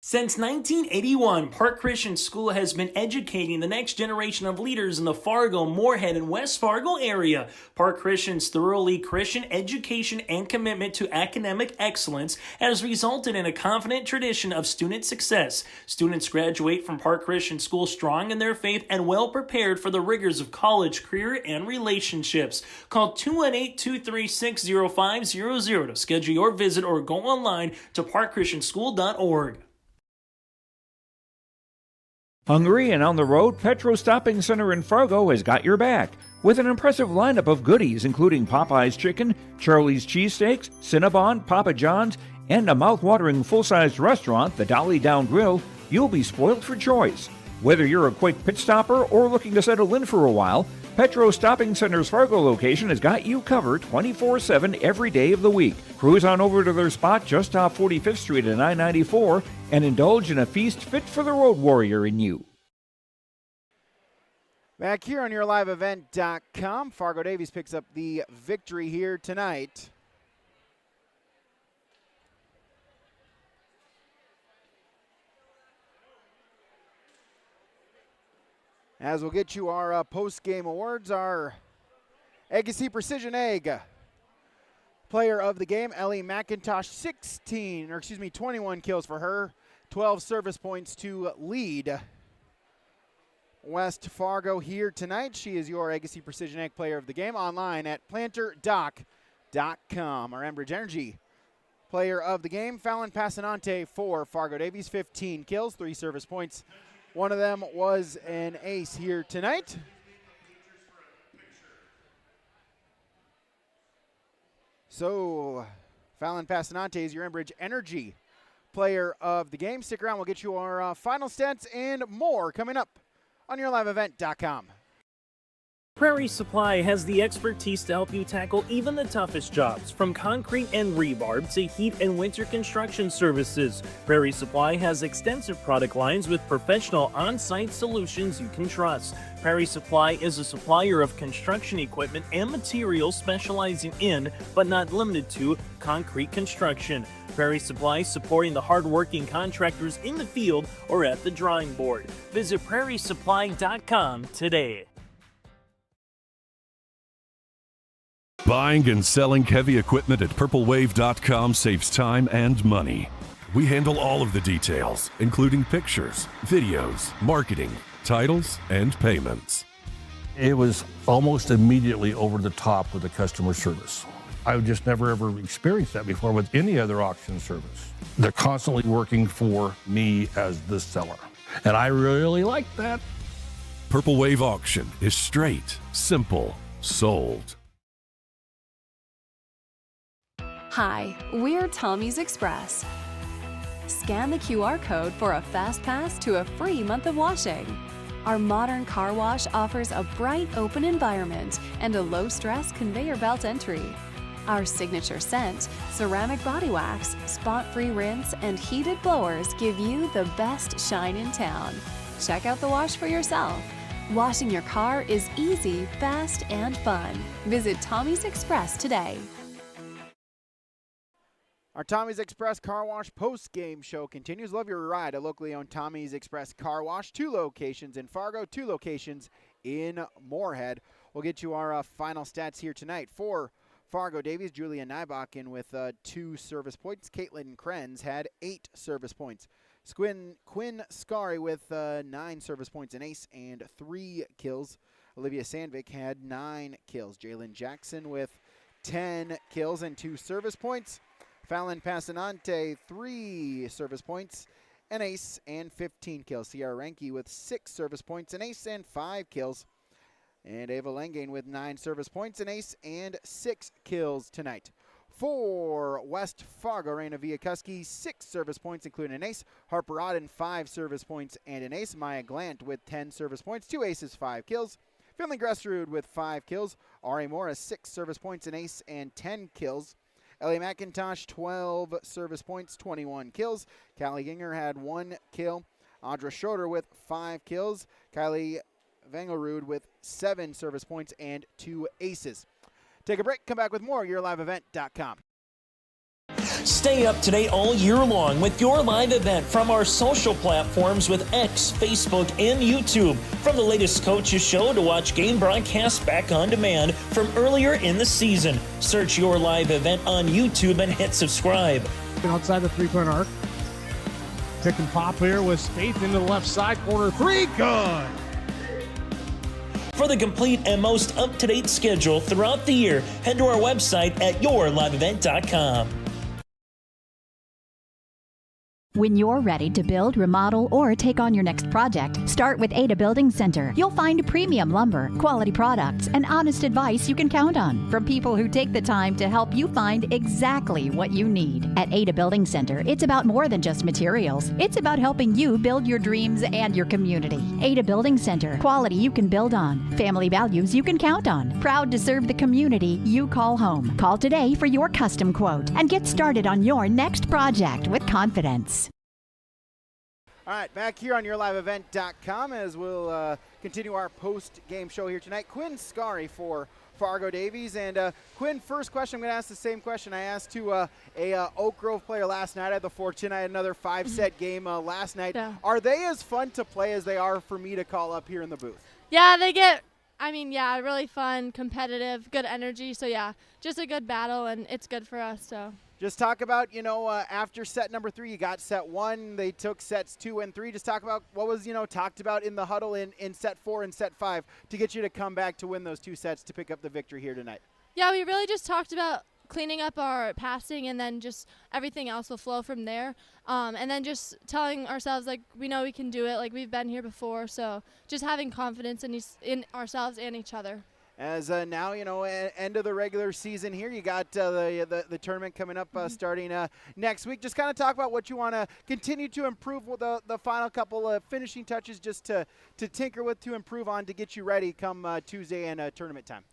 Since 1981, Park Christian School has been educating the next generation of leaders in the Fargo, Moorhead, and West Fargo area. Park Christian's thoroughly Christian education and commitment to academic excellence has resulted in a confident tradition of student success. Students graduate from Park Christian School strong in their faith and well prepared for the rigors of college, career, and relationships. Call 218-236-0500 to schedule your visit or go online to parkchristianschool.org. Hungry and on the road, Petro Stopping Center in Fargo has got your back with an impressive lineup of goodies including Popeye's Chicken, Charlie's Cheesesteaks, Cinnabon, Papa John's, and a mouth-watering full-sized restaurant, the Dolly Down Grill. You'll be spoiled for choice. Whether you're a quick pit stopper or looking to settle in for a while, Petro Stopping Center's Fargo location has got you covered 24/7 every day of the week. Cruise on over to their spot just off 45th Street and I-94 and indulge in a feast fit for the road warrior in you. Back here on YourLiveEvent.com, Fargo Davies picks up the victory here tonight. As we'll get you our post-game awards, our Agassi Precision Egg player of the game, Ellie McIntosh, 21 kills for her, 12 service points to lead West Fargo here tonight. She is your Agassi Precision Egg player of the game, online at planterdoc.com. Our Enbridge Energy player of the game, Fallon Passanante for Fargo Davies, 15 kills, 3 service points One of them was an ace here tonight. So, Fallon Passanante is your Enbridge Energy player of the game. Stick around. We'll get you our final stats and more coming up on yourliveevent.com. Prairie Supply has the expertise to help you tackle even the toughest jobs, from concrete and rebar to heat and winter construction services. Prairie Supply has extensive product lines with professional on-site solutions you can trust. Prairie Supply is a supplier of construction equipment and materials specializing in, but not limited to, concrete construction. Prairie Supply supporting the hard-working contractors in the field or at the drawing board. Visit prairiesupply.com today. Buying and selling heavy equipment at purplewave.com saves time and money. We handle all of the details, including pictures, videos, marketing, titles, and payments. It was almost immediately over the top with the customer service. I've just never ever experienced that before with any other auction service. They're constantly working for me as the seller, and I really like that. Purple Wave Auction is straight, simple, sold. Hi, we're Tommy's Express. Scan the QR code for a fast pass to a free month of washing. Our modern car wash offers a bright, open environment and a low-stress conveyor belt entry. Our signature scent, ceramic body wax, spot-free rinse, and heated blowers give you the best shine in town. Check out the wash for yourself. Washing your car is easy, fast, and fun. Visit Tommy's Express today. Our Tommy's Express Car Wash post-game show continues. Love your ride. A locally owned Tommy's Express Car Wash. 2 locations in Fargo, 2 locations in Moorhead. We'll get you our final stats here tonight. For Fargo Davies, Julia Nybakken with 2 service points. Caitlin Krenz had 8 service points. Quinn Scari with 9 service points, an ace, and 3 kills. Olivia Sandvik had 9 kills. Jalen Jackson with 10 kills and 2 service points. Fallon Passanante, 3 service points, an ace, and 15 kills. Sierra Ranke with 6 service points, an ace, and 5 kills. And Ava Langane with 9 service points, an ace, and 6 kills tonight. For West Fargo, Raina Viakuski, 6 service points, including an ace. Harper Odden, 5 service points and an ace. Maya Glant with 10 service points, 2 aces, 5 kills. Finley Gressrud with 5 kills. Ari Morris, 6 service points, an ace, and 10 kills. Ellie McIntosh, 12 service points, 21 kills. Callie Ginger had 1 kill. Audra Schroeder with 5 kills. Kylie Vangelrud with 7 service points and 2 aces. Take a break, come back with more, yourliveevent.com. Stay up to date all year long with your live event from our social platforms with X, Facebook, and YouTube. From the latest coaches show to watch game broadcasts back on demand from earlier in the season. Search your live event on YouTube and hit subscribe. Outside the three-point arc. Pick and pop here with Spaeth into the left side corner. 3, good! For the complete and most up-to-date schedule throughout the year, head to our website at yourliveevent.com. When you're ready to build, remodel, or take on your next project, start with Ada Building Center. You'll find premium lumber, quality products, and honest advice you can count on from people who take the time to help you find exactly what you need. At Ada Building Center, it's about more than just materials. It's about helping you build your dreams and your community. Ada Building Center, quality you can build on, family values you can count on. Proud to serve the community you call home. Call today for your custom quote and get started on your next project with confidence. All right, back here on yourliveevent.com as we'll continue our post-game show here tonight. Quinn Scari for Fargo Davies. And Quinn, first question, I'm going to ask the same question I asked to a Oak Grove player last night. I had the fortune. I had another 5-set game last night. Yeah. Are they as fun to play as they are for me to call up here in the booth? Yeah, they get, really fun, competitive, good energy. So, yeah, just a good battle, and it's good for us. So. Just talk about, after set number 3, you got set 1. They took sets 2 and 3. Just talk about what was, talked about in the huddle in set 4 and set 5 to get you to come back to win those 2 sets to pick up the victory here tonight. Yeah, we really just talked about cleaning up our passing, and then just everything else will flow from there. And then just telling ourselves, like, we know we can do it, like we've been here before. So just having confidence in ourselves and each other. As now, end of the regular season here, you got the tournament coming up starting next week. Just kind of talk about what you want to continue to improve with the final couple of finishing touches, just to tinker with, to improve on, to get you ready come Tuesday and tournament time.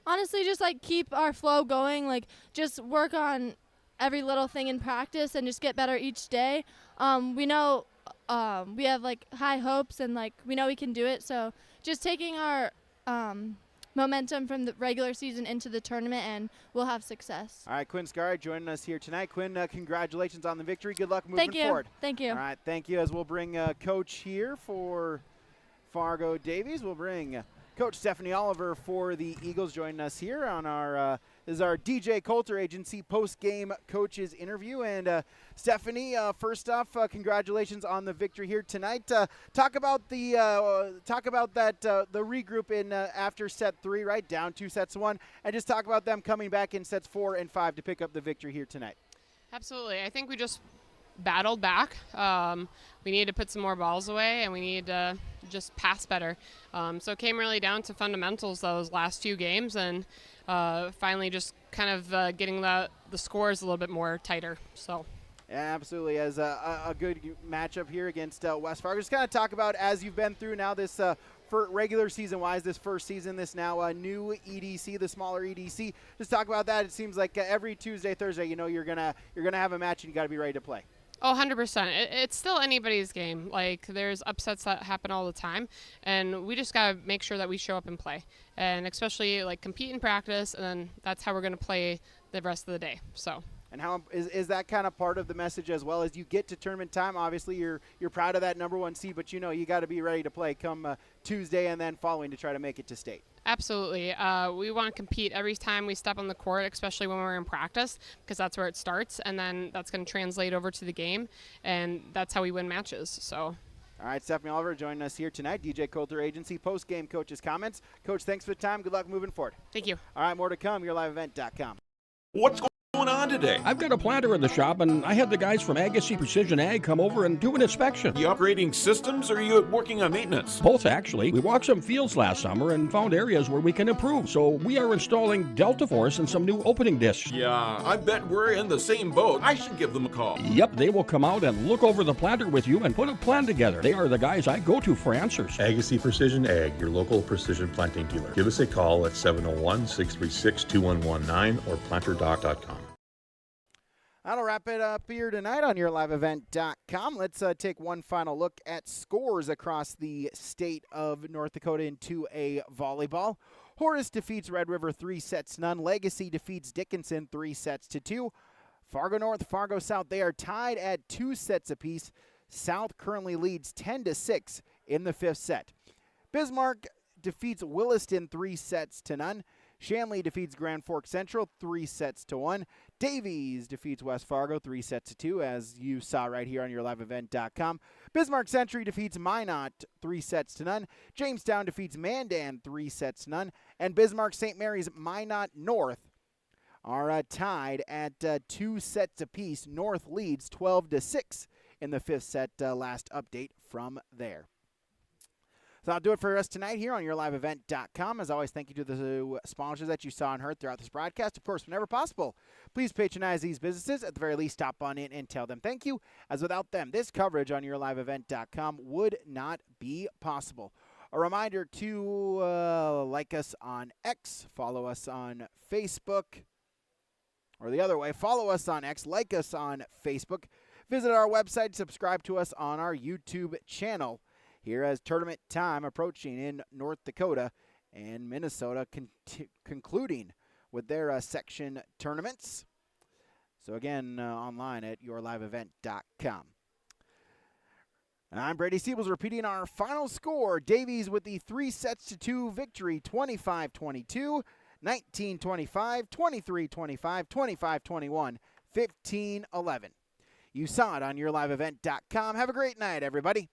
Honestly, just like keep our flow going, like just work on every little thing in practice and just get better each day. We know we have like high hopes, and like we know we can do it. So just taking our momentum from the regular season into the tournament, and we'll have success. All right, Quinn Scarra joining us here tonight. Quinn, congratulations on the victory. Good luck moving forward. Thank you. All right, thank you. As we'll bring Coach here for Fargo Davies. We'll bring Coach Stephanie Oliver for the Eagles joining us here on our this is our DJ Coulter Agency post-game coaches interview. And Stephanie, first off, congratulations on the victory here tonight. Talk about the regroup in after set 3, right down 2-1, and just talk about them coming back in sets 4 and 5 to pick up the victory here tonight. Absolutely, I think we just battled back. We needed to put some more balls away, and we needed to just pass better. So it came really down to fundamentals those last few games, and finally just kind of getting the scores a little bit more tighter. So. Yeah, absolutely. As a good matchup here against West Fargo. Just kind of talk about, as you've been through now this for regular season-wise, this first season, this now new EDC, the smaller EDC. Just talk about that. It seems like every Tuesday, Thursday, you're gonna have a match and you got to be ready to play. Oh, 100%. It's still anybody's game. Like, there's upsets that happen all the time, and we just got to make sure that we show up and play, and especially, like, compete in practice, and then that's how we're going to play the rest of the day. So. And how is that kind of part of the message as well? As you get to tournament time, obviously you're proud of that #1 seed, but you got to be ready to play come Tuesday and then following to try to make it to state. Absolutely. We want to compete every time we step on the court, especially when we're in practice, because that's where it starts, and then that's going to translate over to the game, and that's how we win matches. So. All right, Stephanie Oliver joining us here tonight, DJ Coulter Agency, post-game coaches' comments. Coach, thanks for the time. Good luck moving forward. Thank you. All right, more to come. YourLiveEvent.com. What's going on today? I've got a planter in the shop, and I had the guys from Agassi Precision Ag come over and do an inspection. You upgrading systems, or are you working on maintenance? Both, actually. We walked some fields last summer and found areas where we can improve, so we are installing Delta Force and some new opening discs. Yeah, I bet we're in the same boat. I should give them a call. Yep, they will come out and look over the planter with you and put a plan together. They are the guys I go to for answers. Agassi Precision Ag, your local precision planting dealer. Give us a call at 701-636-2119 or planterdoc.com. That'll wrap it up here tonight on YourLiveEvent.com. Let's take one final look at scores across the state of North Dakota in 2A volleyball. Horace defeats Red River 3-0. Legacy defeats Dickinson 3-2. Fargo-North, Fargo-South, they are tied at 2 sets apiece. South currently leads 10-6 in the 5th set. Bismarck defeats Williston 3-0. Shanley defeats Grand Forks Central 3-1. Davies defeats West Fargo 3-2, as you saw right here on YourLiveEvent.com. Bismarck Century defeats Minot 3-0. Jamestown defeats Mandan 3-0. And Bismarck St. Mary's Minot North are tied at 2 sets apiece. North leads 12-6 in the 5th set. Last update from there. So that'll do it for us tonight here on YourLiveEvent.com. As always, thank you to the sponsors that you saw and heard throughout this broadcast. Of course, whenever possible, please patronize these businesses. At the very least, stop on in and tell them thank you, as without them, this coverage on YourLiveEvent.com would not be possible. A reminder to like us on X, follow us on Facebook, or the other way, follow us on X, like us on Facebook, visit our website, subscribe to us on our YouTube channel. Here as tournament time approaching in North Dakota and Minnesota concluding with their section tournaments. So again, online at YourLiveEvent.com. I'm Brady Siebels repeating our final score. Davies with the 3-2 victory, 25-22, 19-25, 23-25, 25-21, 15-11. You saw it on YourLiveEvent.com. Have a great night, everybody.